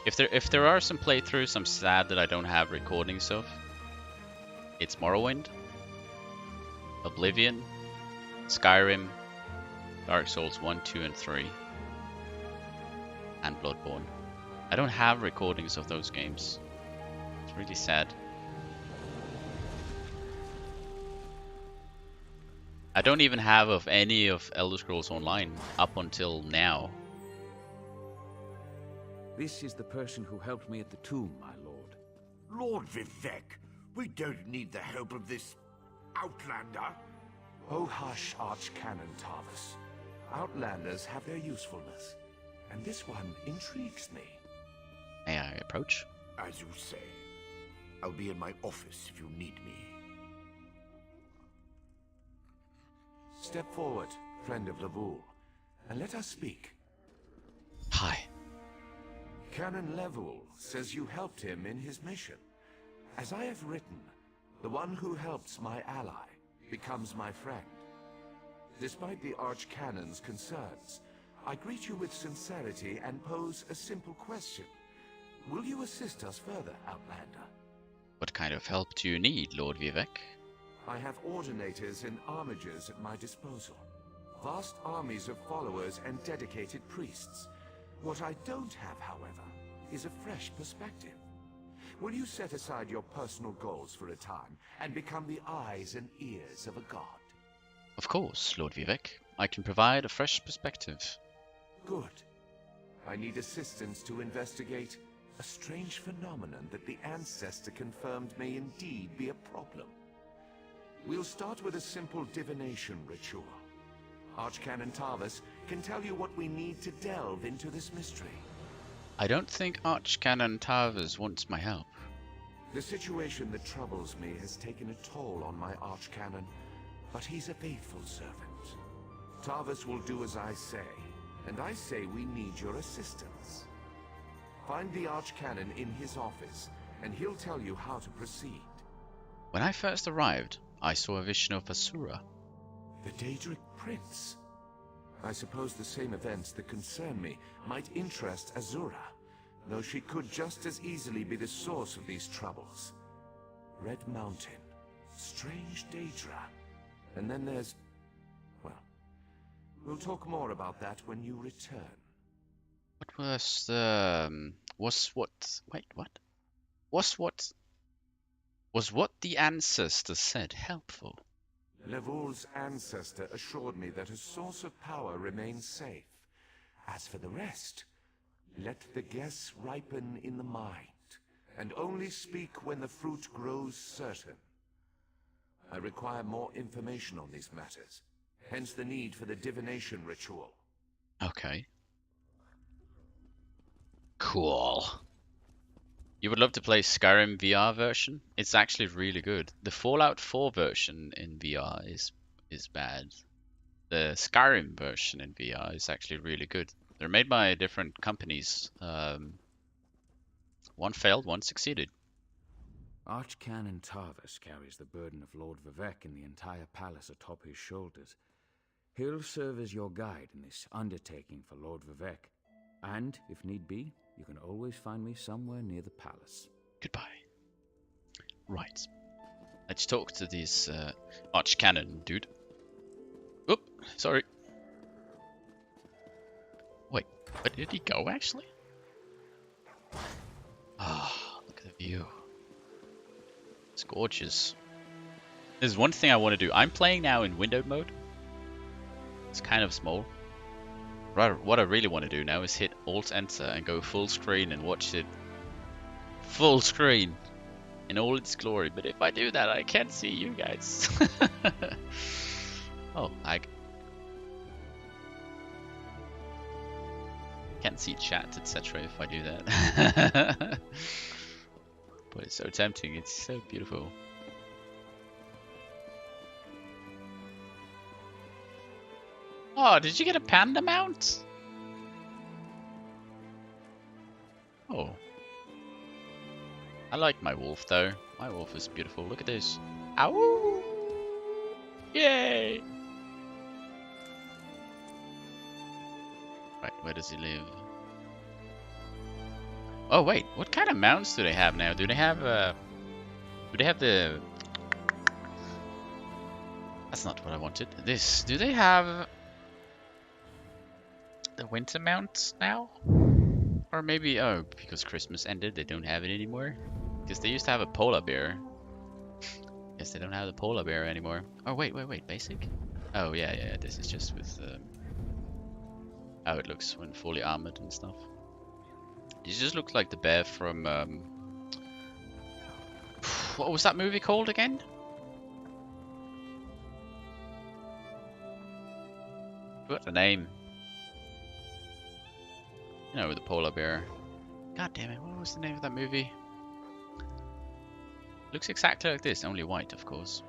If there are some playthroughs I'm sad that I don't have recordings of. It's Morrowind, Oblivion, Skyrim, Dark Souls 1, 2, and 3, and Bloodborne. I don't have recordings of those games. It's really sad. I don't even have of any of Elder Scrolls Online up until now. This is the person who helped me at the tomb, my lord. Lord Vivek, we don't need the help of this outlander. Oh hush, Archcanon Tarvis. Outlanders have their usefulness, and this one intrigues me. May I approach? As you say. I'll be in my office if you need me. Step forward, friend of Lavul, and let us speak. Hi. Canon Level says you helped him in his mission. As I have written, the one who helps my ally becomes my friend. Despite the Archcanon's concerns, I greet you with sincerity and pose a simple question. Will you assist us further, Outlander? What kind of help do you need, Lord Vivek? I have ordinators and armigers at my disposal. Vast armies of followers and dedicated priests. What I don't have, however, is a fresh perspective. Will you set aside your personal goals for a time and become the eyes and ears of a god? Of course, Lord Vivek. I can provide a fresh perspective. Good. I need assistance to investigate a strange phenomenon that the Ancestor confirmed may indeed be a problem. We'll start with a simple divination ritual. Archcanon Tarvis can tell you what we need to delve into this mystery. I don't think Archcanon Tarvis wants my help. The situation that troubles me has taken a toll on my Archcanon, but he's a faithful servant. Tarvis will do as I say, and I say we need your assistance. Find the Archcanon in his office, and he'll tell you how to proceed. When I first arrived, I saw a vision of Asura. The Daedric Prince. I suppose the same events that concern me might interest Azura, though she could just as easily be the source of these troubles. Red Mountain, strange Daedra, and then there's... well, we'll talk more about that when you return. What was the... Was what the ancestor said helpful? Levol's ancestor assured me that a source of power remains safe. As for the rest, let the guess ripen in the mind, and only speak when the fruit grows certain. I require more information on these matters, hence the need for the divination ritual. Okay. Cool. You would love to play Skyrim VR version? It's actually really good. The Fallout 4 version in VR is bad. The Skyrim version in VR is actually really good. They're made by different companies. One failed, one succeeded. Archcanon Tarvis carries the burden of Lord Vivek and the entire palace atop his shoulders. He'll serve as your guide in this undertaking for Lord Vivek. And, if need be, you can always find me somewhere near the palace. Goodbye. Right. Let's talk to this Archcanon dude. Oop, sorry. Wait, where did he go actually? Ah, look at the view. It's gorgeous. There's one thing I want to do. I'm playing now in windowed mode. It's kind of small. What I really want to do now is hit Alt-Enter and go full screen and watch it full screen in all its glory. But if I do that, I can't see you guys. Oh, I can't see chat, etc. if I do that. But it's so tempting. It's so beautiful. Oh, did you get a panda mount? Oh. I like my wolf though. My wolf is beautiful. Look at this. Ow! Yay! Right, where does he live? Oh wait, what kind of mounts do they have now? Do they have the... That's not what I wanted. This. Do they have the winter mount now? Or maybe, oh, because Christmas ended, they don't have it anymore? Because they used to have a polar bear. Guess they don't have the polar bear anymore. Oh, wait, basic? Oh, yeah, this is just with how it looks when fully armored and stuff. This just looks like the bear from, what was that movie called again? What's the name? You know, with the polar bear. God damn it, what was the name of that movie? Looks exactly like this, only white, of course.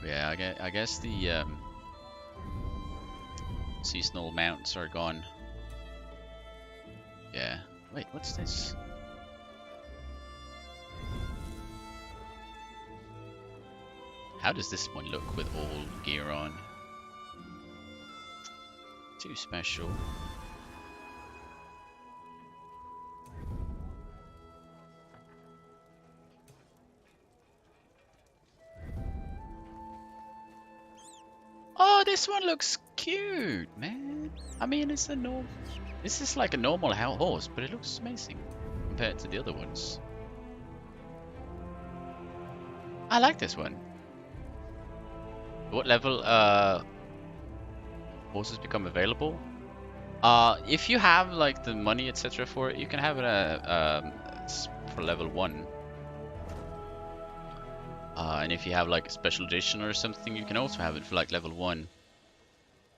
Yeah, I guess the seasonal mounts are gone. Yeah. Wait, what's this? How does this one look with all gear on? Too special. Oh, this one looks cute, man. I mean, it's a normal. This is like a normal horse, but it looks amazing compared to the other ones. I like this one. What level horses become available? If you have like the money, etc. for it, you can have it for level 1. And if you have like a special edition or something, you can also have it for like level 1.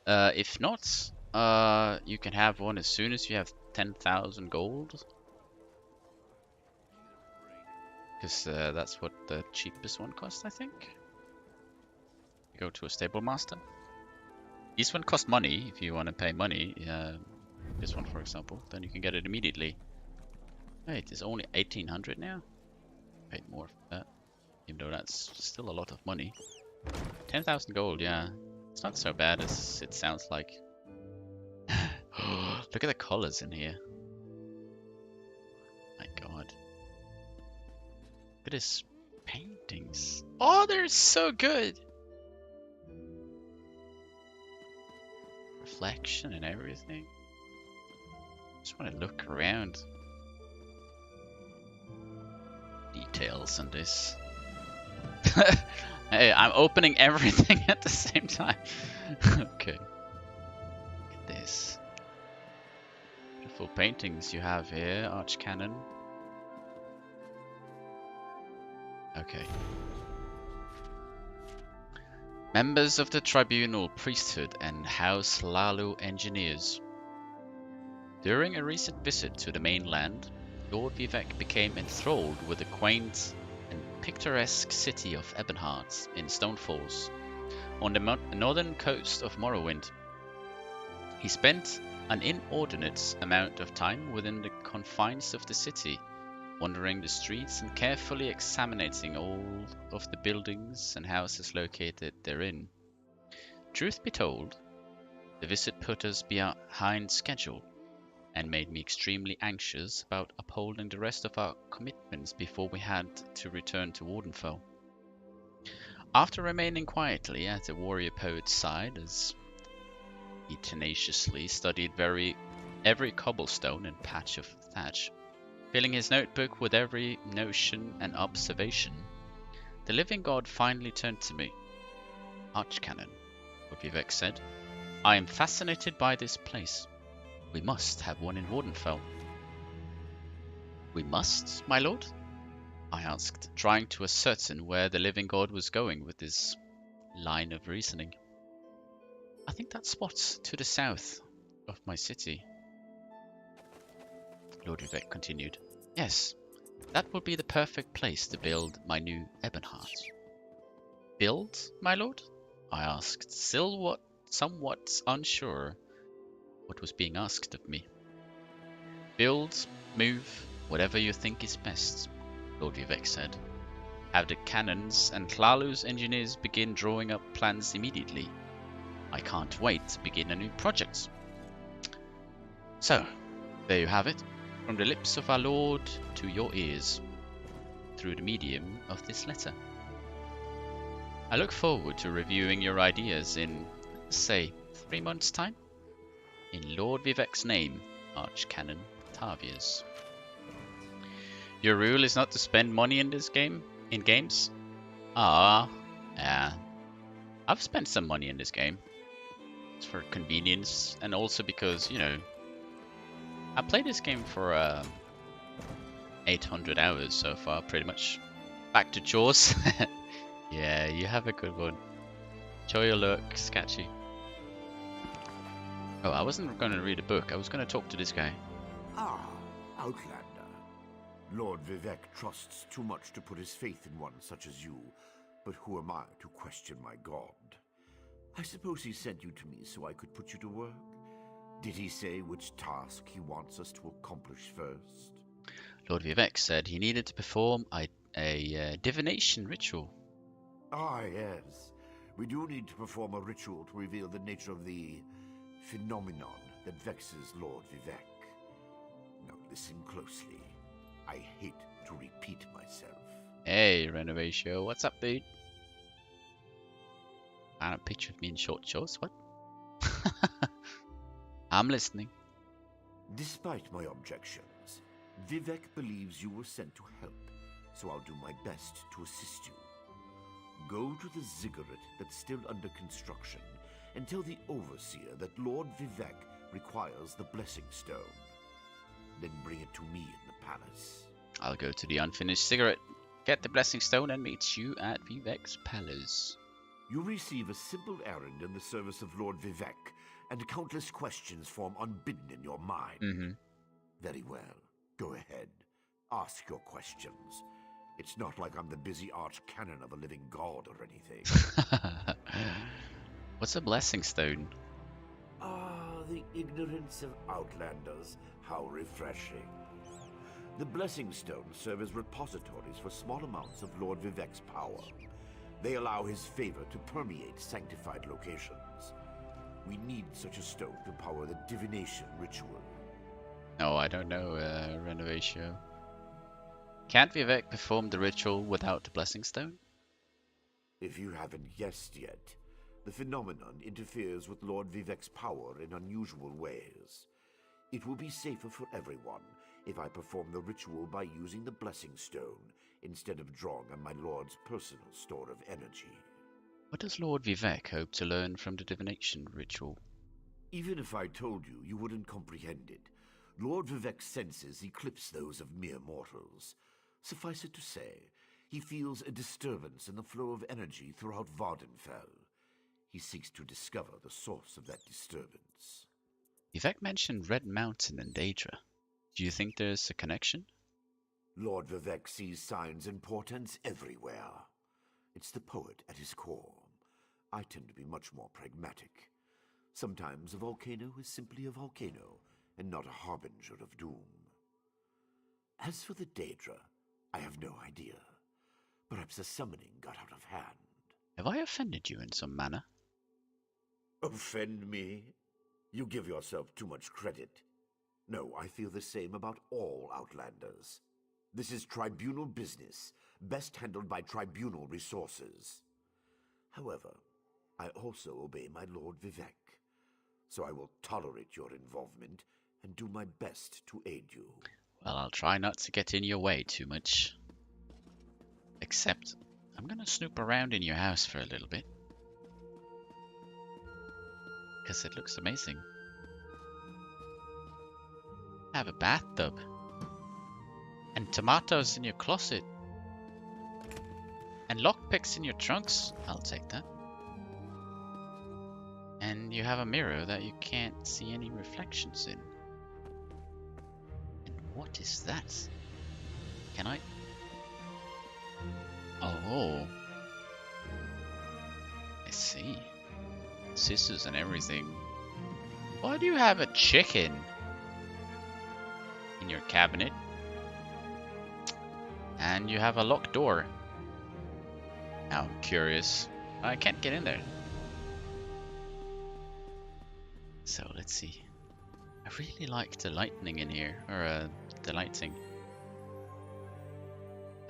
If not, you can have one as soon as you have 10,000 gold. Because that's what the cheapest one costs, I think. You go to a stable master. This one costs money if you want to pay money. This one, for example, then you can get it immediately. Wait, it's only 1,800 now? Paid more for that. Even though that's still a lot of money. 10,000 gold, yeah. It's not so bad as it sounds like. Look at the colors in here. My god. Look at his paintings. Oh, they're so good! Reflection and everything. Just want to look around. Details on this. Hey, I'm opening everything at the same time. Okay. Look at this. Beautiful paintings you have here, Archcanon. Okay. Members of the Tribunal, Priesthood, and House Lalu engineers. During a recent visit to the mainland, Lord Vivek became enthralled with the quaint and picturesque city of Ebonheart in Stone Falls, on the northern coast of Morrowind. He spent an inordinate amount of time within the confines of the city, wandering the streets and carefully examining all of the buildings and houses located therein. Truth be told, the visit put us behind schedule and made me extremely anxious about upholding the rest of our commitments before we had to return to Wardenfell. After remaining quietly at the warrior poet's side as he tenaciously studied every cobblestone and patch of thatch, filling his notebook with every notion and observation, the living god finally turned to me. Archcanon, Lord Vivek said, I am fascinated by this place. We must have one in Wardenfell. We must, my lord? I asked, trying to ascertain where the living god was going with this line of reasoning. I think that spot to the south of my city. Lord Vivek continued. Yes, that would be the perfect place to build my new Ebonheart. Build, my lord? I asked, still somewhat unsure what was being asked of me. Build, move, whatever you think is best, Lord Vivek said. Have the cannons and Thlalu's engineers begin drawing up plans immediately. I can't wait to begin a new project. So, there you have it, from the lips of our Lord to your ears, through the medium of this letter. I look forward to reviewing your ideas in, say, 3 months' time. In Lord Vivek's name, Archcanon Tavius. Your rule is not to spend money in this game, in games? Yeah. I've spent some money in this game. It's for convenience, and also because, you know, I played this game for 800 hours so far, pretty much. Back to chores. Yeah, you have a good one. Enjoy your look, Sketchy. Oh, I wasn't going to read a book. I was going to talk to this guy. Ah, Outlander. Lord Vivek trusts too much to put his faith in one such as you, but who am I to question my god? I suppose he sent you to me so I could put you to work? Did he say which task he wants us to accomplish first? Lord Vivek said he needed to perform a divination ritual. Ah, yes. We do need to perform a ritual to reveal the nature of the phenomenon that vexes Lord Vivek. Now listen closely. I hate to repeat myself. Hey, Renovation, what's up, dude? Found a picture of me in short shorts. What? I'm listening. Despite my objections, Vivek believes you were sent to help, so I'll do my best to assist you. Go to the ziggurat that's still under construction and tell the overseer that Lord Vivek requires the blessing stone. Then bring it to me in the palace. I'll go to the unfinished cigarette, get the blessing stone, and meet you at Vivek's palace. You receive a simple errand in the service of Lord Vivek, and countless questions form unbidden in your mind. Very well. Go ahead. Ask your questions. It's not like I'm the busy arch-cannon of a living god or anything. What's a blessing stone? Ah, the ignorance of outlanders. How refreshing. The blessing stones serve as repositories for small amounts of Lord Vivek's power. They allow his favor to permeate sanctified locations. We need such a stone to power the divination ritual. No, I don't know, Renovation. Can't Vivek perform the ritual without the blessing stone? If you haven't guessed yet, the phenomenon interferes with Lord Vivek's power in unusual ways. It will be safer for everyone if I perform the ritual by using the blessing stone instead of drawing on my lord's personal store of energy. What does Lord Vivek hope to learn from the divination ritual? Even if I told you, you wouldn't comprehend it. Lord Vivek's senses eclipse those of mere mortals. Suffice it to say, he feels a disturbance in the flow of energy throughout Vardenfell. He seeks to discover the source of that disturbance. Vivek mentioned Red Mountain and Daedra. Do you think there's a connection? Lord Vivek sees signs and portents everywhere. It's the poet at his core. I tend to be much more pragmatic. Sometimes a volcano is simply a volcano, and not a harbinger of doom. As for the Daedra, I have no idea. Perhaps the summoning got out of hand. Have I offended you in some manner? Offend me? You give yourself too much credit. No, I feel the same about all Outlanders. This is tribunal business, best handled by tribunal resources. However, I also obey my Lord Vivek, so I will tolerate your involvement and do my best to aid you. Well, I'll try not to get in your way too much. Except, I'm gonna snoop around in your house for a little bit. Because it looks amazing. Have a bathtub. And tomatoes in your closet. And lockpicks in your trunks. I'll take that. And you have a mirror that you can't see any reflections in. And what is that? Can I? Oh. I see. Scissors and everything. Why do you have a chicken in your cabinet? And you have a locked door. Now I'm curious. I can't get in there. So let's see. I really like the lightning in here, or the lighting.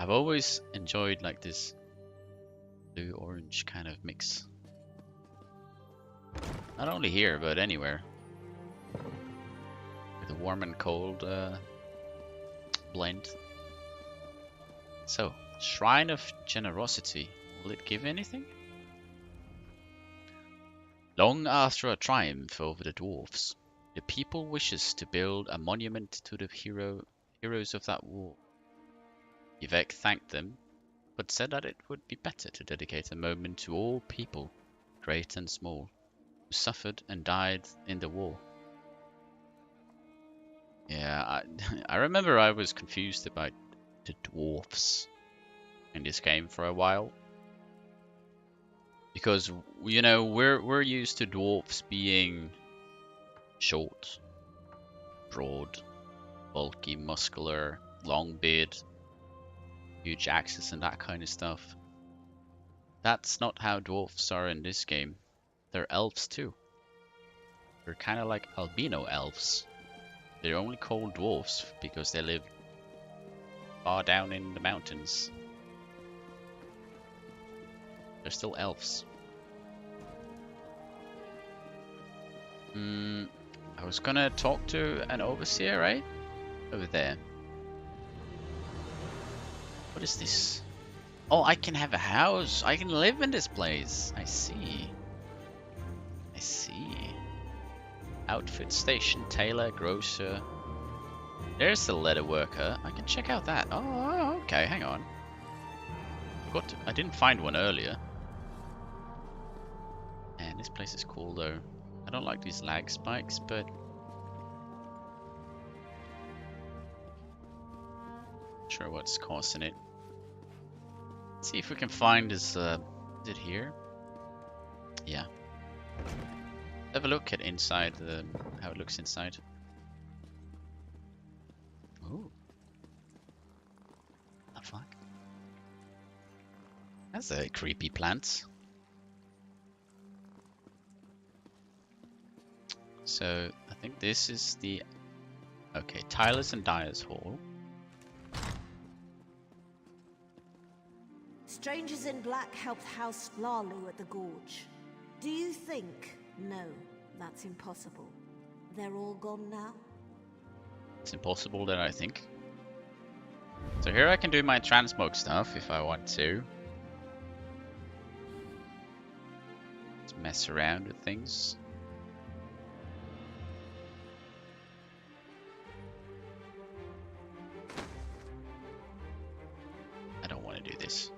I've always enjoyed like this blue-orange kind of mix. Not only here, but anywhere. With a warm and cold blend. So, Shrine of Generosity. Will it give anything? Long after a triumph over the dwarfs, the people wishes to build a monument to the heroes of that war. Vivek thanked them, but said that it would be better to dedicate a moment to all people, great and small, who suffered and died in the war. Yeah, I remember I was confused about the dwarfs in this game for a while. Because, you know, we're used to dwarfs being short, broad, bulky, muscular, long beard, huge axes and that kind of stuff. That's not how dwarfs are in this game. They're elves too. They're kind of like albino elves. They're only called dwarfs because they live far down in the mountains. They're still elves. I was gonna talk to an overseer, right? Over there. What is this? Oh, I can have a house. I can live in this place. I see. I see. Outfit station, tailor, grocer. There's the leather worker. I can check out that. Oh, okay. Hang on. I didn't find one earlier. And this place is cool though. I don't like these lag spikes, but not sure what's causing it. Let's see if we can find this. Is it here? Yeah. Have a look at inside. How it looks inside. Ooh. The fuck? That's a creepy plant. So I think this is the Tyler's and Dyer's Hall. Strangers in Black helped House Lalu at the Gorge. Do you think? No, that's impossible. They're all gone now? It's impossible that I think. So here I can do my transmog stuff if I want to. Let's mess around with things. I don't want to do this.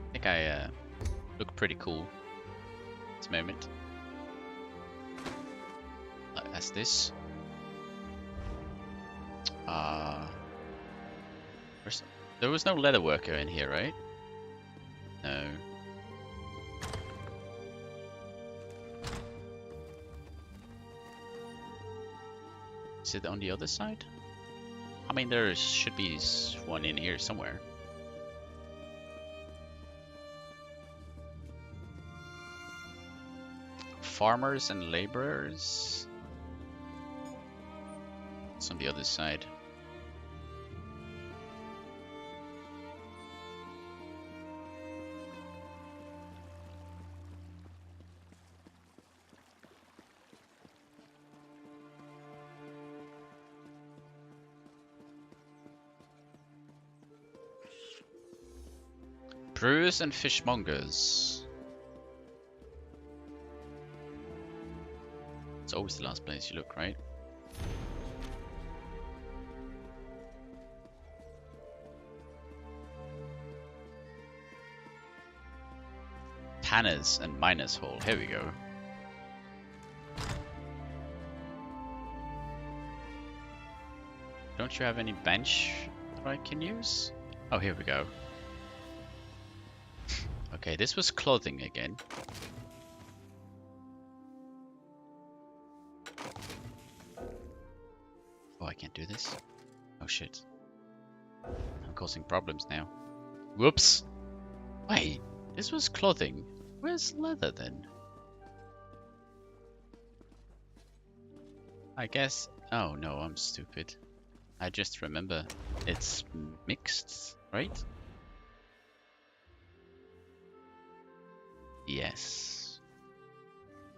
I think I look pretty cool at this moment. As this. There was no leather worker in here, right? No. Is it on the other side? I mean, there should be one in here somewhere. Farmers and laborers. It's on the other side. Brewers and fishmongers. It's always the last place you look, right? Tanners and Miners Hall. Here we go. Don't you have any bench that I can use? Oh, here we go. Okay, this was clothing again. Oh, I can't do this. Oh shit. I'm causing problems now. Whoops! Wait, this was clothing. Where's leather then? I guess... Oh no, I'm stupid. I just remember it's mixed, right? Yes.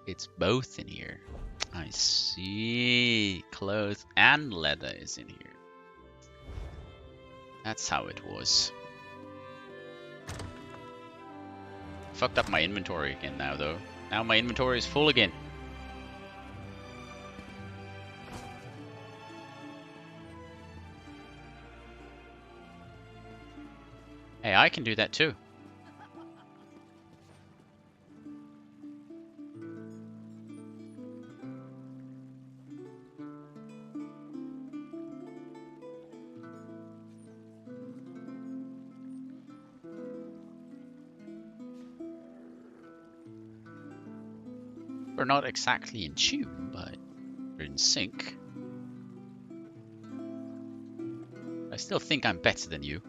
It's both in here. I see. Clothes and leather is in here. That's how it was. Fucked up my inventory again now though. Now my inventory is full again. Hey, I can do that too. We're not exactly in tune, but we're in sync. I still think I'm better than you.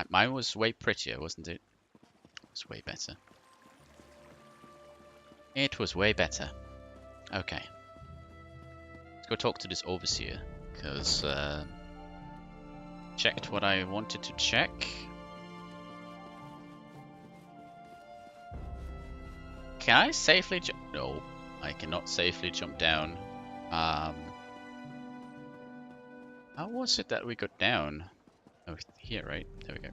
Mine was way prettier, wasn't it? It was way better. It was way better. Okay. Let's go talk to this overseer, because checked what I wanted to check. Can I safely jump? No, I cannot safely jump down. How was it that we got down? Oh, here, right? There we go.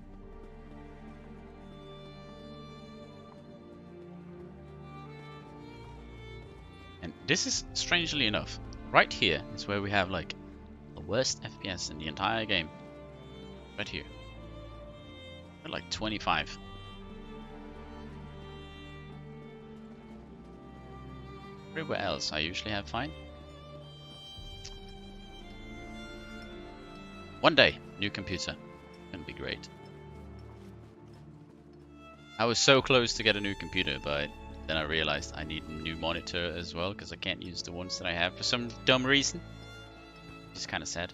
And this is, strangely enough, right here is where we have like the worst FPS in the entire game. Right here. We're like 25. Everywhere else I usually have fine. One day, new computer. Gonna be great. I was so close to get a new computer, but then I realized I need a new monitor as well, because I can't use the ones that I have for some dumb reason. Which is kind of sad.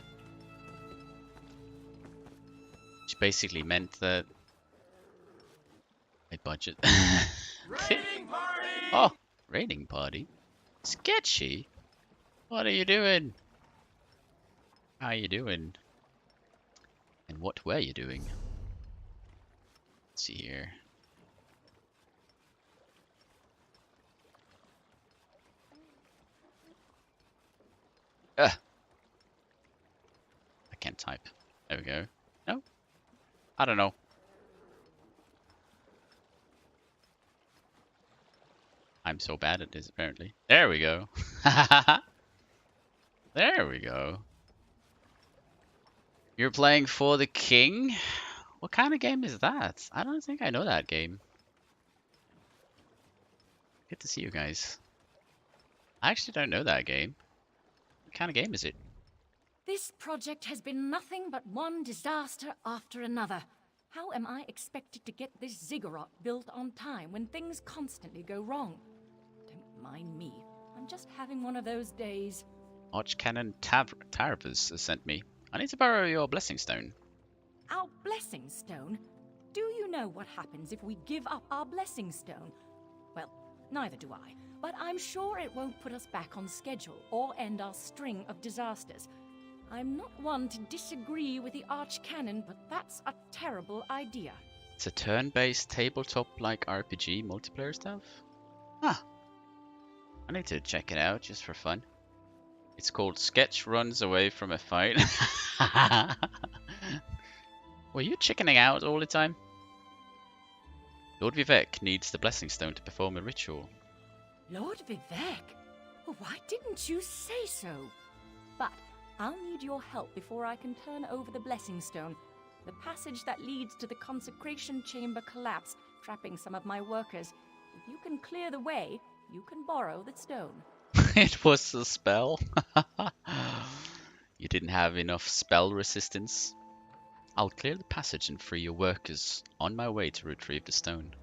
Which basically meant that my budget. Raiding party! Oh, raiding party. Sketchy. What are you doing? How are you doing? And what were you doing? Let's see here. I can't type. There we go. No? I don't know. I'm so bad at this, apparently. There we go. There we go. You're playing for the king? What kind of game is that? I don't think I know that game. Good to see you guys. I actually don't know that game. What kind of game is it? This project has been nothing but one disaster after another. How am I expected to get this ziggurat built on time when things constantly go wrong? Don't mind me. I'm just having one of those days. Archcanon Tarvus has sent me. I need to borrow your blessing stone. Our blessing stone? Do you know what happens if we give up our blessing stone? Well, neither do I. But I'm sure it won't put us back on schedule or end our string of disasters. I'm not one to disagree with the Archcanon, but that's a terrible idea. It's a turn-based tabletop-like RPG multiplayer stuff? Huh. I need to check it out just for fun. It's called Sketch Runs Away from a Fight. Were you chickening out all the time? Lord Vivek needs the blessing stone to perform a ritual. Lord Vivek? Well, why didn't you say so? But I'll need your help before I can turn over the blessing stone. The passage that leads to the consecration chamber collapsed, trapping some of my workers. If you can clear the way, you can borrow the stone. It was a spell. You didn't have enough spell resistance. I'll clear the passage and free your workers on my way to retrieve the stone.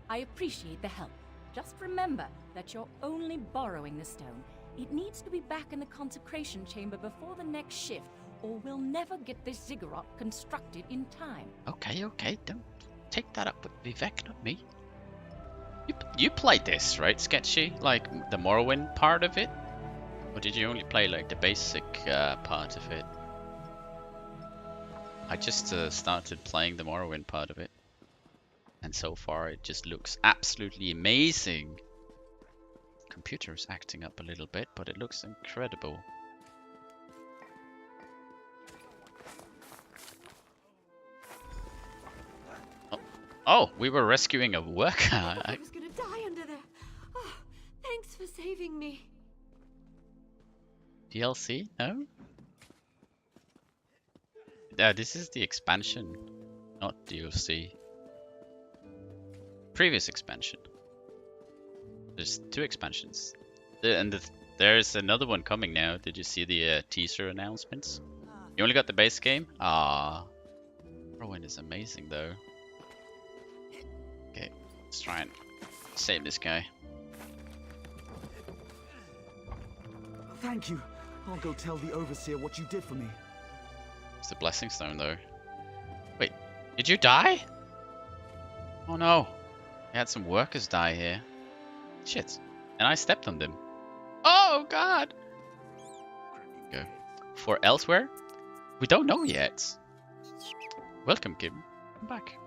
I appreciate the help. Just remember that you're only borrowing the stone. It needs to be back in the consecration chamber before the next shift, or we'll never get this ziggurat constructed in time. Okay, don't take that up with Vivek, not me. You played this, right, Sketchy? Like the Morrowind part of it? Or did you only play like the basic part of it? I just started playing the Morrowind part of it. And so far it just looks absolutely amazing. Computer's acting up a little bit, but it looks incredible. Oh, we were rescuing a worker. I was gonna die under there. Oh, thanks for saving me. DLC? No? This is the expansion, not DLC. Previous expansion. There's 2 expansions. There's another one coming now. Did you see the teaser announcements? You only got the base game? Ah, Morrowind is amazing though. Okay, let's try and save this guy. Thank you. I'll go tell the Overseer what you did for me. It's the blessing stone though. Wait, did you die? Oh no. We had some workers die here. Shit. And I stepped on them. Oh god! Go. For elsewhere? We don't know yet. Welcome, Kim. Come back.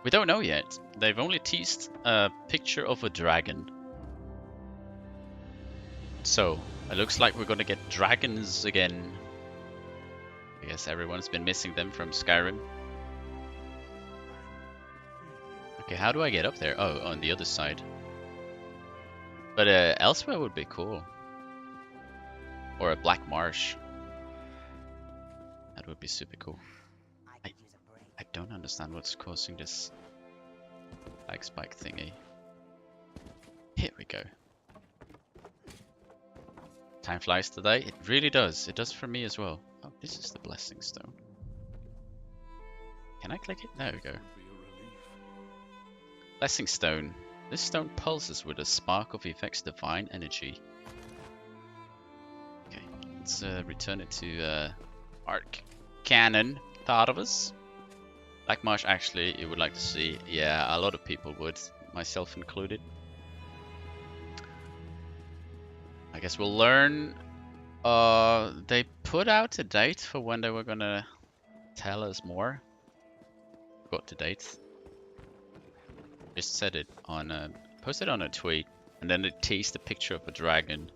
We don't know yet. They've only teased a picture of a dragon. So, it looks like we're gonna get dragons again. I guess everyone's been missing them from Skyrim. Okay, how do I get up there? Oh, on the other side. But elsewhere would be cool. Or a black marsh. That would be super cool. I don't understand what's causing this lag spike thingy. Here we go. Time flies today. It really does. It does for me as well. Oh, this is the blessing stone. Can I click it? There we go. Blessing stone. This stone pulses with a spark of Vivek's divine energy. Okay, let's return it to Arc Cannon. Thought of us. Black Marsh, actually, you would like to see. Yeah, a lot of people would, myself included. I guess we'll learn. They put out a date for when they were gonna tell us more. Got the date. Just said it on posted on a tweet, and then it teased a picture of a dragon.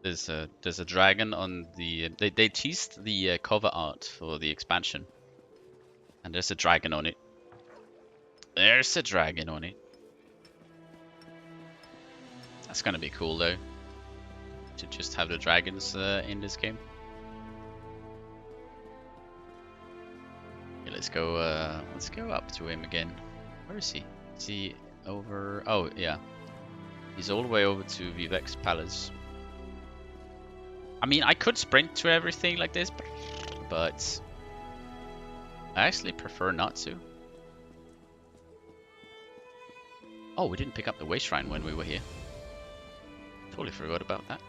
There's a dragon on the. They teased the cover art for the expansion, and there's a dragon on it. There's a dragon on it. That's gonna be cool though, to just have the dragons in this game. Okay, let's go up to him again. Where is he? Is he over? Oh yeah, he's all the way over to Vivek's palace. I mean, I could sprint to everything like this, but I actually prefer not to. Oh, we didn't pick up the way shrine when we were here. Totally forgot about that.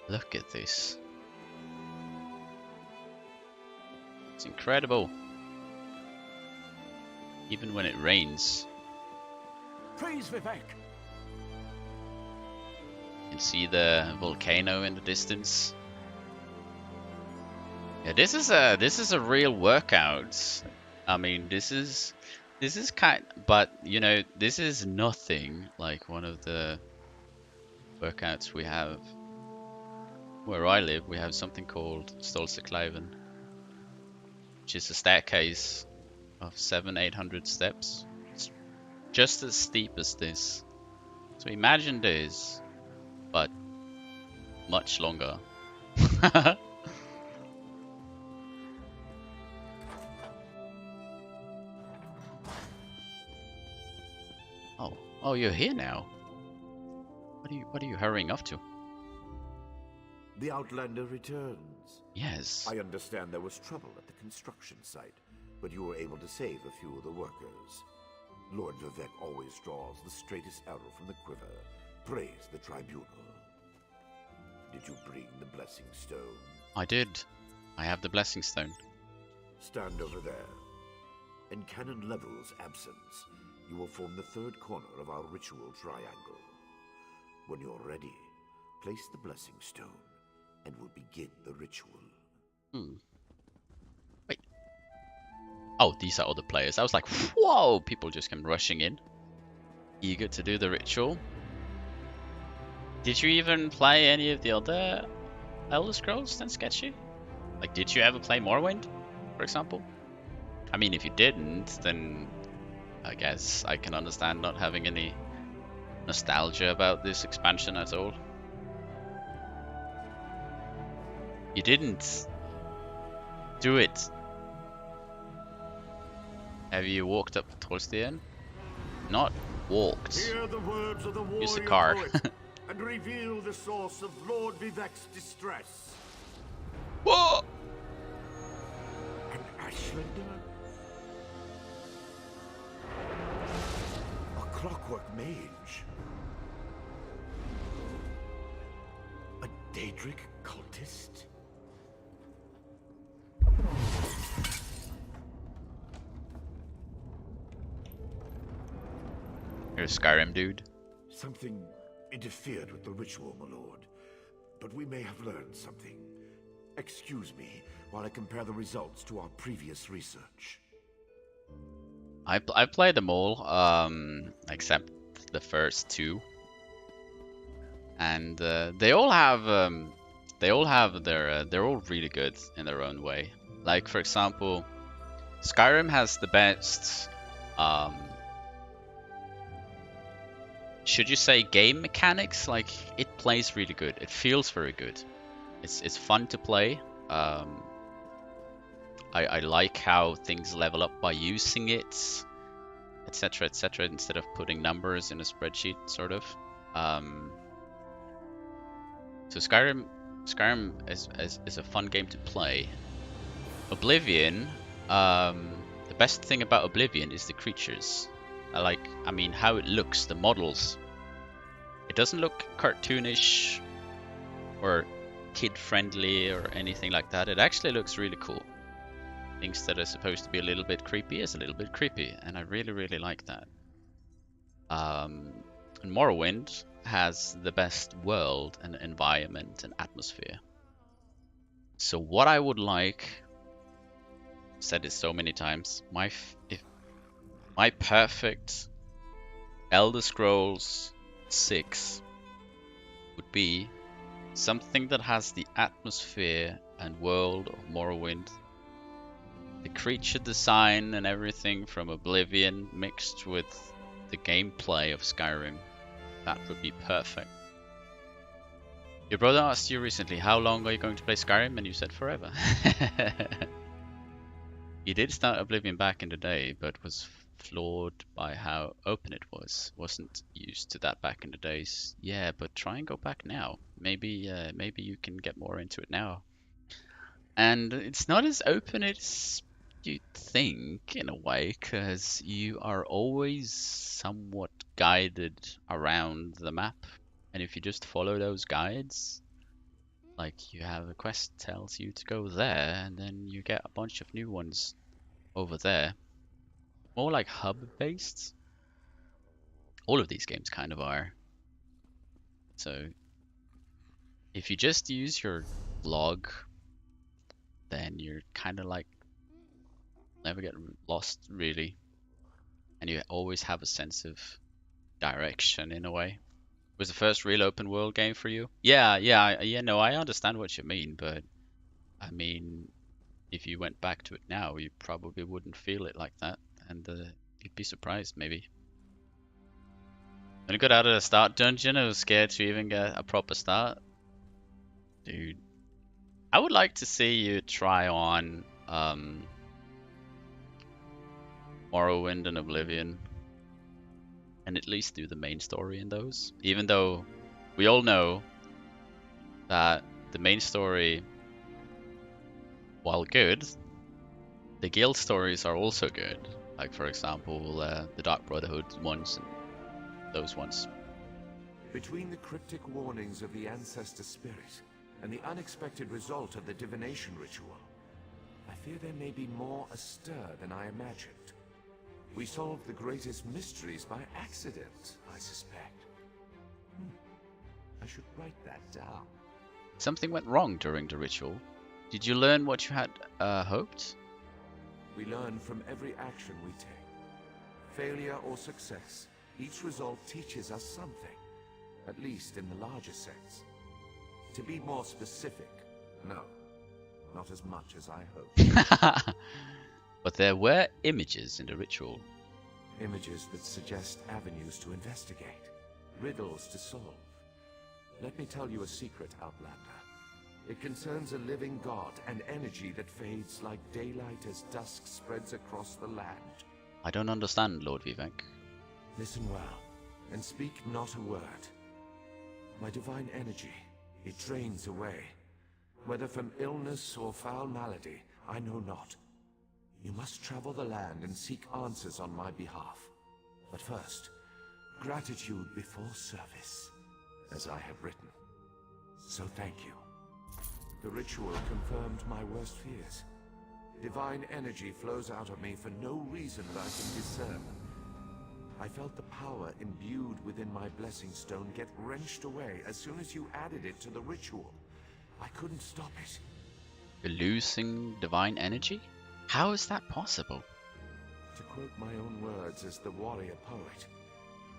Look at this. It's incredible. Even when it rains. Praise Vivek. You can see the volcano in the distance. Yeah, this is a real workout. I mean, this is kind, but you know, this is nothing like one of the workouts we have where I live. We have something called Stolsekleiven, which is a staircase of 700-800 steps. It's just as steep as this. So imagine this, but much longer. Oh, you're here now. What are you hurrying off to? The Outlander returns. Yes. I understand there was trouble at the construction site, but you were able to save a few of the workers. Lord Vivek always draws the straightest arrow from the quiver. Praise the tribunal. Did you bring the blessing stone? I did. I have the blessing stone. Stand over there. In Canon Level's absence, you will form the third corner of our ritual triangle. When you're ready, place the blessing stone, and we'll begin the ritual. Wait. Oh, these are other players. I was like, whoa! People just came rushing in, eager to do the ritual. Did you even play any of the other Elder Scrolls than Sketchy? Like, did you ever play Morrowind, for example? I mean, if you didn't, then I guess I can understand not having any nostalgia about this expansion at all. You didn't do it. Have you walked up towards the end? Not walked. Hear the words of the Use the warrior car. poet, and reveal the source of Lord Vivek's distress. Whoa! An Ashlander? A clockwork mage? A Daedric cultist? You're a Skyrim dude. Something interfered with the ritual, my lord. But we may have learned something. Excuse me while I compare the results to our previous research. I played them all, except the first two, and they all have their they're all really good in their own way. Like for example, Skyrim has the best should you say game mechanics? Like it plays really good. It feels very good. It's fun to play. I like how things level up by using it, etc., etc., instead of putting numbers in a spreadsheet, sort of. So Skyrim is a fun game to play. Oblivion, the best thing about Oblivion is the creatures. I mean, how it looks, the models. It doesn't look cartoonish or kid-friendly or anything like that. It actually looks really cool. Things that are supposed to be a little bit creepy is a little bit creepy, and I really, really like that. And Morrowind has the best world and environment and atmosphere. So what I would like, I've said it so many times, my perfect Elder Scrolls 6 would be something that has the atmosphere and world of Morrowind, the creature design and everything from Oblivion mixed with the gameplay of Skyrim. That would be perfect. Your brother asked you recently, how long are you going to play Skyrim? And you said forever. He did start Oblivion back in the day, but was flawed by how open it was. Wasn't used to that back in the days. Yeah, but try and go back now. Maybe you can get more into it now. And it's not as open as you'd think in a way, because you are always somewhat guided around the map. And if you just follow those guides, like you have a quest tells you to go there, and then you get a bunch of new ones over there. More like hub-based. All of these games kind of are. So if you just use your log, then you're kind of like never get lost really, and you always have a sense of direction in a way. Was the first real open world game for you? Yeah, no, I understand what you mean, but I mean, if you went back to it now, you probably wouldn't feel it like that, and you'd be surprised maybe. When I got out of the start dungeon, I was scared to even get a proper start. Dude, I would like to see you try on Morrowind and Oblivion, and at least do the main story in those. Even though we all know that the main story, while good, the guild stories are also good. Like for example, the Dark Brotherhood ones and those ones. Between the cryptic warnings of the ancestor spirit and the unexpected result of the divination ritual, I fear there may be more astir than I imagined. We solved the greatest mysteries by accident, I suspect. I should write that down. Something went wrong during the ritual. Did you learn what you had hoped? We learn from every action we take. Failure or success, each result teaches us something, at least in the larger sense. To be more specific, no, not as much as I hoped. But there were images in the ritual. Images that suggest avenues to investigate, riddles to solve. Let me tell you a secret, Outlander. It concerns a living god and energy that fades like daylight as dusk spreads across the land. I don't understand, Lord Vivek. Listen well, and speak not a word. My divine energy, it drains away. Whether from illness or foul malady, I know not. You must travel the land and seek answers on my behalf. But first, gratitude before service, as I have written. So thank you. The ritual confirmed my worst fears. Divine energy flows out of me for no reason that I can discern. I felt the power imbued within my blessing stone get wrenched away as soon as you added it to the ritual. I couldn't stop it. You're losing divine energy? How is that possible? To quote my own words as the warrior poet,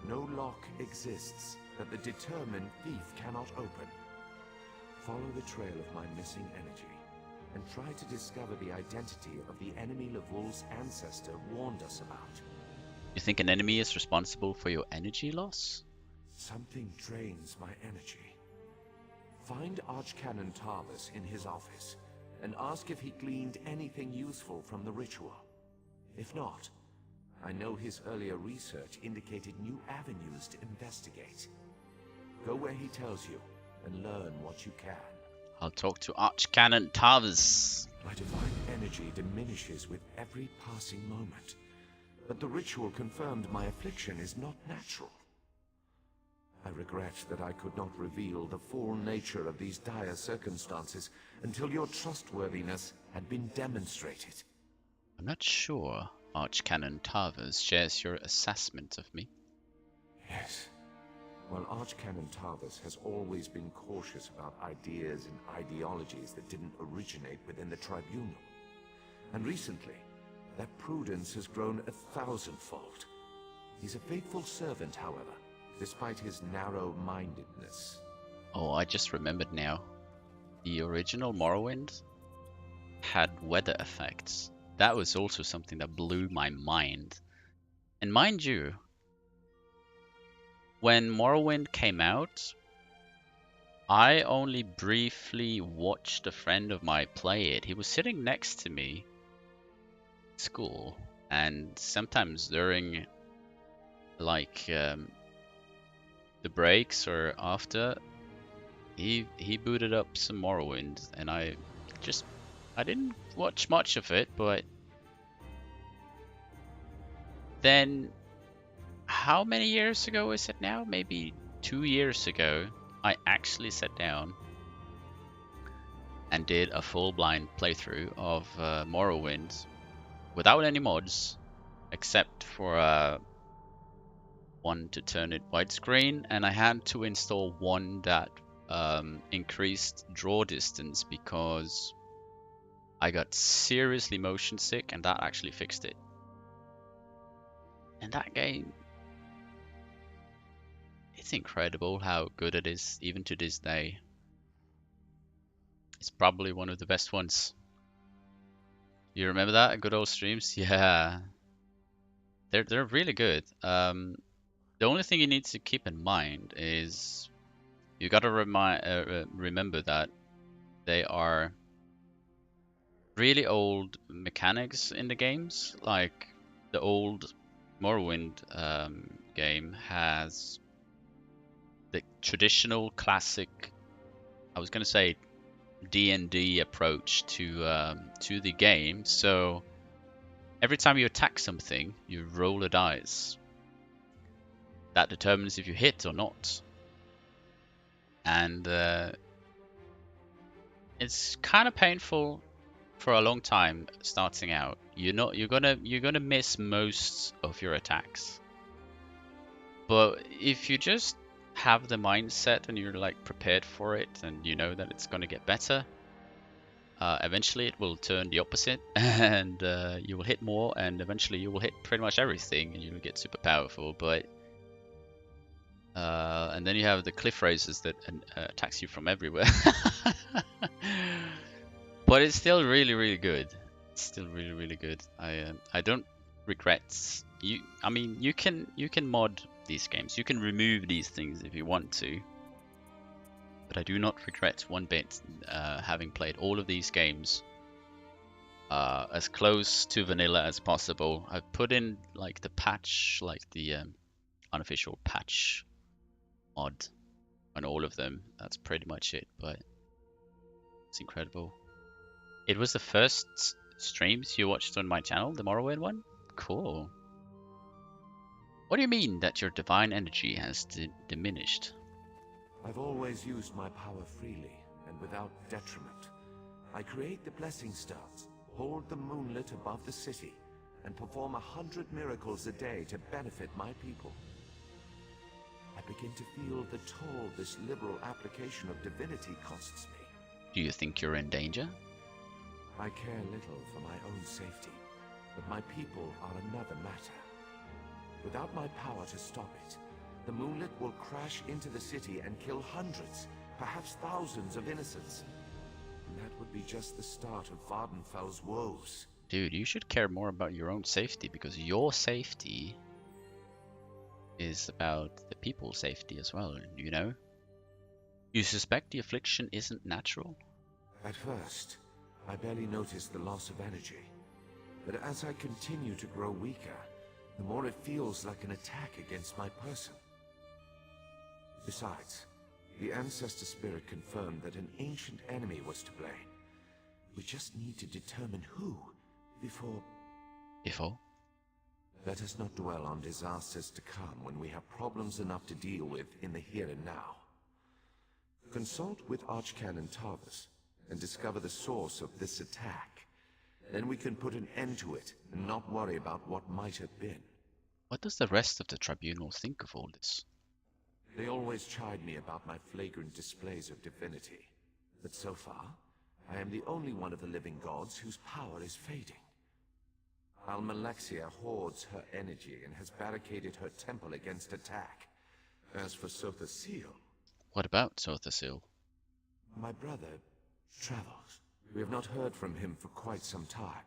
no lock exists that the determined thief cannot open. Follow the trail of my missing energy, and try to discover the identity of the enemy Levol's ancestor warned us about. You think an enemy is responsible for your energy loss? Something drains my energy. Find Archcanon Tarvis in his office, and ask if he gleaned anything useful from the ritual. If not, I know his earlier research indicated new avenues to investigate. Go where he tells you, and learn what you can. I'll talk to Archcanon Tarvis. My divine energy diminishes with every passing moment, but the ritual confirmed my affliction is not natural. I regret that I could not reveal the full nature of these dire circumstances until your trustworthiness had been demonstrated. I'm not sure Archcanon Tarvis shares your assessment of me. Yes. While Archcanon Tarvis has always been cautious about ideas and ideologies that didn't originate within the Tribunal. And recently, that prudence has grown 1,000-fold. He's a faithful servant, however, despite his narrow-mindedness. Oh, I just remembered now. The original Morrowind had weather effects. That was also something that blew my mind. And mind you, when Morrowind came out, I only briefly watched a friend of mine play it. He was sitting next to me at school, and sometimes during like the breaks or after, he booted up some Morrowind, and I didn't watch much of it, but then how many years ago is it now? Maybe 2 years ago, I actually sat down and did a full blind playthrough of Morrowind without any mods, except for one to turn it widescreen, and I had to install one that increased draw distance because I got seriously motion sick, and that actually fixed it. And that game, it's incredible how good it is, even to this day. It's probably one of the best ones. You remember that? Good old streams? Yeah. They're really good. The only thing you need to keep in mind is you gotta remember that they are really old mechanics in the games. Like the old Morrowind game has the traditional classic, I was gonna say D&D approach to the game. So every time you attack something, you roll a dice. That determines if you hit or not. And it's kind of painful for a long time starting out. You're gonna miss most of your attacks. But if you just have the mindset and you're like prepared for it, and you know that it's gonna get better, eventually it will turn the opposite, and you will hit more, and eventually you will hit pretty much everything, and you'll get super powerful. But and then you have the cliff races that attacks you from everywhere. But it's still really, really good. It's still really, really good. I don't regret. I mean, you can mod these games. You can remove these things if you want to. But I do not regret one bit having played all of these games as close to vanilla as possible. I've put in like the patch, like the unofficial patch mod on all of them. That's pretty much it, but it's incredible. It was the first streams you watched on my channel, the Morrowind one? Cool. What do you mean that your divine energy has diminished? I've always used my power freely and without detriment. I create the blessing stones, hold them moonlit above the city, and perform 100 miracles a day to benefit my people. I begin to feel the toll this liberal application of divinity costs me. Do you think you're in danger? I care little for my own safety, but my people are another matter. Without my power to stop it, the moonlit will crash into the city and kill hundreds, perhaps thousands of innocents. And that would be just the start of Vardenfell's woes. Dude, you should care more about your own safety, because your safety is about the people's safety as well, you know? You suspect the affliction isn't natural? At first, I barely noticed the loss of energy. But as I continue to grow weaker, the more it feels like an attack against my person. Besides, the Ancestor Spirit confirmed that an ancient enemy was to blame. We just need to determine who, before... Before? Let us not dwell on disasters to come when we have problems enough to deal with in the here and now. Consult with Archcanon Tarvis and discover the source of this attack. Then we can put an end to it and not worry about what might have been. What does the rest of the tribunal think of all this? They always chide me about my flagrant displays of divinity. But so far, I am the only one of the living gods whose power is fading. Almalexia hoards her energy and has barricaded her temple against attack. As for Sothasil... What about Sothasil? My brother travels. We have not heard from him for quite some time,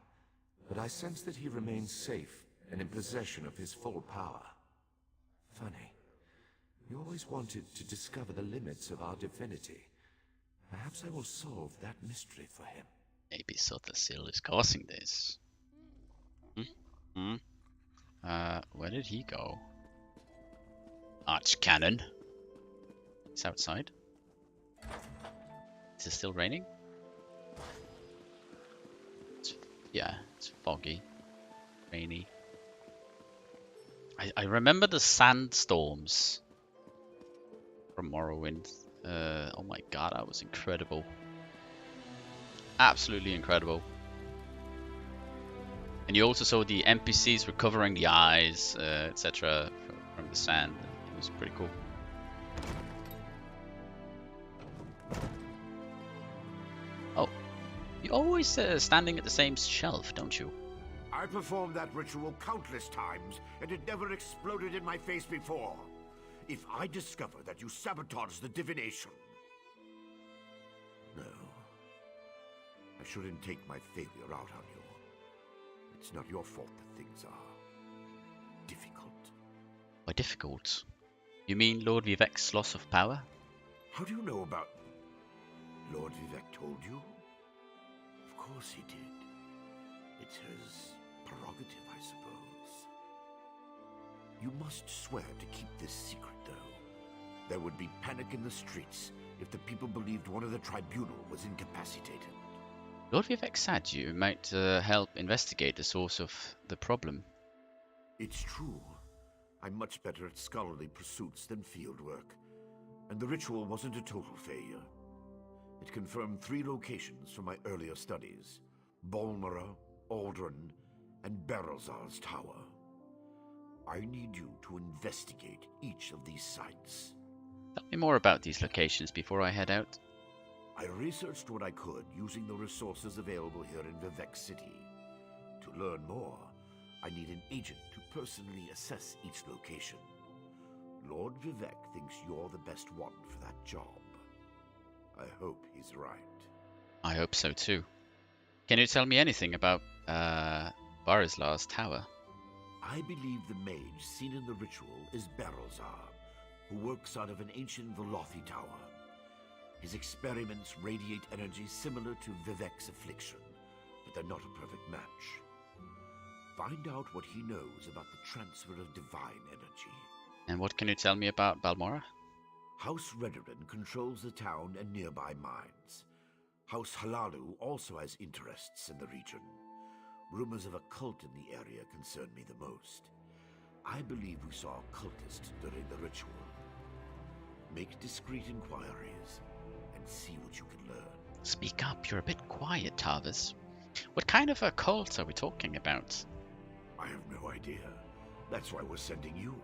but I sense that he remains safe and in possession of his full power. Funny. We always wanted to discover the limits of our divinity. Perhaps I will solve that mystery for him. Maybe Sothasil is causing this. Where did he go? Archcanon. He's outside. Is it still raining? It's foggy. Rainy. I remember the sandstorms from Morrowind. Oh my god, that was incredible. Absolutely incredible. And you also saw the NPCs were covering the eyes, etc. from the sand. It was pretty cool. Oh, you're always standing at the same shelf, don't you? I performed that ritual countless times, and it never exploded in my face before. If I discover that you sabotage the divination... No. I shouldn't take my failure out on you. It's not your fault that things are... difficult. By difficult? You mean Lord Vivek's loss of power? How do you know about... Lord Vivek told you? Of course he did. It's his prerogative, I suppose. You must swear to keep this secret, though. There would be panic in the streets if the people believed one of the tribunal was incapacitated. Lord Vivek said you might help investigate the source of the problem. It's true. I'm much better at scholarly pursuits than fieldwork, and the ritual wasn't a total failure. It confirmed 3 locations from my earlier studies: Bolmora, Aldrin, and Berelzar's tower. I need you to investigate each of these sites. Tell me more about these locations before I head out. I researched what I could using the resources available here in Vivek City. To learn more, I need an agent to personally assess each location. Lord Vivek thinks you're the best one for that job. I hope he's right. I hope so too. Can you tell me anything about Barislar's tower? I believe the mage seen in the ritual is Berelzar, who works out of an ancient Velothi tower. His experiments radiate energy similar to Vivek's affliction, but they're not a perfect match. Find out what he knows about the transfer of divine energy. And what can you tell me about Balmora? House Redoran controls the town and nearby mines. House Halalu also has interests in the region. Rumors of a cult in the area concern me the most. I believe we saw a cultist during the ritual. Make discreet inquiries and see what you can learn. Speak up, you're a bit quiet, Tarvis. What kind of a cult are we talking about? I have no idea. That's why we're sending you.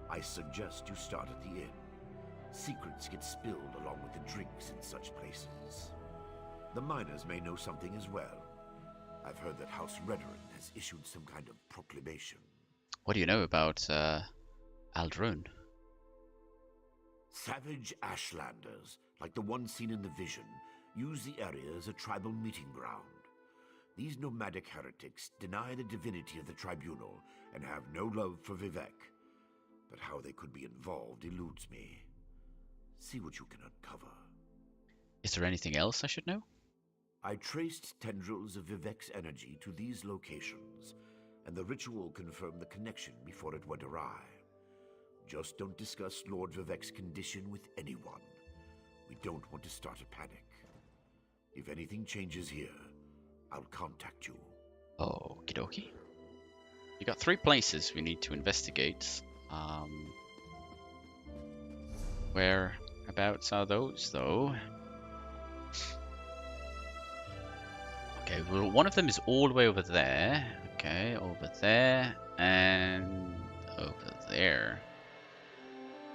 I suggest you start at the inn. Secrets get spilled along with the drinks in such places. The miners may know something as well. I've heard that House Redoran has issued some kind of proclamation. What do you know about Aldrun? Savage Ashlanders, like the one seen in the vision, use the area as a tribal meeting ground. These nomadic heretics deny the divinity of the tribunal and have no love for Vivek. But how they could be involved eludes me. See what you can uncover. Is there anything else I should know? I traced tendrils of Vivek's energy to these locations, and the ritual confirmed the connection before it went awry. Just don't discuss Lord Vivek's condition with anyone. We don't want to start a panic. If anything changes here, I'll contact you. Okie dokie. You got 3 places we need to investigate. Whereabouts are those, though? Okay, well, one of them is all the way over there. Okay, over there and over there.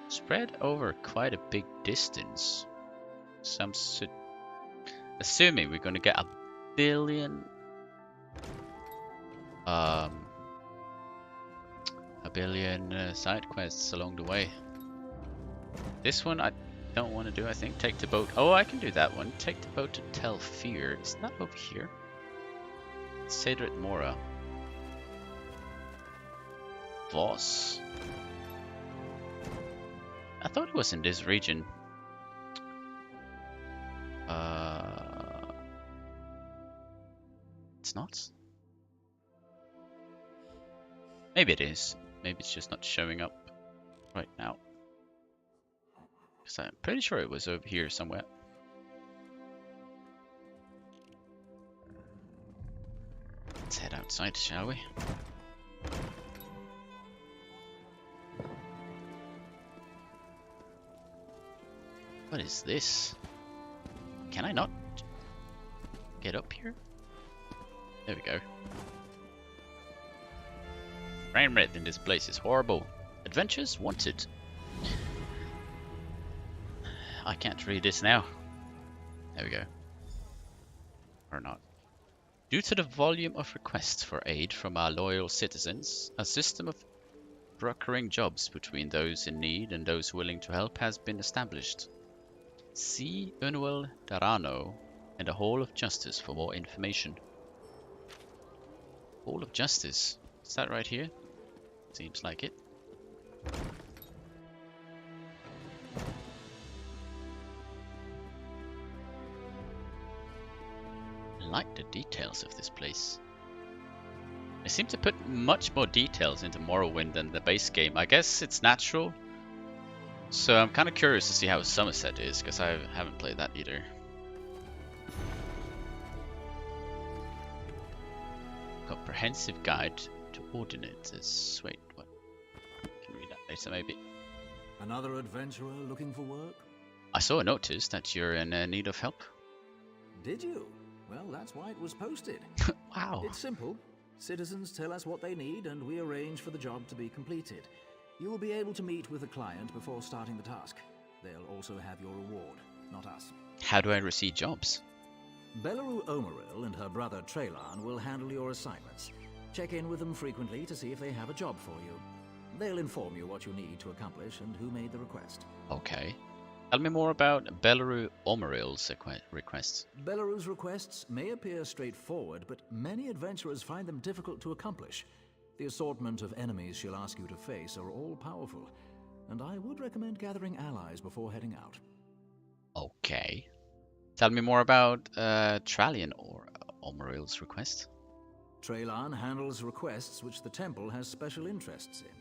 Spread over quite a big distance. Some assuming we're going to get a billion side quests along the way. This one I don't want to do. I think take the boat. Oh, I can do that one. Take the boat to Telfir. Isn't that over here? Cedric Mora. Voss. I thought it was in this region. It's not. Maybe it is. Maybe it's just not showing up right now. Because I'm pretty sure it was over here somewhere. Let's head outside, shall we? What is this? Can I not get up here? There we go. Frame rate in this place is horrible. Adventures wanted. I can't read this now. There we go. Or not. Due to the volume of requests for aid from our loyal citizens, a system of brokering jobs between those in need and those willing to help has been established. See Unwell Darano and the Hall of Justice for more information. Hall of Justice. Is that right here? Seems like it. I like the details of this place. They seem to put much more details into Morrowind than the base game. I guess it's natural. So I'm kind of curious to see how Somerset is, because I haven't played that either. Comprehensive guide to ordinances. Wait, what? Can read that later, maybe. Another adventurer looking for work? I saw a notice that you're in need of help. Did you? Well, that's why it was posted. Wow. It's simple. Citizens tell us what they need, and we arrange for the job to be completed. You will be able to meet with the client before starting the task. They'll also have your reward, not us. How do I receive jobs? Belleru Omeril and her brother Traylan will handle your assignments. Check in with them frequently to see if they have a job for you. They'll inform you what you need to accomplish and who made the request. Okay. Tell me more about Belleru Omeril's requests. Belleru's requests may appear straightforward, but many adventurers find them difficult to accomplish. The assortment of enemies she'll ask you to face are all powerful, and I would recommend gathering allies before heading out. Okay. Tell me more about Trallian or Omeril's request. Traylan handles requests which the temple has special interests in.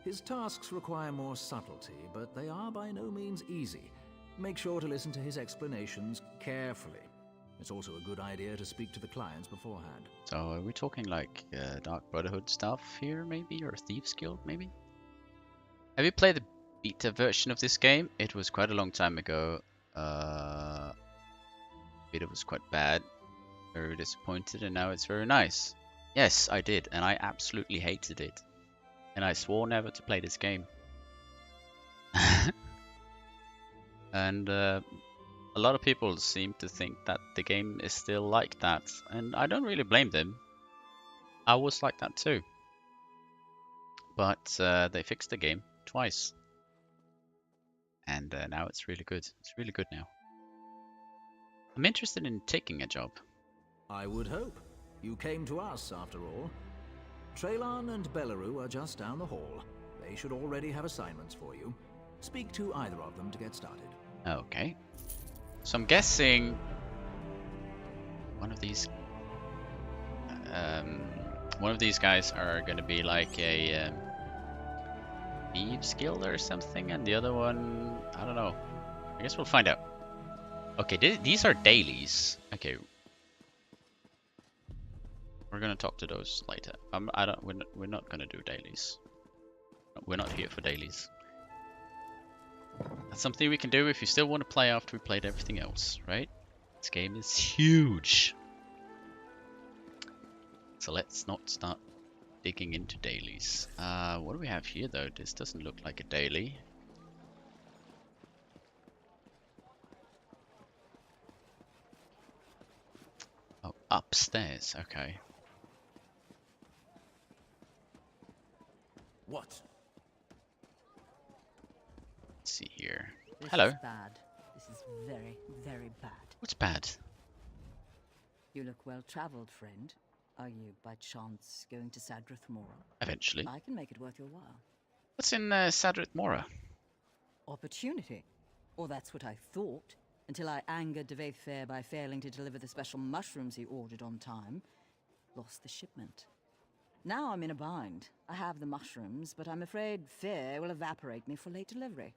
His tasks require more subtlety, but they are by no means easy. Make sure to listen to his explanations carefully. It's also a good idea to speak to the clients beforehand. So are we talking like Dark Brotherhood stuff here, maybe? Or Thieves Guild, maybe? Have you played the beta version of this game? It was quite a long time ago. Beta was quite bad. Very disappointed, and now it's very nice. Yes, I did, and I absolutely hated it. And I swore never to play this game. And a lot of people seem to think that the game is still like that, and I don't really blame them. I was like that too. But they fixed the game twice. And now it's really good. It's really good now. I'm interested in taking a job. I would hope. You came to us, after all. Traylon and Belleru are just down the hall. They should already have assignments for you. Speak to either of them to get started. Okay. So I'm guessing one of these guys are going to be like a Thieves Guild or something, and the other one, I don't know. I guess we'll find out. Okay, these are dailies. Okay. We're gonna talk to those later. We're not gonna do dailies. We're not here for dailies. That's something we can do if you still want to play after we played everything else, right? This game is huge. So let's not start digging into dailies. What do we have here though? This doesn't look like a daily. Oh, upstairs, okay. What? Let's see here. This Hello. is bad. This is very, very bad. What's bad? You look well traveled, friend. Are you, by chance, going to Sadrith Mora? Eventually. I can make it worth your while. What's in Sadrith Mora? Opportunity. Or that's what I thought, until I angered Deveth Fair by failing to deliver the special mushrooms he ordered on time. Lost the shipment. Now I'm in a bind. I have the mushrooms, but I'm afraid Fair will evaporate me for late delivery.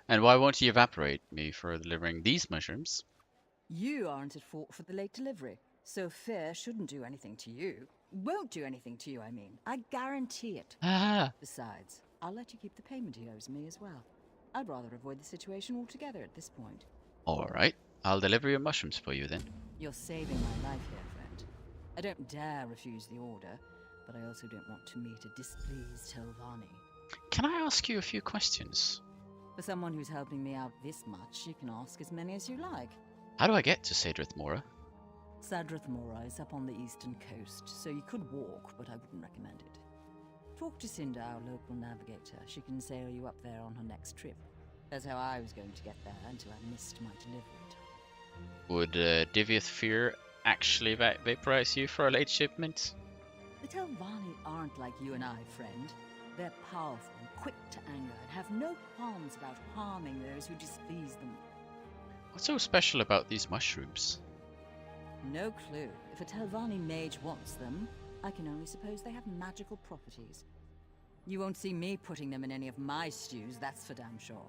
And why won't he evaporate me for delivering these mushrooms? You aren't at fault for the late delivery, so Fair shouldn't do anything to you. Won't do anything to you, I mean. I guarantee it. Besides, I'll let you keep the payment he owes me as well. I'd rather avoid the situation altogether at this point. Alright, I'll deliver your mushrooms for you then. You're saving my life here, friend. I don't dare refuse the order, but I also don't want to meet a displeased Telvanni. Can I ask you a few questions? For someone who's helping me out this much, you can ask as many as you like. How do I get to Sadrith Mora? Sadrith Mora is up on the eastern coast, so you could walk, but I wouldn't recommend it. Talk to Cinda, our local navigator. She can sail you up there on her next trip. That's how I was going to get there until I missed my delivery time. Would Diviath Fear actually vaporize you for a late shipment? The Telvanni aren't like you and I, friend. They're powerful and quick to anger and have no qualms about harming those who displease them. What's so special about these mushrooms? No clue. If a Telvanni mage wants them, I can only suppose they have magical properties. You won't see me putting them in any of my stews, that's for damn sure.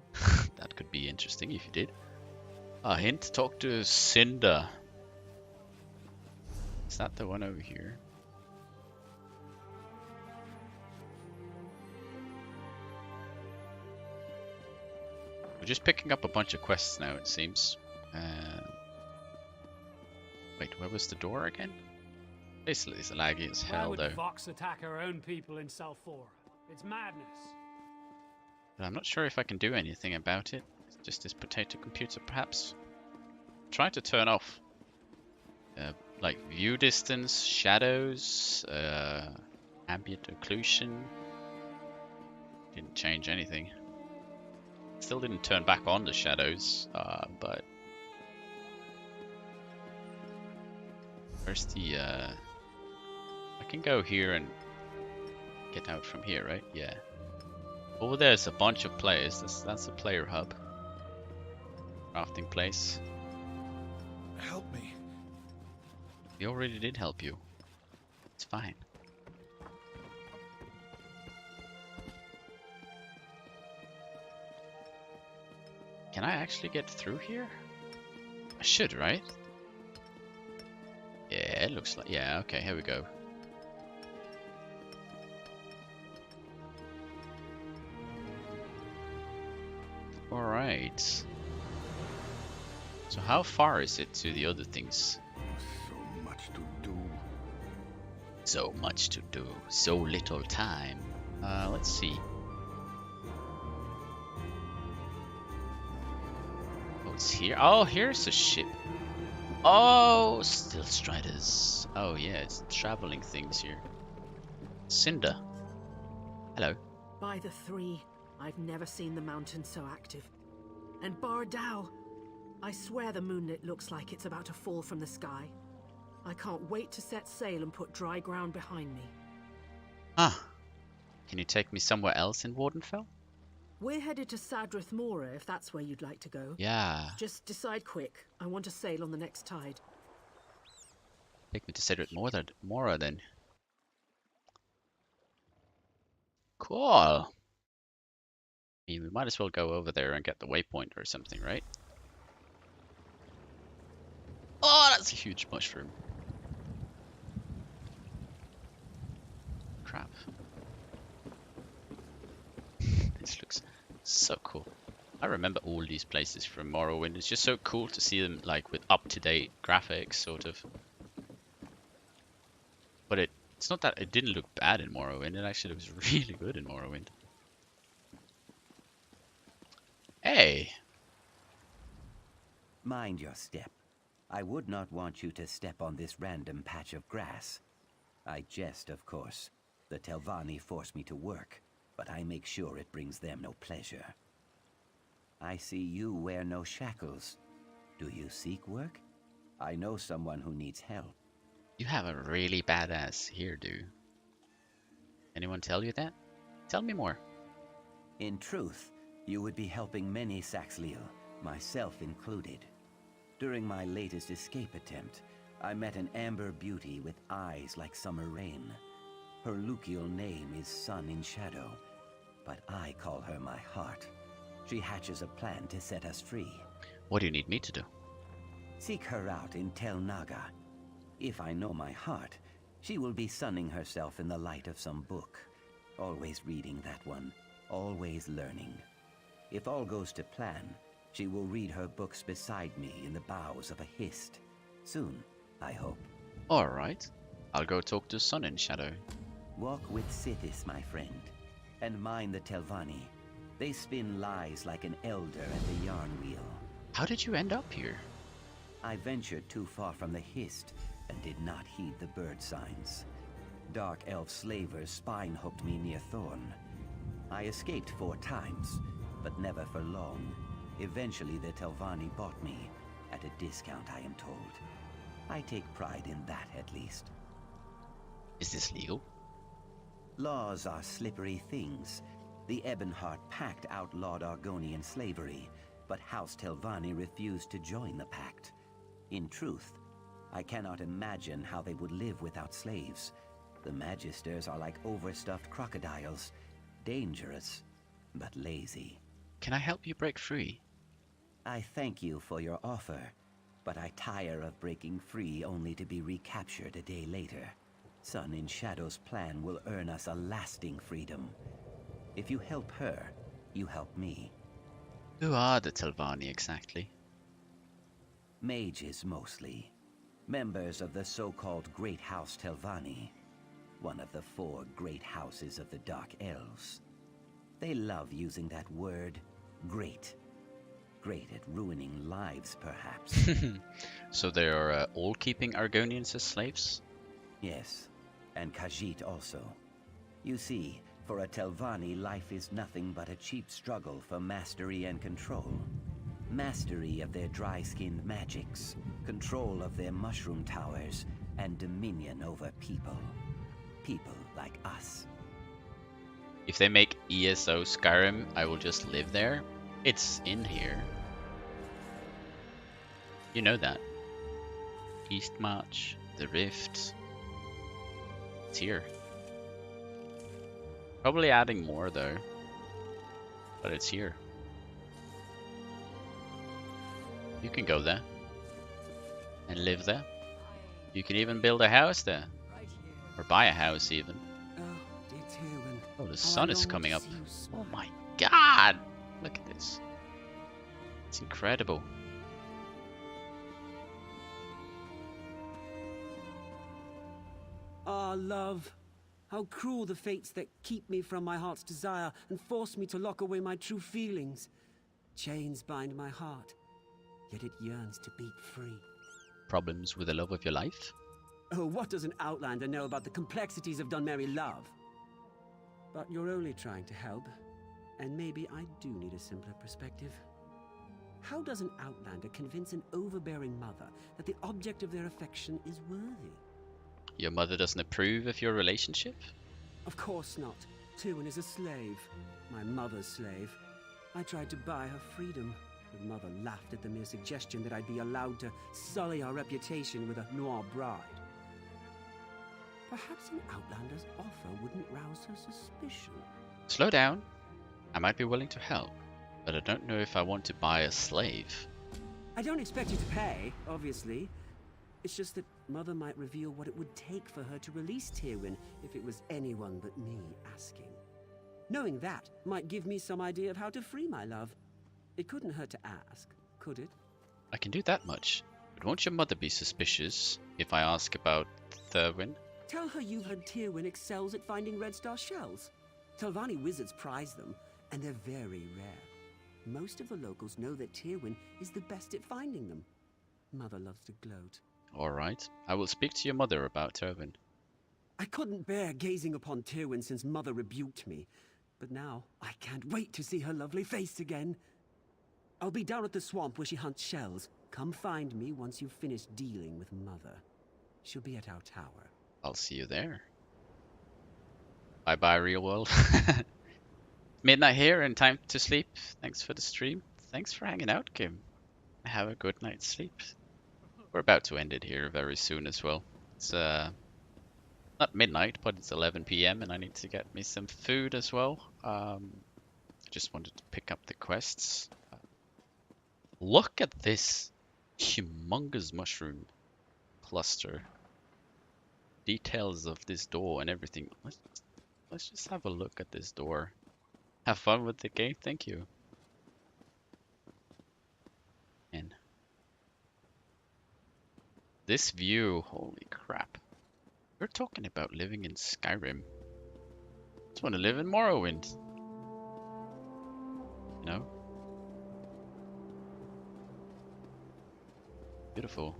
That could be interesting if you did. A hint, talk to Cinda. Is that the one over here? We're just picking up a bunch of quests now, it seems. Wait, where was the door again? This is laggy as hell, Why though. would Vox attack our own people in Salfora? It's madness. But I'm not sure if I can do anything about it. It's just this potato computer, perhaps. Try to turn off, like view distance, shadows, ambient occlusion. Didn't change anything. Still didn't turn back on the shadows, but where's the? I can go here and get out from here, right? Yeah. Over there's a bunch of players. That's a player hub. Crafting place. Help me. We already did help you. It's fine. Can I actually get through here? I should, right? Yeah, it looks like... Yeah, okay, here we go. Alright. So how far is it to the other things? So much to do. So much to do, so little time. Let's see. Oh, it's here. Oh, here's a ship. Oh, still Striders. Oh yeah, it's traveling things here. Cinder. Hello. By the three, I've never seen the mountain so active. And Bardao, I swear the moonlit looks like it's about to fall from the sky. I can't wait to set sail and put dry ground behind me. Ah, can you take me somewhere else in Wardenfell? We're headed to Sadrith Mora if that's where you'd like to go. Yeah. Just decide quick. I want to sail on the next tide. Take me to Cedric Mora then. Cool. I mean, we might as well go over there and get the waypoint or something, right? Oh, that's a huge mushroom. Crap. This looks so cool. I remember all these places from Morrowind. It's just so cool to see them like with up-to-date graphics, sort of. But it's not that it didn't look bad in Morrowind. It actually was really good in Morrowind. Hey! Mind your step. I would not want you to step on this random patch of grass. I jest, of course. The Telvanni force me to work, but I make sure it brings them no pleasure. I see you wear no shackles. Do you seek work? I know someone who needs help. You have a really badass hairdo. Anyone tell you that? Tell me more. In truth, you would be helping many Saxhleel, myself included. During my latest escape attempt, I met an amber beauty with eyes like summer rain. Her Lucial name is Sun in Shadow, but I call her my heart. She hatches a plan to set us free. What do you need me to do? Seek her out in Tel Naga. If I know my heart, she will be sunning herself in the light of some book. Always reading that one, always learning. If all goes to plan, she will read her books beside me in the boughs of a hist. Soon, I hope. Alright. I'll go talk to Sun in Shadow. Walk with Sithis, my friend, and mind the Telvanni. They spin lies like an elder at the yarn wheel. How did you end up here? I ventured too far from the hist and did not heed the bird signs. Dark elf slavers spine-hooked me near Thorn. I escaped 4 times, but never for long. Eventually the Telvanni bought me, at a discount I am told. I take pride in that at least. Is this legal? Laws are slippery things. The Ebonheart Pact outlawed Argonian slavery, but House Telvanni refused to join the pact. In truth, I cannot imagine how they would live without slaves. The Magisters are like overstuffed crocodiles, dangerous, but lazy. Can I help you break free? I thank you for your offer, but I tire of breaking free only to be recaptured a day later. Sun in Shadow's plan will earn us a lasting freedom. If you help her, you help me. Who are the Telvanni exactly? Mages mostly. Members of the so-called Great House Telvanni, one of the 4 great houses of the Dark Elves. They love using that word, great. Great at ruining lives, perhaps. So they are all keeping Argonians as slaves? Yes, and Khajiit also. You see, for a Telvanni, life is nothing but a cheap struggle for mastery and control. Mastery of their dry-skinned magics, control of their mushroom towers, and dominion over people. People like us. If they make ESO Skyrim, I will just live there. It's in here. You know that. Eastmarch, the Rift. It's here. Probably adding more though. But it's here. You can go there. And live there. You can even build a house there. Or buy a house even. Oh, the sun is coming up. Oh my god! Look at this. It's incredible. Ah, love. How cruel the fates that keep me from my heart's desire and force me to lock away my true feelings. Chains bind my heart, yet it yearns to beat free. Problems with the love of your life? Oh, what does an outlander know about the complexities of Dunmerry love? But you're only trying to help, and maybe I do need a simpler perspective. How does an outlander convince an overbearing mother that the object of their affection is worthy? Your mother doesn't approve of your relationship? Of course not. Tywin is a slave. My mother's slave. I tried to buy her freedom, but Mother laughed at the mere suggestion that I'd be allowed to sully our reputation with a noir bride. Perhaps an outlander's offer wouldn't rouse her suspicion. Slow down. I might be willing to help, but I don't know if I want to buy a slave. I don't expect you to pay, obviously. It's just that Mother might reveal what it would take for her to release Tywin if it was anyone but me asking. Knowing that might give me some idea of how to free my love. It couldn't hurt to ask, could it? I can do that much, but won't your mother be suspicious if I ask about Tywin? Tell her you've heard Tywin excels at finding Red Star shells. Telvanni wizards prize them, and they're very rare. Most of the locals know that Tywin is the best at finding them. Mother loves to gloat. Alright, I will speak to your mother about Tywin. I couldn't bear gazing upon Tywin since Mother rebuked me, but now I can't wait to see her lovely face again. I'll be down at the swamp where she hunts shells. Come find me once you've finished dealing with Mother. She'll be at our tower. I'll see you there. Bye bye, real world. Midnight here and time to sleep. Thanks for the stream. Thanks for hanging out, Kim. Have a good night's sleep. We're about to end it here very soon as well. It's not midnight, but it's 11 PM and I need to get me some food as well. Just wanted to pick up the quests. Look at this humongous mushroom cluster. Details of this door and everything. Let's just have a look at this door. Have fun with the game, thank you. And this view, holy crap. We're talking about living in Skyrim. Just want to live in Morrowind. You know? Beautiful.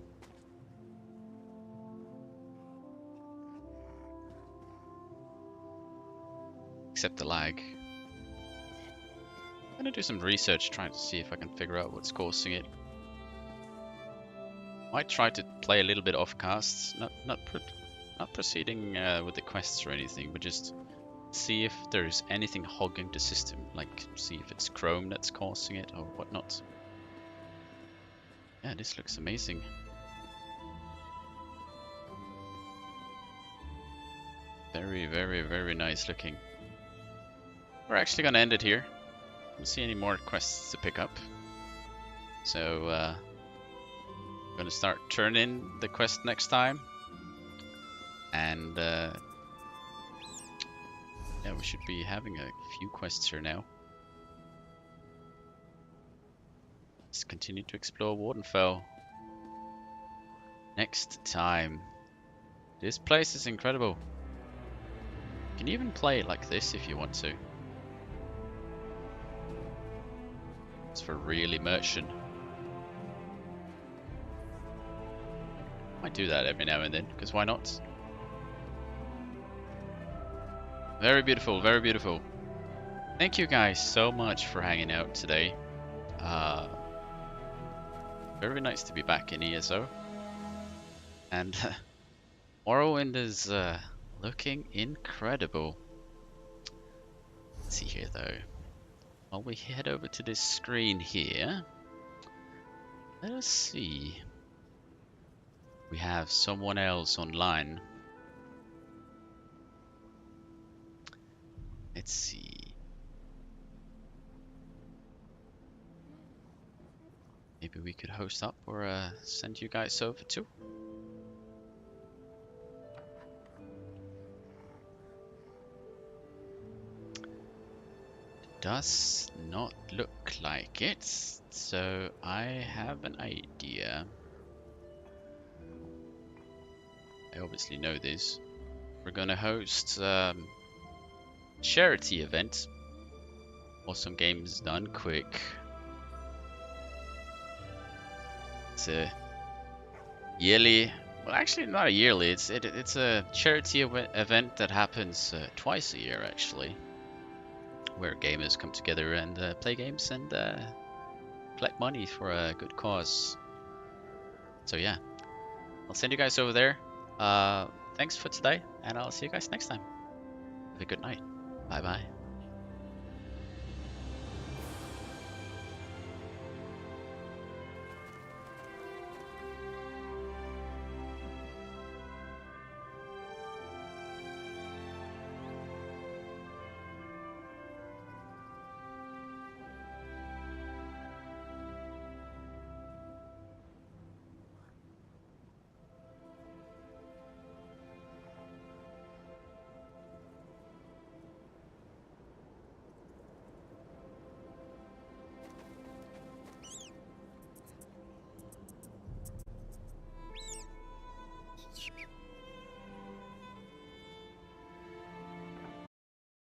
Except the lag. I'm gonna do some research trying to see if I can figure out what's causing it. Might try to play a little bit off casts, not proceeding with the quests or anything, but just see if there's anything hogging the system, like see if it's Chrome that's causing it or whatnot. Yeah, this looks amazing. Very, very, very nice looking. We're actually gonna end it here. Don't see any more quests to pick up. So I'm gonna start turning the quest next time. And yeah, we should be having a few quests here now. Let's continue to explore Wardenfell. Next time. This place is incredible. You can even play it like this if you want to. It's for real immersion. Might do that every now and then, because why not? Very beautiful, very beautiful. Thank you guys so much for hanging out today. Very nice to be back in ESO. And Morrowind is looking incredible. Let's see here though. While we head over to this screen here, let us see. We have someone else online. Let's see. Maybe we could host up or send you guys over too. Does not look like it, so I have an idea. I obviously know this. we're gonna host charity event. Awesome Games Done Quick. It's a yearly, well, actually not a yearly. It's a charity event that happens twice a year actually, where gamers come together and play games and collect money for a good cause. So yeah, I'll send you guys over there. Thanks for today, and I'll see you guys next time. Have a good night. Bye bye.